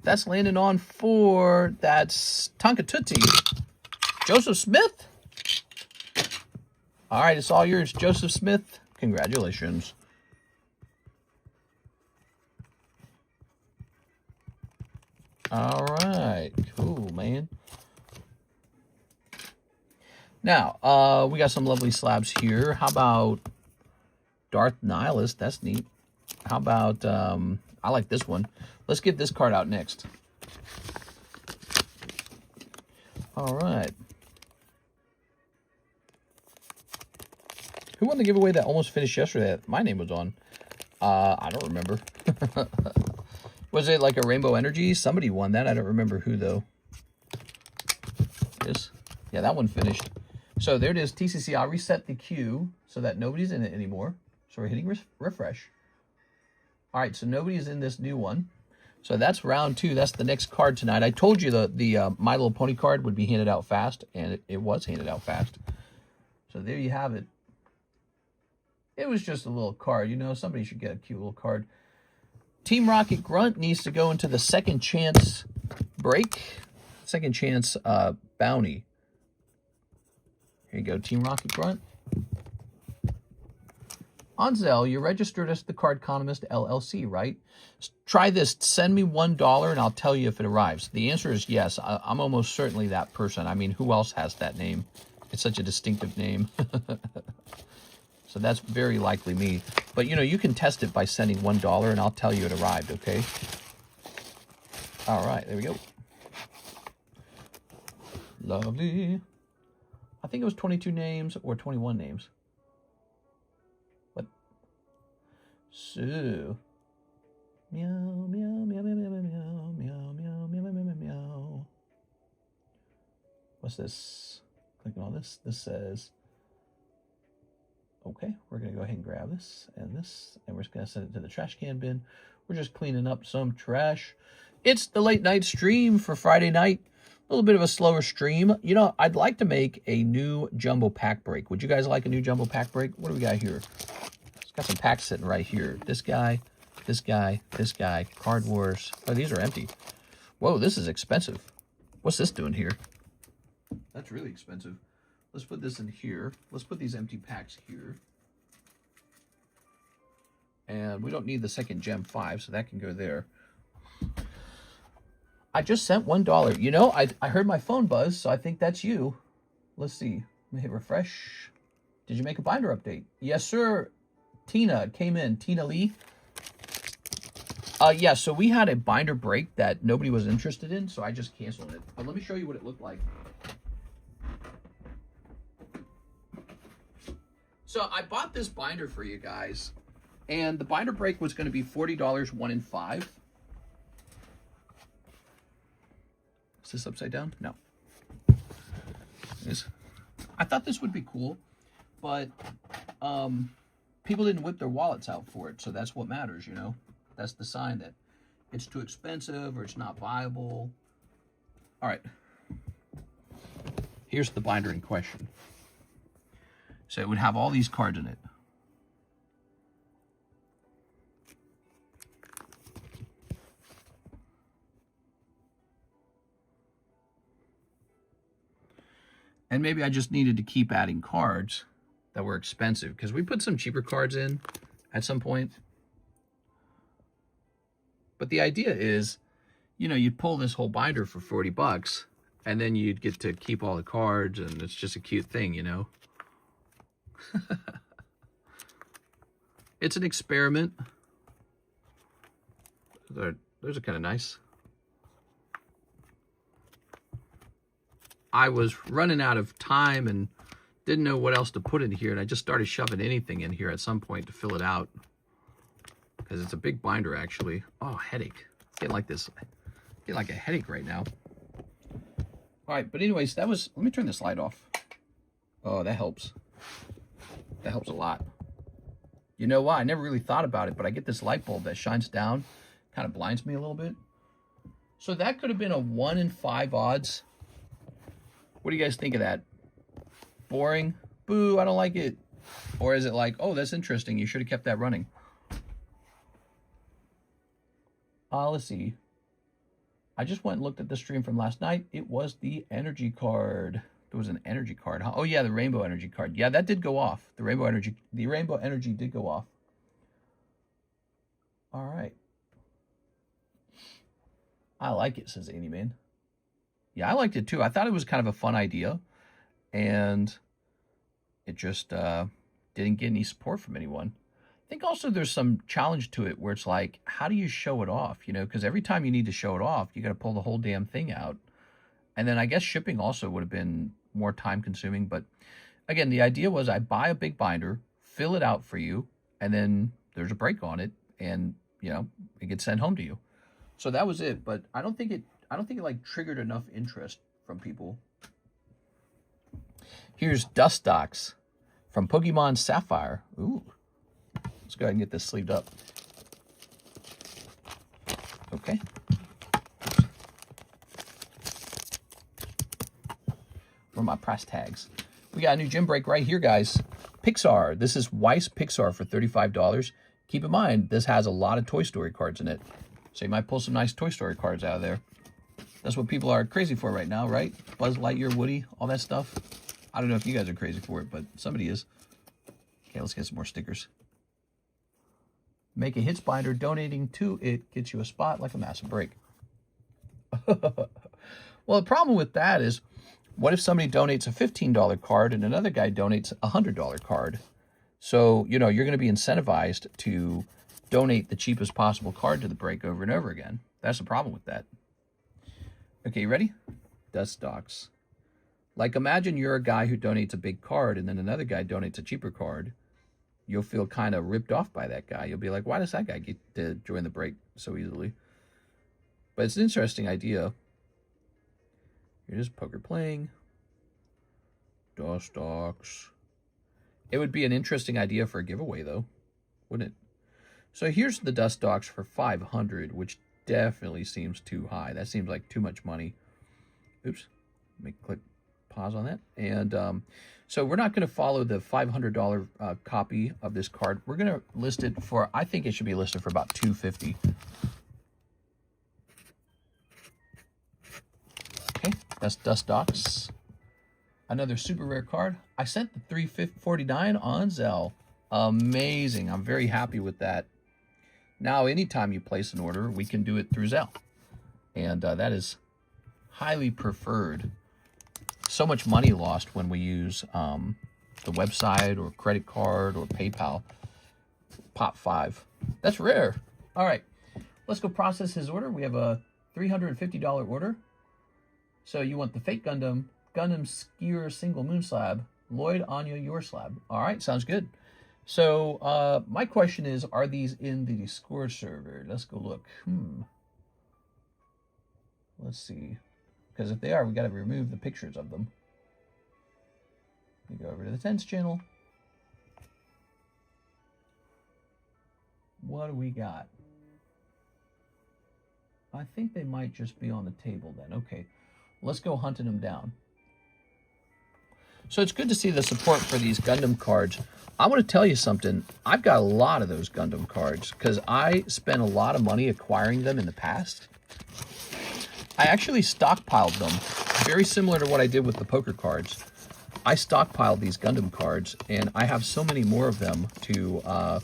That's landing on 4. That's Tonkatutsi. Joseph Smith. All right, it's all yours, Joseph Smith. Congratulations. All right, cool, man. Now, we got some lovely slabs here. How about Darth Nihilus? That's neat. How about, I like this one. Let's get this card out next. All right. Who won the giveaway that almost finished yesterday that my name was on? I don't remember. Was it like a Rainbow Energy? Somebody won that. I don't remember who, though. Yes. Yeah, that one finished. So there it is, TCC. I'll reset the queue so that nobody's in it anymore. So we're hitting refresh. All right, so nobody's in this new one. So that's round 2. That's the next card tonight. I told you the My Little Pony card would be handed out fast, and it was handed out fast. So there you have it. It was just a little card. You know, somebody should get a cute little card. Team Rocket Grunt needs to go into the second chance break. Second chance bounty. Here you go, Team Rocket Grunt. On Zelle, you're registered as the TheCardconomist LLC, right? Try this. Send me $1 and I'll tell you if it arrives. The answer is yes. I'm almost certainly that person. I mean, who else has that name? It's such a distinctive name. So that's very likely me. But, you know, you can test it by sending $1 and I'll tell you it arrived, okay? All right, there we go. Lovely. I think it was 22 names or 21 names. So, meow, meow, meow, meow, meow, meow. What's this? Clicking on this. This says, okay, we're going to go ahead and grab this, and we're just going to send it to the trash can bin. We're just cleaning up some trash. It's the late night stream for Friday night. A little bit of a slower stream. You know, I'd like to make a new jumbo pack break. Would you guys like a new jumbo pack break? What do we got here? It's got some packs sitting right here. This guy, this guy, this guy. Card Wars. Oh, these are empty. Whoa, this is expensive. What's this doing here? That's really expensive. Let's put this in here. Let's put these empty packs here. And we don't need the second Gem 5, so that can go there. I just sent $1. You know, I heard my phone buzz, so I think that's you. Let's see. Let me hit refresh. Did you make a binder update? Yes, sir. Tina came in. Tina Lee. Yeah, so we had a binder break that nobody was interested in, so I just canceled it. But let me show you what it looked like. So I bought this binder for you guys, and the binder break was going to be $40, 1 in 5. Is this upside down? No. I thought this would be cool, but people didn't whip their wallets out for it, so that's what matters, you know? That's the sign that it's too expensive or it's not viable. All right. Here's the binder in question. So it would have all these cards in it. And maybe I just needed to keep adding cards that were expensive, because we put some cheaper cards in at some point. But the idea is, you know, you'd pull this whole binder for 40 bucks, and then you'd get to keep all the cards, and it's just a cute thing, you know? It's an experiment. Those are kind of nice. I was running out of time and didn't know what else to put in here, and I just started shoving anything in here at some point to fill it out, because it's a big binder, actually. Oh, headache. Get like this. Get like a headache right now. All right, but anyways, that was. Let me turn this light off. Oh, that helps. That helps a lot. You know why? I never really thought about it, but I get this light bulb that shines down, kind of blinds me a little bit. So that could have been a 1 in 5 odds. What do you guys think of that? Boring? Boo, I don't like it. Or is it like, oh, that's interesting, you should have kept that running? Let's see. I just went and looked at the stream from last night. It was the energy card. There was an energy card, huh? Oh yeah, the rainbow energy card. Yeah, that did go off. The rainbow energy did go off. All right. I like it, says Amy Man. Yeah, I liked it too. I thought it was kind of a fun idea, and it just didn't get any support from anyone. I think also there's some challenge to it where it's like, how do you show it off? You know, because every time you need to show it off, you got to pull the whole damn thing out. And then I guess shipping also would have been more time consuming. But again, the idea was I buy a big binder, fill it out for you, and then there's a break on it, and you know, it gets sent home to you. So that was it. But I don't think it like triggered enough interest from people. Here's Dust Docs from Pokemon Sapphire. Ooh. Let's go ahead and get this sleeved up. Okay. Where are my price tags? We got a new gym break right here, guys. Pixar. This is Weiss Pixar for $35. Keep in mind, this has a lot of Toy Story cards in it. So you might pull some nice Toy Story cards out of there. That's what people are crazy for right now, right? Buzz Lightyear, Woody, all that stuff. I don't know if you guys are crazy for it, but somebody is. Okay, let's get some more stickers. Make a hits binder. Donating to it gets you a spot like a massive break. Well, the problem with that is, what if somebody donates a $15 card and another guy donates a $100 card? So, you know, you're going to be incentivized to donate the cheapest possible card to the break over and over again. That's the problem with that. Okay, you ready? Dust Docs. Like, imagine you're a guy who donates a big card and then another guy donates a cheaper card. You'll feel kind of ripped off by that guy. You'll be like, why does that guy get to join the break so easily? But it's an interesting idea. You're just poker playing. Dust Docs. It would be an interesting idea for a giveaway, though, wouldn't it? So here's the Dust Docs for 500, which definitely seems too high. That seems like too much money. Oops. Let me click pause on that. And so we're not going to follow the $500 copy of this card. We're going to list it for, I think it should be listed for about $250. Okay, that's Dust Docs. Another super rare card. I sent the $349 on ZELLE. Amazing. I'm very happy with that. Now, anytime you place an order, we can do it through ZELLE. And that is highly preferred. So much money lost when we use the website or credit card or PayPal. Pop 5. That's rare. All right. Let's go process his order. We have a $350 order. So you want the fake Gundam Skier single moon slab, Lloyd, Anya, your slab. All right, sounds good. So my question is, are these in the Discord server? Let's go look. Let's see. Because if they are, we got to remove the pictures of them. We go over to the Tents channel. What do we got? I think they might just be on the table then. Okay, let's go hunting them down. So it's good to see the support for these Gundam cards. I want to tell you something. I've got a lot of those Gundam cards because I spent a lot of money acquiring them in the past. I actually stockpiled them, very similar to what I did with the poker cards. I stockpiled these Gundam cards, and I have so many more of them to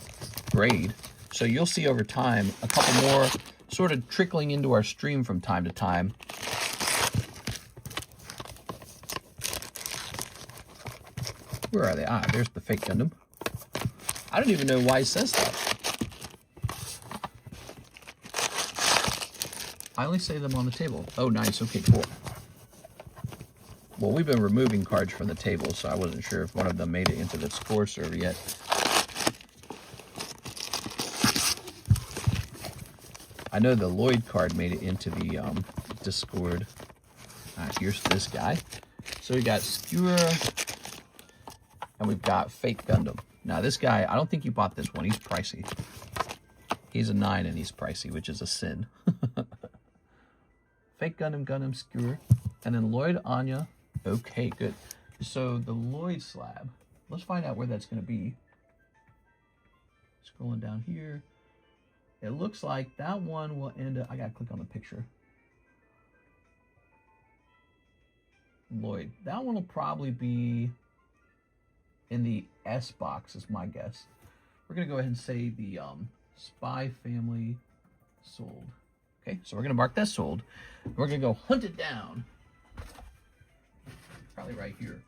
grade. So you'll see over time a couple more sort of trickling into our stream from time to time. Where are they? Ah, there's the fake Gundam. I don't even know why it says that. I only say them on the table. Oh, nice. Okay, cool. Well, we've been removing cards from the table, so I wasn't sure if one of them made it into the score server yet. I know the Lloyd card made it into the Discord. Here's this guy. So we got Skewer, and we've got Fake Gundam. Now this guy, I don't think you bought this one. He's pricey. He's a 9 and he's pricey, which is a sin. Fake Gundam, Skewer, and then Lloyd, Anya. Okay, good. So the Lloyd slab, let's find out where that's going to be. Scrolling down here. It looks like that one will end up, I got to click on the picture. Lloyd. That one will probably be in the S box, is my guess. We're going to go ahead and say the Spy Family sold. Okay, so we're going to mark that sold. We're going to go hunt it down. Probably right here.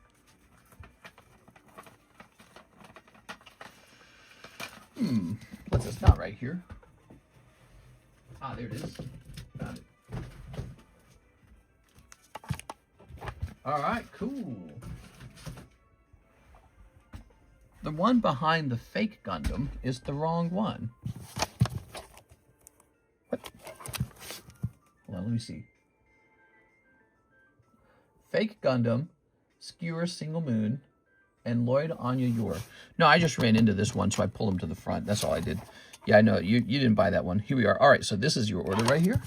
It's not right here. Ah, there it is. Found it. All right, cool. The one behind the fake Gundam is the wrong one. What? Hold on, let me see. Fake Gundam, Skewer Single Moon, and Lloyd Anya Yor. No, I just ran into this one, so I pulled them to the front. That's all I did. Yeah, I know. You didn't buy that one. Here we are. All right, so this is your order right here.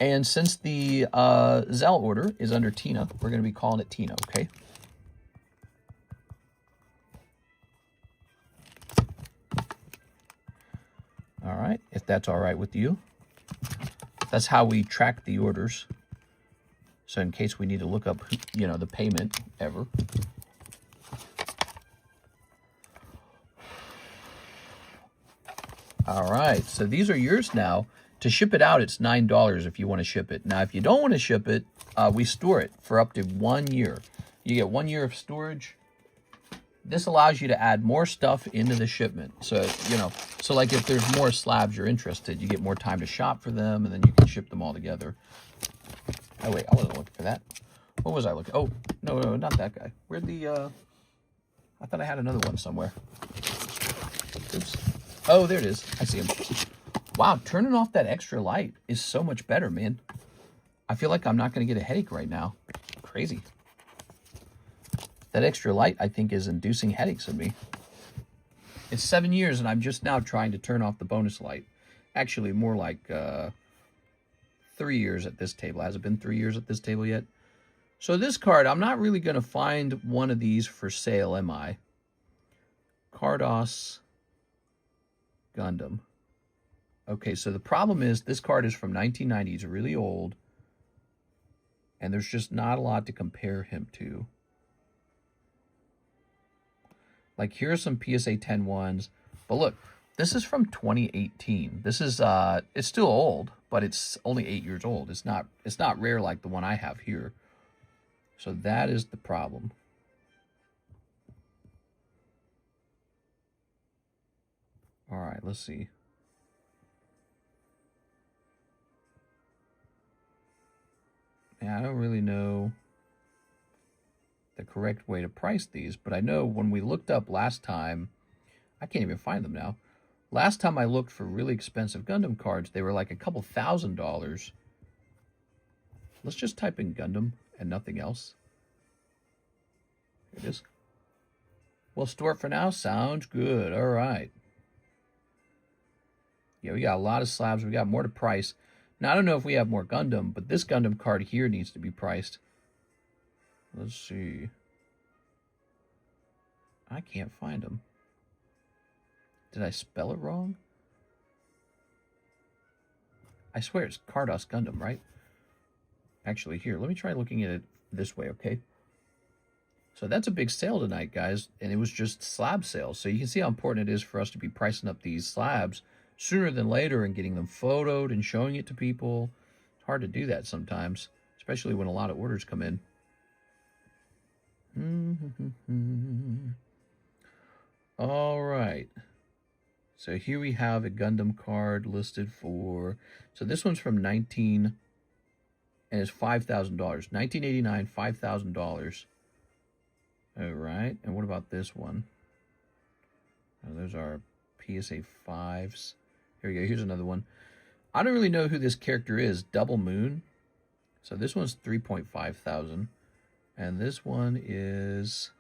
And since the ZELLE order is under Tina, we're going to be calling it Tina, okay? All right, if that's all right with you. That's how we track the orders. So in case we need to look up, you know, the payment ever. All right, so these are yours now. To ship it out, it's $9 if you want to ship it. Now, if you don't want to ship it, we store it for up to 1 year. You get 1 year of storage. This allows you to add more stuff into the shipment. So, you know, so like if there's more slabs you're interested, you get more time to shop for them, and then you can ship them all together. Oh, wait, I wasn't looking for that. What was I looking? Oh, no, not that guy. Where'd the, I thought I had another one somewhere. Oops. Oh, there it is. I see him. Wow, turning off that extra light is so much better, man. I feel like I'm not going to get a headache right now. Crazy. That extra light, I think, is inducing headaches in me. It's 7 years, and I'm just now trying to turn off the bonus light. Actually, more like 3 years at this table. Has it been 3 years at this table yet? So this card, I'm not really going to find one of these for sale, am I? Cardos Gundam. Okay, so the problem is this card is from 1990. It's really old. And there's just not a lot to compare him to. Like, here are some PSA 10 ones. But look, this is from 2018. This is, it's still old, but it's only 8 years old. It's not rare like the one I have here. So that is the problem. All right, let's see. Yeah, I don't really know the correct way to price these, but I know when we looked up last time, I can't even find them now. Last time I looked for really expensive Gundam cards, they were like a couple $1,000s. Let's just type in Gundam and nothing else. Here it is. We'll store it for now. Sounds good. All right. Yeah, we got a lot of slabs. We got more to price. Now, I don't know if we have more Gundam, but this Gundam card here needs to be priced. Let's see. I can't find them. Did I spell it wrong? I swear it's Cardos Gundam, right? Actually, here, let me try looking at it this way, okay? So that's a big sale tonight, guys, and it was just slab sales. So you can see how important it is for us to be pricing up these slabs sooner than later and getting them photoed and showing it to people. It's hard to do that sometimes, especially when a lot of orders come in. All right. So here we have a Gundam card listed for, so this one's from 19, and it's $5,000. 1989, $5,000. All right. And what about this one? Oh, those are PSA 5s. Here we go. Here's another one. I don't really know who this character is. Double Moon. So this one's 3.5 thousand. And this one is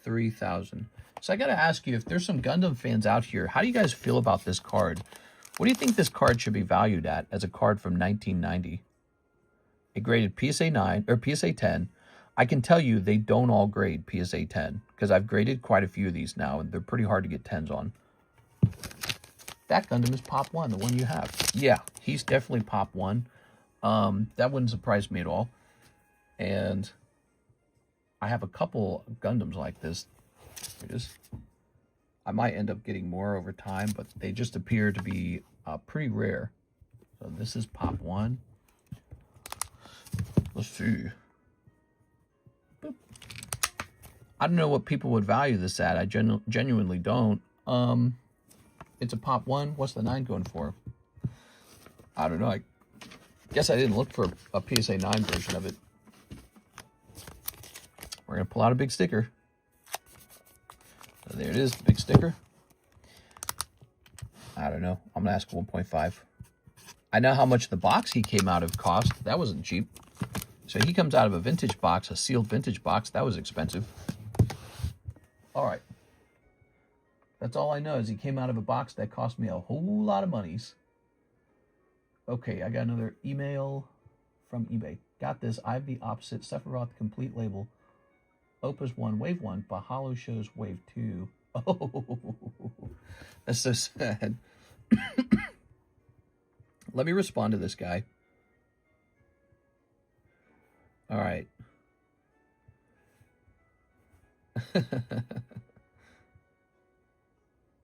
3,000. So I got to ask you, if there's some Gundam fans out here, how do you guys feel about this card? What do you think this card should be valued at as a card from 1990? It graded PSA 9 or PSA 10. I can tell you they don't all grade PSA 10 because I've graded quite a few of these now, and they're pretty hard to get 10s on. That Gundam is Pop 1, the one you have. Yeah, he's definitely Pop 1. That wouldn't surprise me at all. And I have a couple Gundams like this. Here it is. I might end up getting more over time, but they just appear to be pretty rare. So this is Pop 1. Let's see. Boop. I don't know what people would value this at. I genuinely don't. It's a Pop 1. What's the 9 going for? I don't know. I guess I didn't look for a PSA 9 version of it. We're going to pull out a big sticker. So there it is, the big sticker. I don't know. I'm going to ask 1.5. I know how much the box he came out of cost. That wasn't cheap. So he comes out of a vintage box, a sealed vintage box. That was expensive. All right. That's all I know is he came out of a box that cost me a whole lot of monies. Okay, I got another email from eBay. Got this. I have the opposite Sephiroth complete label. Opus 1, Wave 1, but Hollow shows Wave 2. Oh, that's so sad. Let me respond to this guy. All right.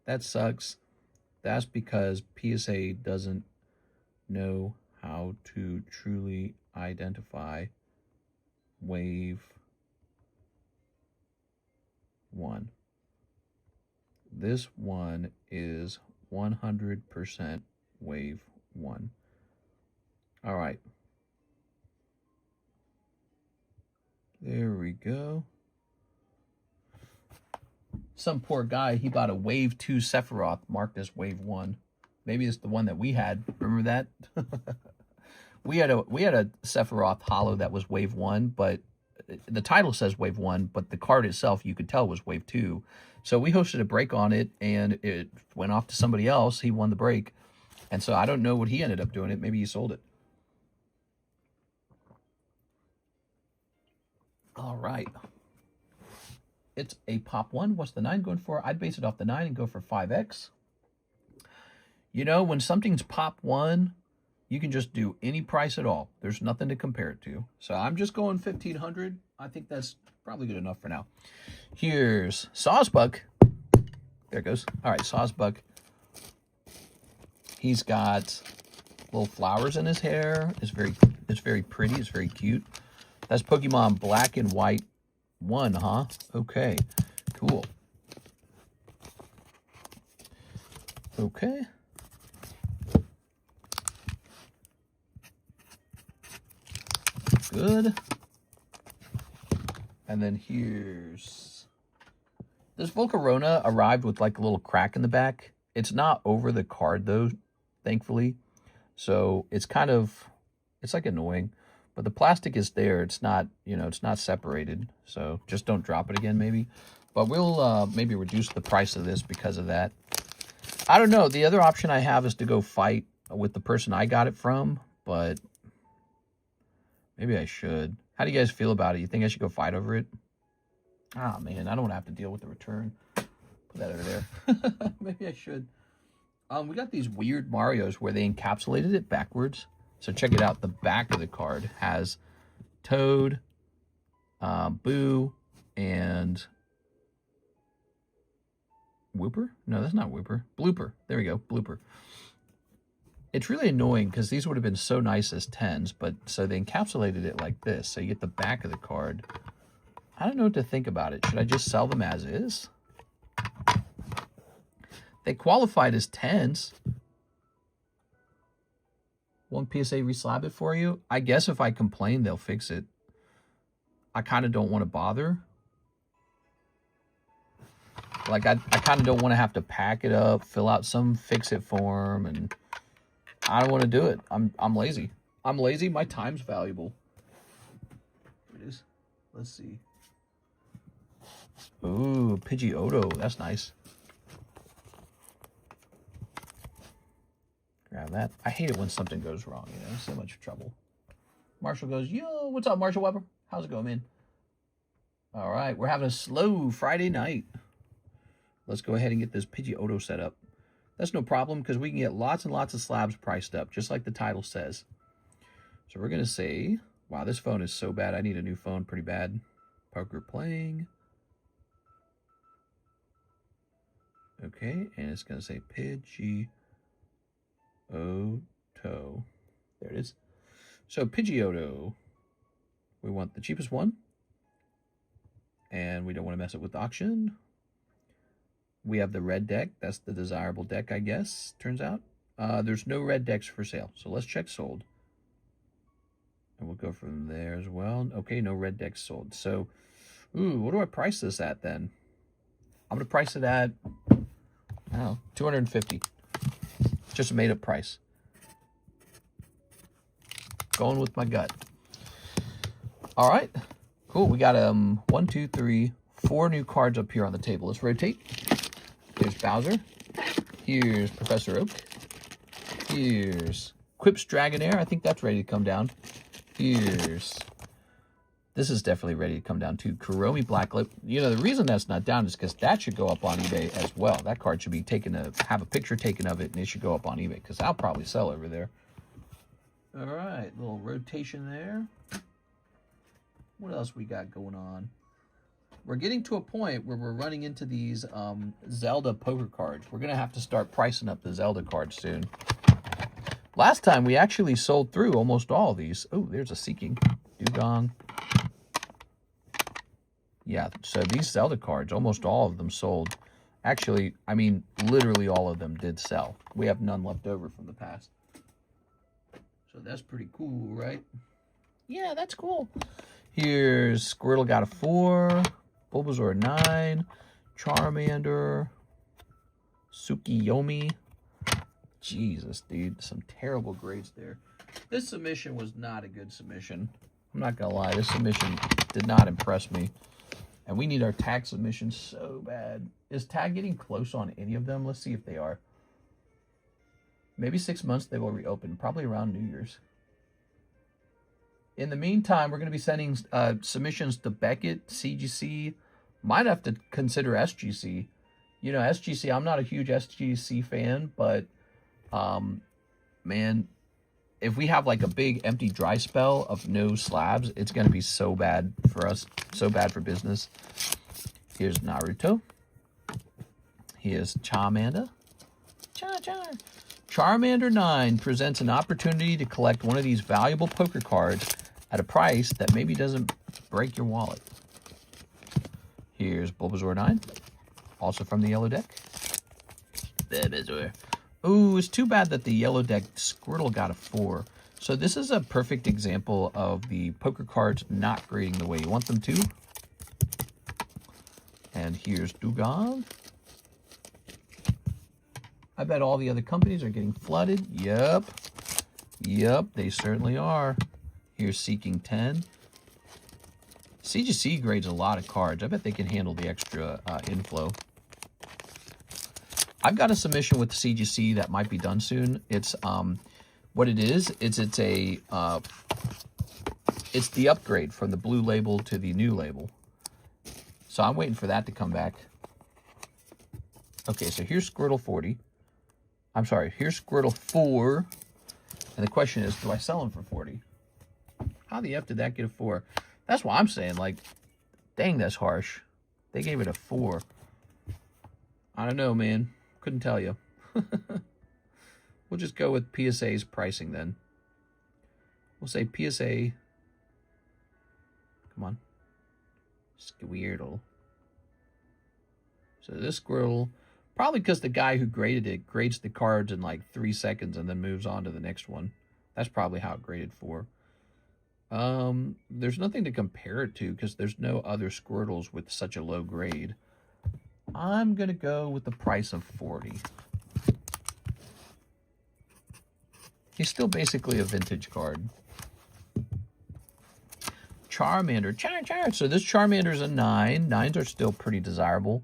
That sucks. That's because PSA doesn't know how to truly identify Wave 1. This one is 100% Wave 1. All right. There we go. Some poor guy, he bought a Wave 2 Sephiroth marked as Wave 1. Maybe it's the one that we had. Remember that? we had a Sephiroth Hollow that was Wave 1, but the title says Wave 1, but the card itself, you could tell, was Wave 2. So we hosted a break on it, and it went off to somebody else. He won the break. And so I don't know what he ended up doing it. Maybe he sold it. All right. It's a pop 1. What's the 9 going for? I'd base it off the 9 and go for 5x. You know, when something's pop 1, you can just do any price at all. There's nothing to compare it to. So I'm just going 1,500. I think that's probably good enough for now. Here's Sawsbuck. There it goes. All right, Sawsbuck. He's got little flowers in his hair. It's very pretty. It's very cute. That's Pokemon Black and White 1, huh? Okay, cool. Okay. Good. And then here's... This Volcarona arrived with like a little crack in the back. It's not over the card though, thankfully. So it's kind of... It's like annoying. But the plastic is there. It's not, you know, it's not separated. So just don't drop it again maybe. But we'll maybe reduce the price of this because of that. I don't know. The other option I have is to go fight with the person I got it from. But... maybe I should. How do you guys feel about it? You think I should go fight over it? Ah, man, I don't want to have to deal with the return. Put that over there. Maybe I should. We got these weird Marios where they encapsulated it backwards. So check it out. The back of the card has Toad, Boo, and Whooper? No, that's not Whooper. Blooper. There we go. Blooper. It's really annoying because these would have been so nice as 10s, but so they encapsulated it like this. So you get the back of the card. I don't know what to think about it. Should I just sell them as is? They qualified as 10s. Won't PSA reslab it for you? I guess if I complain, they'll fix it. I kind of don't want to bother. Like, I kind of don't want to have to pack it up, fill out some fix-it form, and... I don't want to do it. I'm lazy. I'm lazy. My time's valuable. Here it is. Let's see. Ooh, Pidgeotto. That's nice. Grab that. I hate it when something goes wrong, you know. So much trouble. Marshall goes, yo, what's up, Marshall Weber? How's it going, man? All right, we're having a slow Friday night. Let's go ahead and get this Pidgeotto set up. That's no problem because we can get lots and lots of slabs priced up, just like the title says. So we're going to say, wow, this phone is so bad. I need a new phone pretty bad. Poker playing. Okay, and it's going to say Pidgeotto. There it is. So Pidgeotto, we want the cheapest one. And we don't want to mess it with the auction. We have the red deck. That's the desirable deck, I guess, turns out. There's no red decks for sale. So let's check sold. And we'll go from there as well. Okay, no red decks sold. So, ooh, what do I price this at then? I'm going to price it at, I don't know, $250. Just a made-up price. Going with my gut. All right, cool. We got 1, 2, 3, 4 new cards up here on the table. Let's rotate. Here's Bowser. Here's Professor Oak. Here's Quips Dragonair. I think that's ready to come down. Here's... this is definitely ready to come down too. Kuromi Blacklip. You know, the reason that's not down is because that should go up on eBay as well. That card should be have a picture taken of it, and it should go up on eBay because I'll probably sell over there. All right, little rotation there. What else we got going on? We're getting to a point where we're running into these Zelda poker cards. We're going to have to start pricing up the Zelda cards soon. Last time, we actually sold through almost all of these. Oh, there's a Seeking. Dugong. Yeah, so these Zelda cards, almost all of them sold. Actually, I mean, literally all of them did sell. We have none left over from the past. So that's pretty cool, right? Yeah, that's cool. Here's Squirtle got a 4. Bulbasaur 9, Charmander, Tsukiyomi. Jesus, dude, some terrible grades there. This submission was not a good submission. I'm not gonna lie, this submission did not impress me. And we need our tag submission so bad. Is tag getting close on any of them? Let's see if they are. Maybe 6 months they will reopen, probably around New Year's. In the meantime, we're going to be sending submissions to Beckett, CGC. Might have to consider SGC. You know, SGC, I'm not a huge SGC fan, but, man, if we have like a big empty dry spell of no slabs, it's going to be so bad for us, so bad for business. Here's Naruto. Here's Charmander. Charmander 9 presents an opportunity to collect one of these valuable poker cards at a price that maybe doesn't break your wallet. Here's Bulbasaur 9, also from the yellow deck. Bulbasaur. Ooh, it's too bad that the yellow deck Squirtle got a 4. So this is a perfect example of the poker cards not grading the way you want them to. And here's Dugong. I bet all the other companies are getting flooded. Yep. Yep, they certainly are. Here's Seeking 10. CGC grades a lot of cards. I bet they can handle the extra inflow. I've got a submission with CGC that might be done soon. It's what it is. It's the upgrade from the blue label to the new label. So I'm waiting for that to come back. Okay, so here's Squirtle 40. I'm sorry, here's Squirtle 4. And the question is, do I sell him for 40? How the F did that get a 4? That's what I'm saying. Like, dang, that's harsh. They gave it a 4. I don't know, man. Couldn't tell you. We'll just go with PSA's pricing then. We'll say PSA. Come on. Squirtle. So this Squirtle, probably because the guy who graded it grades the cards in like 3 seconds and then moves on to the next one. That's probably how it graded for. There's nothing to compare it to because there's no other Squirtles with such a low grade. I'm going to go with the price of 40. He's still basically a vintage card. Charmander. So this Charmander's a 9. 9s are still pretty desirable.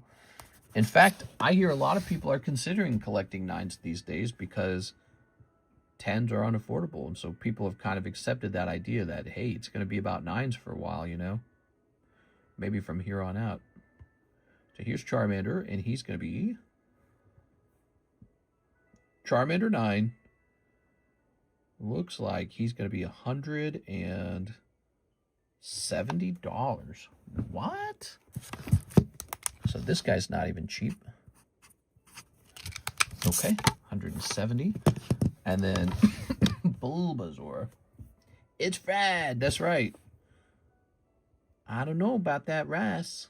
In fact, I hear a lot of people are considering collecting 9s these days because 10s are unaffordable. And so people have kind of accepted that idea that, hey, it's going to be about 9s for a while, you know? Maybe from here on out. So here's Charmander, and he's going to be Charmander 9. Looks like he's going to be $170. What? So this guy's not even cheap. Okay, 170. And then Bulbasaur. It's Fred, that's right. I don't know about that rice.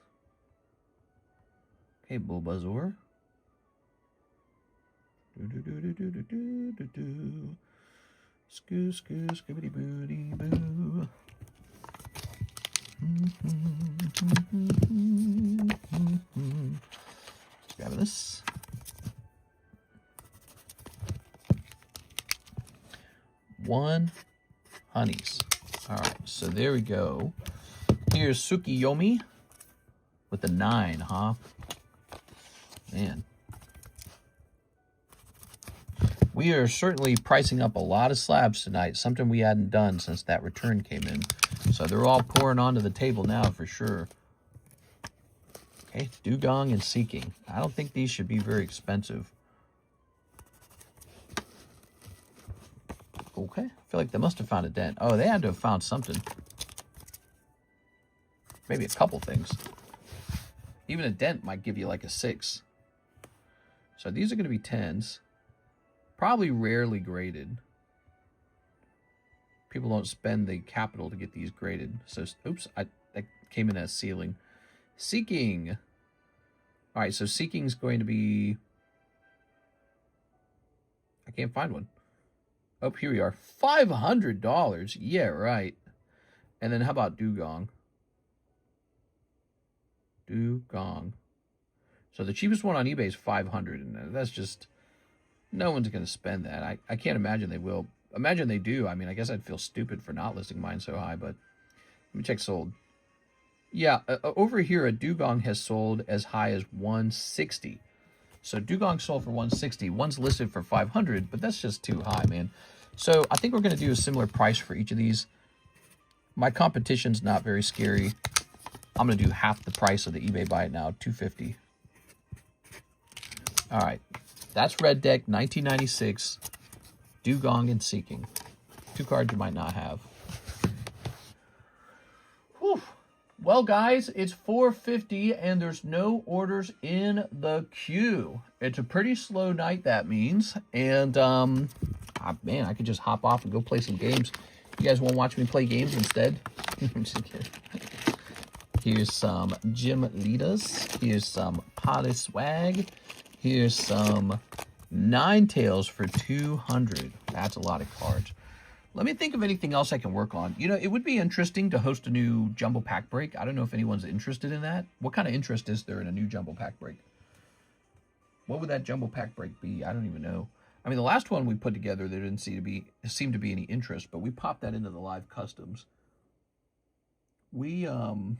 Okay, Bulbasaur. Skibbity booty boo. Grab this. One honeys. All right, so there we go. Here's Tsukiyomi with a 9, huh? Man. We are certainly pricing up a lot of slabs tonight, something we hadn't done since that return came in. So they're all pouring onto the table now for sure. Okay, Dugong and Seeking. I don't think these should be very expensive. Okay, I feel like they must have found a dent. Oh, they had to have found something. Maybe a couple things. Even a dent might give you like a 6. So these are going to be 10s. Probably rarely graded. People don't spend the capital to get these graded. So, oops, that came in as ceiling. Seeking. All right, so Seeking's going to be... I can't find one. Oh, here we are. $500. Yeah, right. And then how about Dugong? Dugong. So the cheapest one on eBay is $500, and that's just... No one's going to spend that. I can't imagine they will. Imagine they do. I mean, I guess I'd feel stupid for not listing mine so high, but Let me check sold. Yeah, over here, a dugong has sold as high as 160. So dugong sold for 160. One's listed for 500, but that's just too high, man. So I think we're going to do a similar price for each of these. My competition's not very scary. I'm going to do half the price of the eBay Buy It Now, 250. All right, that's Red Deck 1996, Dugong and Seeking. 2 cards you might not have. Whew. Well, guys, it's 4:50 and there's no orders in the queue. It's a pretty slow night, that means. And, man, I could just hop off and go play some games. You guys want to watch me play games instead? I'm just kidding. Here's some Gym Leaders. Here's some Potty Swag. Here's some Ninetales for 200. That's a lot of cards. Let me think of anything else I can work on. You know, it would be interesting to host a new Jumbo Pack Break. I don't know if anyone's interested in that. What kind of interest is there in a new Jumbo Pack Break? What would that Jumbo Pack Break be? I don't even know. I mean, the last one we put together, there didn't seem to be any interest, but we popped that into the live customs. I'm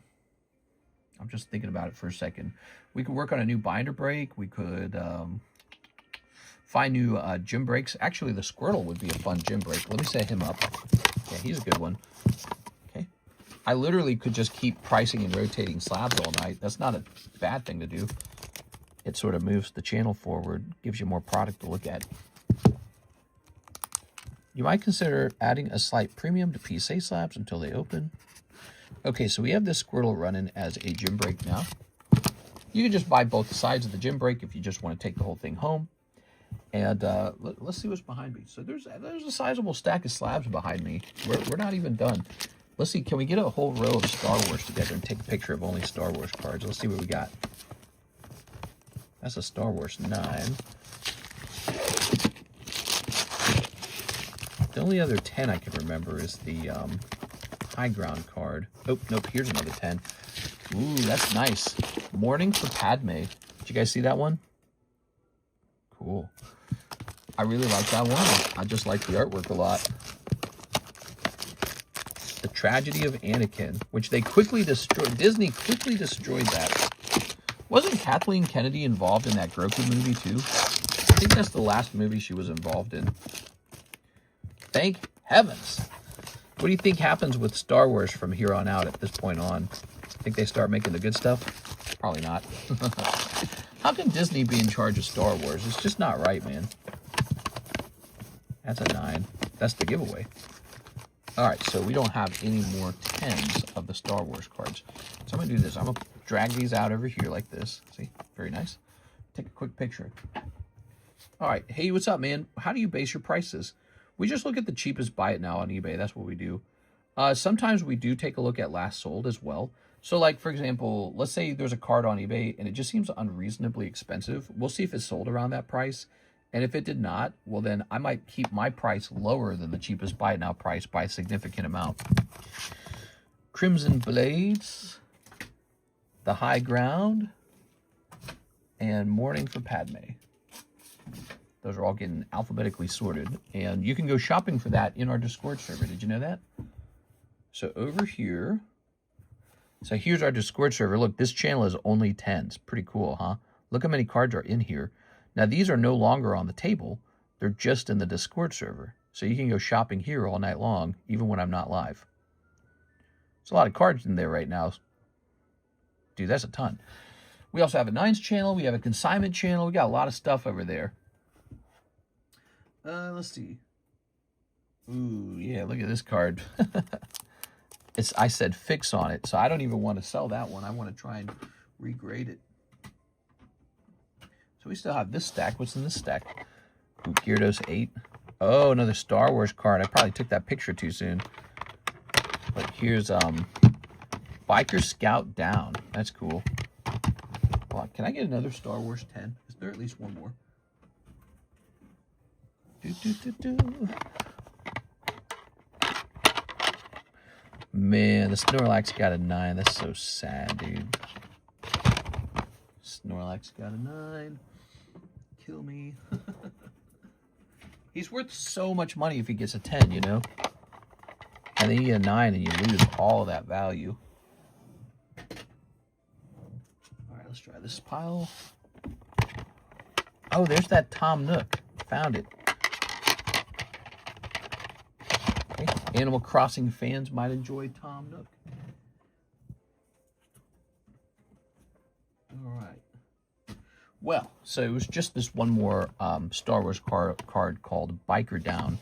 just thinking about it for a second. We could work on a new binder break. We could find new gym breaks. Actually, the Squirtle would be a fun gym break. Let me set him up. Yeah, he's a good one. Okay. I literally could just keep pricing and rotating slabs all night. That's not a bad thing to do. It sort of moves the channel forward, gives you more product to look at. You might consider adding a slight premium to PSA slabs until they open. Okay, so we have this Squirtle running as a gym break now. You can just buy both sides of the gym break if you just want to take the whole thing home. And let's see what's behind me. So there's a sizable stack of slabs behind me. We're not even done. Let's see, can we get a whole row of Star Wars together and take a picture of only Star Wars cards? Let's see what we got. That's a Star Wars 9. The only other 10 I can remember is the High Ground card. Oh, nope, here's another 10. Ooh, that's nice. Morning for Padme. Did you guys see that one? Cool. I really like that one. I just like the artwork a lot. The Tragedy of Anakin, which they quickly destroyed. Disney quickly destroyed that. Wasn't Kathleen Kennedy involved in that Grogu movie too? I think that's the last movie she was involved in. Thank heavens. What do you think happens with Star Wars from here on out at this point on? Think they start making the good stuff? Probably not. How can Disney be in charge of Star Wars? It's just not right, man. That's a 9. That's the giveaway. All right, so we don't have any more 10s of the Star Wars cards. So I'm going to do this. I'm going to drag these out over here like this. See? Very nice. Take a quick picture. All right. Hey, what's up, man? How do you base your prices? We just look at the cheapest buy it now on eBay. That's what we do. Sometimes we do take a look at last sold as well. So like, for example, let's say there's a card on eBay and it just seems unreasonably expensive. We'll see if it sold around that price. And if it did not, well, then I might keep my price lower than the cheapest buy it now price by a significant amount. Crimson Blades, The High Ground, and Morning for Padme. Those are all getting alphabetically sorted. And you can go shopping for that in our Discord server. Did you know that? So over here, so here's our Discord server. Look, this channel is only 10s. Pretty cool, huh? Look how many cards are in here. Now, these are no longer on the table. They're just in the Discord server. So you can go shopping here all night long, even when I'm not live. There's a lot of cards in there right now. Dude, that's a ton. We also have a 9s channel. We have a consignment channel. We got a lot of stuff over there. Let's see. Ooh, yeah, look at this card. I said fix on it, so I don't even want to sell that one. I want to try and regrade it. So we still have this stack. What's in this stack? Ooh, Gyarados 8. Oh, another Star Wars card. I probably took that picture too soon. But here's Biker Scout Down. That's cool. Hold on, can I get another Star Wars 10? Is there at least one more? Man, the Snorlax got a 9. That's so sad, dude. Snorlax got a 9. Kill me. He's worth so much money if he gets a 10, you know? And then you get a 9 and you lose all of that value. All right, let's try this pile. Oh, there's that Tom Nook. Found it. Okay. Animal Crossing fans might enjoy Tom Nook. All right. Well, so it was just this one more Star Wars card called Biker Down.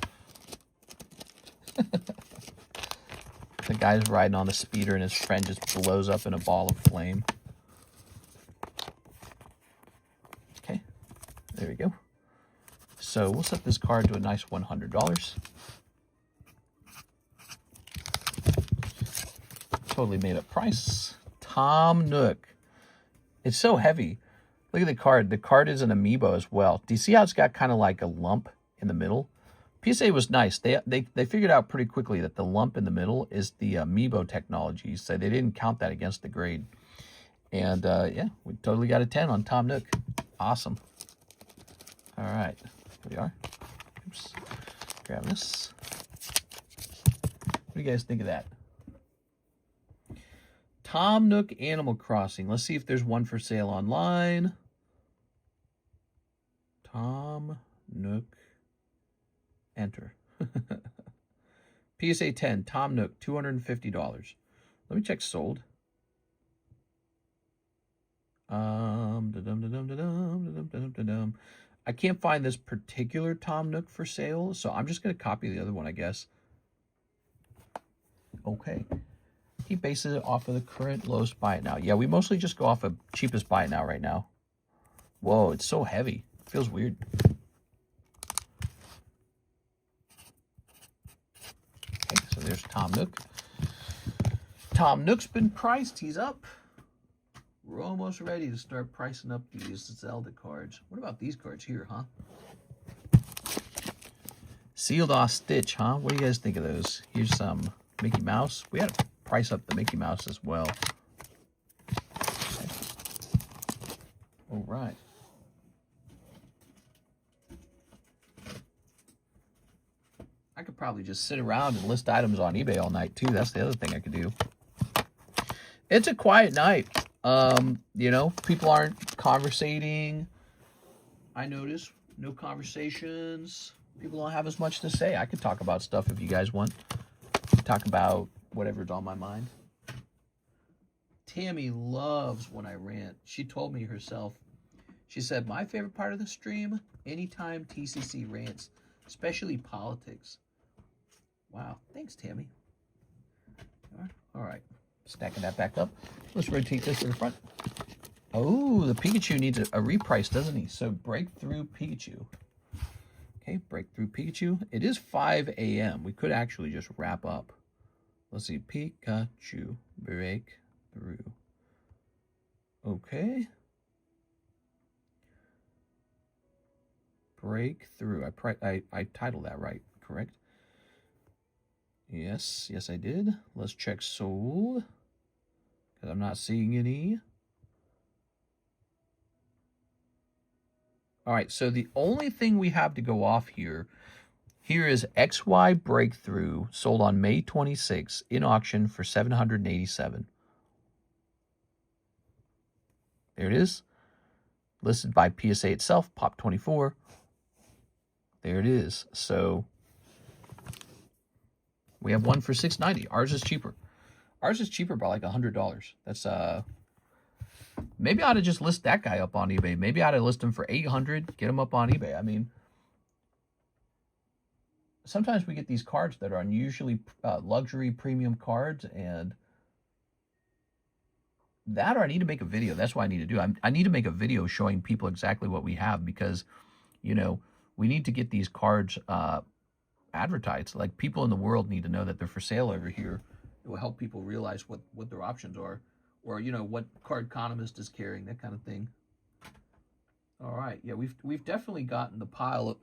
The guy's riding on the speeder and his friend just blows up in a ball of flame. Okay, there we go. So we'll set this card to a nice $100. Totally made up price. Tom Nook. It's so heavy. Look at the card. The card is an amiibo as well. Do you see how it's got kind of like a lump in the middle? PSA was nice. They figured out pretty quickly that the lump in the middle is the amiibo technology, so they didn't count that against the grade. And yeah, we totally got a 10 on Tom Nook. Awesome. All right, here we are. Oops. Grab this. What do you guys think of that? Tom Nook Animal Crossing. Let's see if there's one for sale online. Tom Nook. Enter. PSA 10, Tom Nook, $250. Let me check sold. I can't find this particular Tom Nook for sale, so I'm just going to copy the other one, I guess. Okay. He bases it off of the current lowest buy it now. Yeah, we mostly just go off of cheapest buy it now right now. Whoa, it's so heavy. It feels weird. Okay, so there's Tom Nook. Tom Nook's been priced. He's up. We're almost ready to start pricing up these Zelda cards. What about these cards here, huh? Sealed off Stitch, huh? What do you guys think of those? Here's some Mickey Mouse. We had to price up the Mickey Mouse as well. Okay. All right. I could probably just sit around and list items on eBay all night too. That's the other thing I could do. It's a quiet night. You know, people aren't conversating. I notice no conversations. People don't have as much to say. I could talk about stuff if you guys want. Talk about whatever's on my mind. Tammy loves when I rant. She told me herself. She said, my favorite part of the stream, anytime TCC rants, especially politics. Wow. Thanks, Tammy. All right. Stacking that back up. Let's rotate this to the front. Oh, the Pikachu needs a reprice, doesn't he? So Breakthrough Pikachu. Okay, Breakthrough Pikachu. It is 5 a.m. We could actually just wrap up. Let's see. Pikachu Breakthrough. Okay. Breakthrough. I titled that right, correct? Yes, I did. Let's check sold, because I'm not seeing any. All right, so the only thing we have to go off here is XY Breakthrough, sold on May 26th in auction for $787. There it is. Listed by PSA itself, Pop 24. There it is. So we have one for $690. Ours is cheaper. Ours is cheaper by like $100. That's maybe I ought to just list that guy up on eBay. Maybe I ought to list him for $800. Get him up on eBay. I mean, sometimes we get these cards that are unusually luxury premium cards, and that, or I need to make a video. That's what I need to do. I need to make a video showing people exactly what we have, because, you know, we need to get these cards advertised. Like, people in the world need to know that they're for sale over here. It will help people realize what their options are, or, you know, what Cardconomist is carrying, that kind of thing. All right, yeah, we've definitely gotten the pile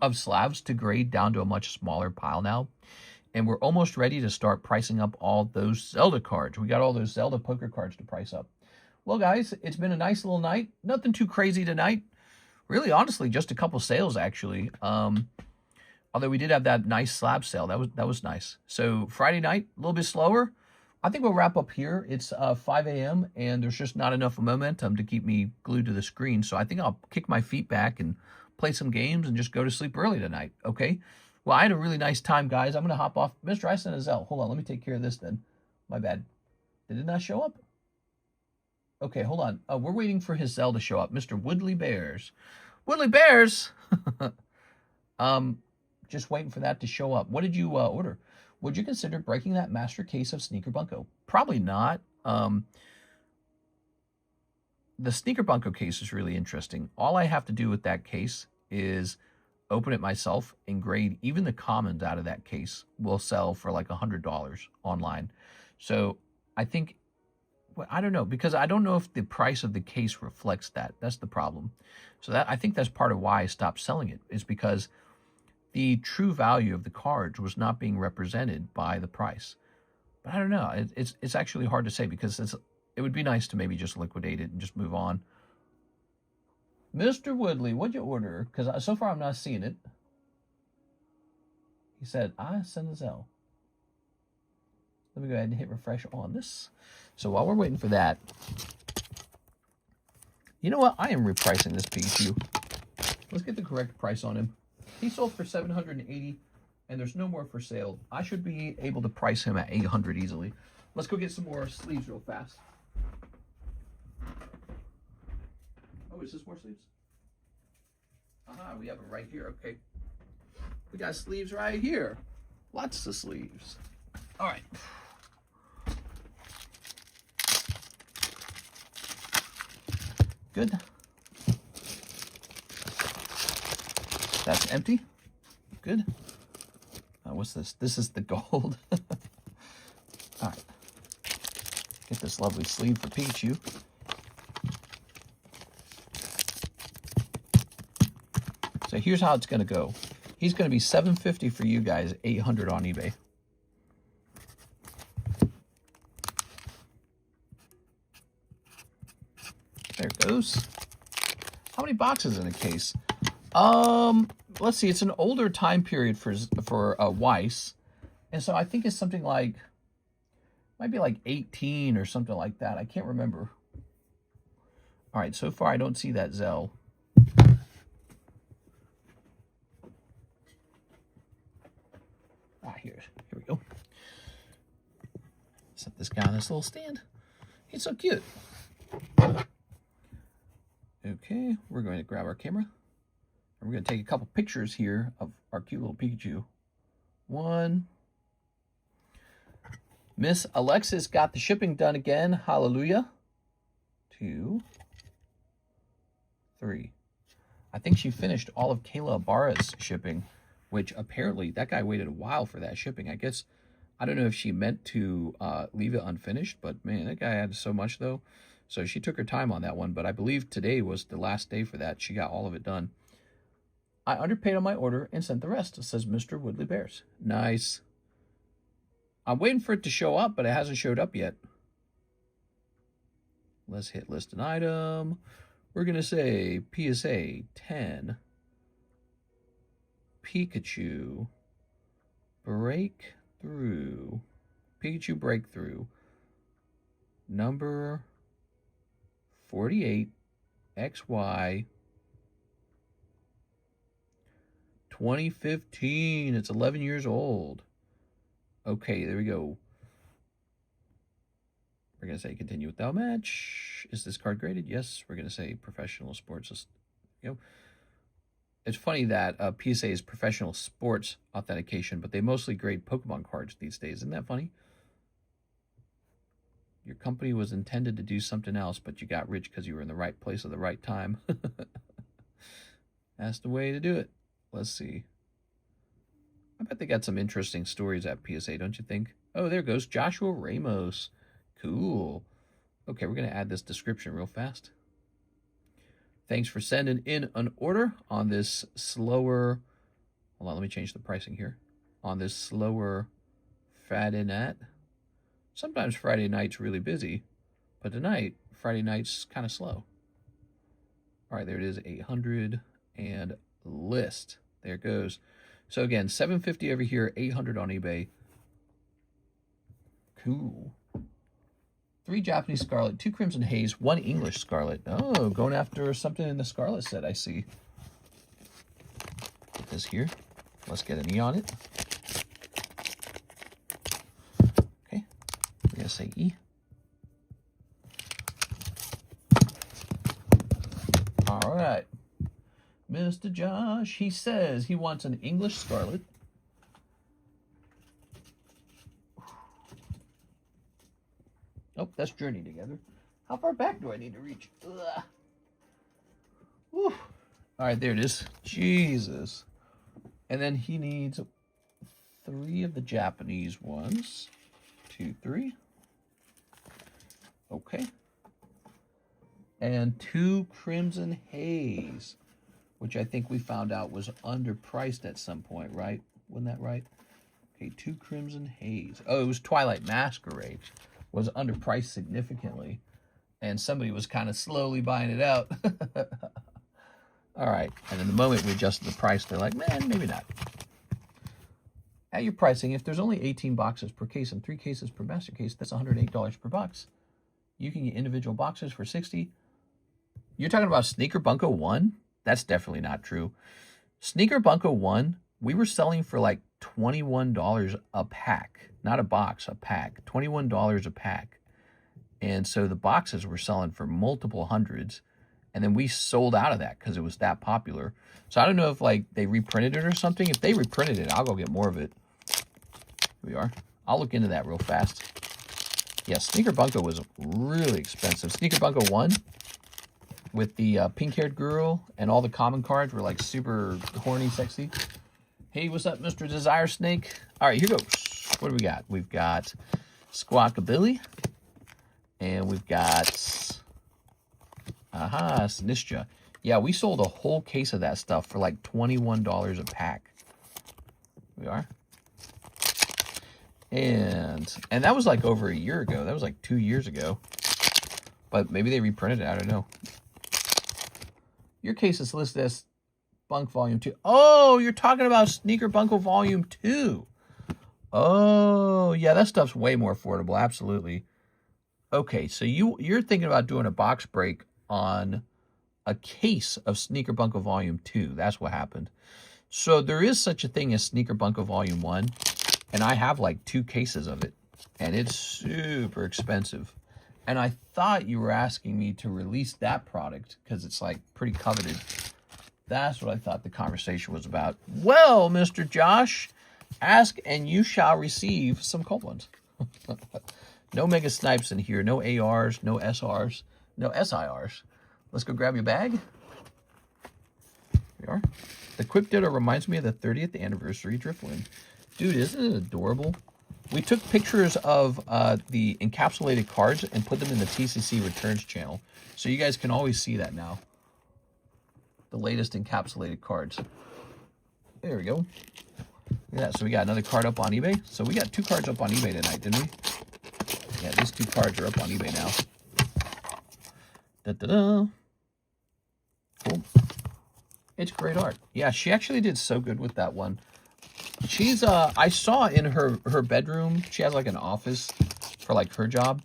of slabs to grade down to a much smaller pile now, and we're almost ready to start pricing up all those Zelda cards. We got all those Zelda poker cards to price up. Well, guys, it's been a nice little night. Nothing too crazy tonight. Really, honestly, just a couple sales, actually. Although we did have that nice slab sale. That was nice. So Friday night, a little bit slower. I think we'll wrap up here. It's 5 a.m. and there's just not enough momentum to keep me glued to the screen. So I think I'll kick my feet back and play some games and just go to sleep early tonight. Okay? Well, I had a really nice time, guys. I'm going to hop off. Mr. I sent a Zelle. Hold on. Let me take care of this then. My bad. Did it not show up? Okay, hold on. We're waiting for his Zelle to show up. Mr. Woodley Bears. Woodley Bears! Just waiting for that to show up. What did you order? Would you consider breaking that master case of Sneaker Bunko? Probably not. The Sneaker Bunko case is really interesting. All I have to do with that case is open it myself and grade. Even the commons out of that case will sell for like $100 online. So I think, well, I don't know, because I don't know if the price of the case reflects that. That's the problem. So I think that's part of why I stopped selling it, is because the true value of the cards was not being represented by the price. But I don't know. It's actually hard to say, because it would be nice to maybe just liquidate it and just move on. Mr. Woodley, what'd you order? Because so far I'm not seeing it. He said, I sent a Zelle. Let me go ahead and hit refresh on this. So while we're waiting for that, you know what? I am repricing this Pikachu. Let's get the correct price on him. He sold for $780, and there's no more for sale. I should be able to price him at $800 easily. Let's go get some more sleeves real fast. Oh, is this more sleeves? Aha, we have them right here. Okay. We got sleeves right here. Lots of sleeves. All right. Good. That's empty. Good. What's this? This is the gold. All right. Get this lovely sleeve for Pikachu. So here's how it's going to go. He's going to be $750 for you guys, $800 on eBay. There it goes. How many boxes in a case? Let's see. It's an older time period for Weiss, and so I think it's something like, might be like 18 or something like that. I can't remember. All right. So far, I don't see that Zelle. Here we go. Set this guy on this little stand. He's so cute. Okay, we're going to grab our camera. And we're going to take a couple pictures here of our cute little Pikachu. 1. Miss Alexis got the shipping done again. Hallelujah. 2. 3. I think she finished all of Kayla Ibarra's shipping, which apparently that guy waited a while for that shipping. I guess, I don't know if she meant to leave it unfinished, but man, that guy had so much though. So she took her time on that one, but I believe today was the last day for that. She got all of it done. I underpaid on my order and sent the rest, says Mr. Woodley Bears. Nice. I'm waiting for it to show up, but it hasn't showed up yet. Let's hit list an item. We're going to say PSA 10. Pikachu Breakthrough. Pikachu Breakthrough. Number 48 XY 2015. It's 11 years old. Okay, there we go. We're going to say continue without match. Is this card graded? Yes. We're going to say professional sports. It's funny that PSA is professional sports authentication, but they mostly grade Pokemon cards these days. Isn't that funny? Your company was intended to do something else, but you got rich because you were in the right place at the right time. That's the way to do it. Let's see. I bet they got some interesting stories at PSA, don't you think? Oh, there goes Joshua Ramos. Cool. Okay, we're going to add this description real fast. Thanks for sending in an order on this slower... Hold on, let me change the pricing here. On this slower Friday night. Sometimes Friday night's really busy, but tonight, Friday night's kind of slow. All right, there it is, 800 and list. There it goes. So again, $750 over here, $800 on eBay. Cool. 3 Japanese Scarlet, 2 Crimson Haze, 1 English Scarlet. Oh, going after something in the Scarlet set, I see. Put this here. Let's get an E on it. Okay. We're going to say E. All right. Mr. Josh, he says he wants an English Scarlet. Oh, that's Journey Together. How far back do I need to reach? Ugh. Whew. All right, there it is. Jesus. And then he needs 3 of the Japanese ones. 2, 3. Okay. And 2 Crimson Haze, which I think we found out was underpriced at some point, right? Wasn't that right? Okay, 2 Crimson Haze. Oh, it was Twilight Masquerade. Was underpriced significantly, and somebody was kind of slowly buying it out. All right, and then the moment we adjusted the price, they're like, man, maybe not. At your pricing, if there's only 18 boxes per case and 3 cases per master case, that's $108 per box. You can get individual boxes for $60. You're talking about Sneaker Bunko 1? That's definitely not true. Sneaker Bunko 1, we were selling for like $21 a pack. Not a box, a pack. $21 a pack. And so the boxes were selling for multiple hundreds. And then we sold out of that because it was that popular. So I don't know if like they reprinted it or something. If they reprinted it, I'll go get more of it. Here we are. I'll look into that real fast. Yeah, Sneaker Bunko was really expensive. Sneaker Bunko 1 with the pink-haired girl and all the common cards were like super horny, sexy. Hey, what's up, Mr. Desire Snake? All right, here goes. What do we got? We've got Squawkabilly. And we've got... Sinistra. Yeah, we sold a whole case of that stuff for like $21 a pack. Here we are. And that was like over a year ago. That was like 2 years ago. But maybe they reprinted it. I don't know. Your case is listed as Bunk Volume 2. Oh, you're talking about Sneaker Bunko Volume 2. Oh, yeah, that stuff's way more affordable. Absolutely. Okay, so you're thinking about doing a box break on a case of Sneaker Bunko Volume 2. That's what happened. So there is such a thing as Sneaker Bunko Volume 1, and I have like 2 cases of it, and it's super expensive. And I thought you were asking me to release that product because it's like pretty coveted. That's what I thought the conversation was about. Well, Mr. Josh, ask and you shall receive some cold ones. No Mega Snipes in here, no ARs, no SRs, no SIRs. Let's go grab your bag. Here we are. The Quip Ditto reminds me of the 30th anniversary Driftwing. Dude, isn't it adorable? We took pictures of the encapsulated cards and put them in the TCC Returns channel. So you guys can always see that now. The latest encapsulated cards. There we go. Look at that. So we got another card up on eBay. So we got 2 cards up on eBay tonight, didn't we? Yeah, these 2 cards are up on eBay now. Da-da-da. Cool. It's great art. Yeah, she actually did so good with that one. She's, I saw in her bedroom, she has like an office for like her job.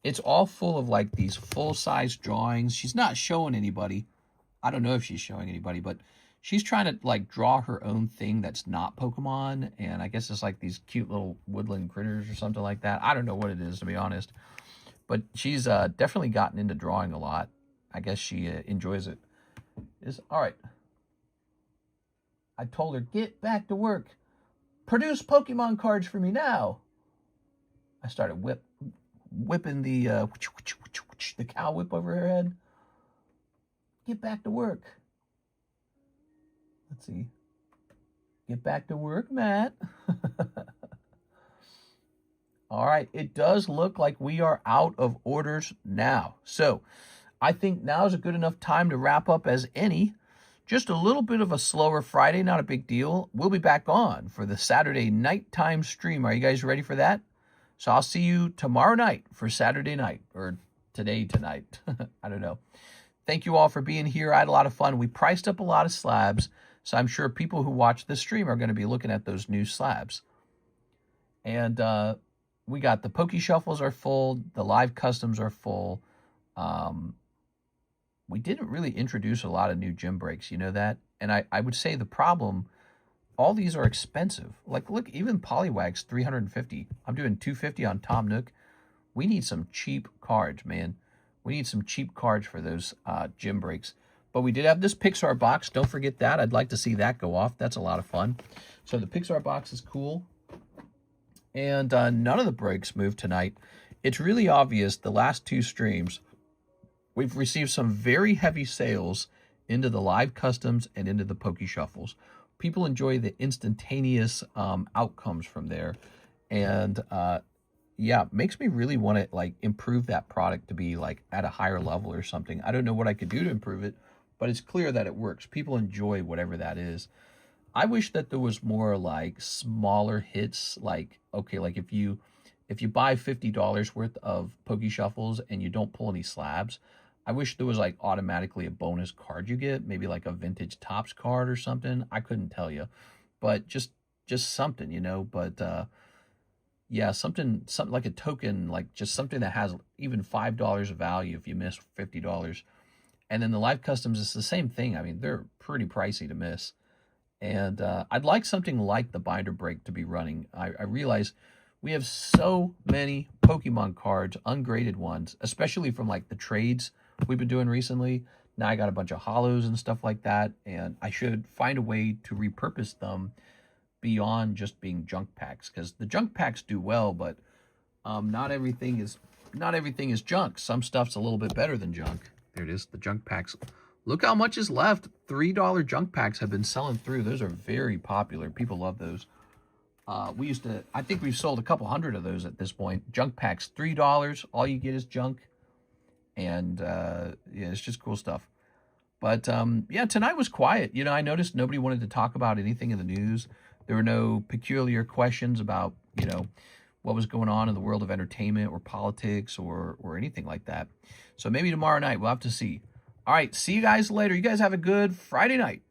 It's all full of like these full-size drawings. She's not showing anybody. I don't know if she's showing anybody, but she's trying to like draw her own thing that's not Pokemon. And I guess it's like these cute little woodland critters or something like that. I don't know what it is, to be honest. But she's definitely gotten into drawing a lot. I guess she enjoys it. All right. I told her, get back to work. Produce Pokemon cards for me now. I started whipping the cow whip over her head. Get back to work. Let's see. Get back to work, Matt. All right. It does look like we are out of orders now. So I think now is a good enough time to wrap up as any. Just a little bit of a slower Friday, not a big deal. We'll be back on for the Saturday nighttime stream. Are you guys ready for that? So I'll see you tomorrow night for Saturday night, or tonight. I don't know. Thank you all for being here. I had a lot of fun. We priced up a lot of slabs. So I'm sure people who watch this stream are going to be looking at those new slabs. And we got the Poke Shuffles are full. The live customs are full. We didn't really introduce a lot of new gym breaks, you know that? And I would say the problem, all these are expensive. Like, look, even Poliwag's $350. I'm doing $250 on Tom Nook. We need some cheap cards, man. We need some cheap cards for those gym breaks. But we did have this Pixar box. Don't forget that. I'd like to see that go off. That's a lot of fun. So the Pixar box is cool. And none of the breaks moved tonight. It's really obvious the last two streams, we've received some very heavy sales into the live customs and into the Poke Shuffles. People enjoy the instantaneous outcomes from there. And yeah, makes me really want to like improve that product to be like at a higher level or something. I don't know what I could do to improve it, but it's clear that it works. People enjoy whatever that is. I wish that there was more like smaller hits. Like, okay, like if you buy $50 worth of Poke Shuffles and you don't pull any slabs, I wish there was like automatically a bonus card you get, maybe like a vintage Topps card or something. I couldn't tell you, but just something, you know. But yeah, something like a token, like just something that has even $5 of value if you miss $50. And then the live customs is the same thing. I mean, they're pretty pricey to miss. And I'd like something like the binder break to be running. I realize we have so many Pokemon cards, ungraded ones, especially from like the trades we've been doing recently. Now I got a bunch of holos and stuff like that, and I should find a way to repurpose them beyond just being junk packs, because the junk packs do well, but not everything is junk. Some stuff's a little bit better than junk. There it is, the junk packs. Look how much is left. $3 junk packs have been selling through. Those are very popular. People love those. I think we've sold a couple hundred of those at this point. Junk packs, $3. All you get is junk. And yeah, it's just cool stuff. But yeah, tonight was quiet. You know, I noticed nobody wanted to talk about anything in the news. There were no peculiar questions about, you know, what was going on in the world of entertainment or politics or anything like that. So maybe tomorrow night we'll have to see. All right, see you guys later. You guys have a good Friday night.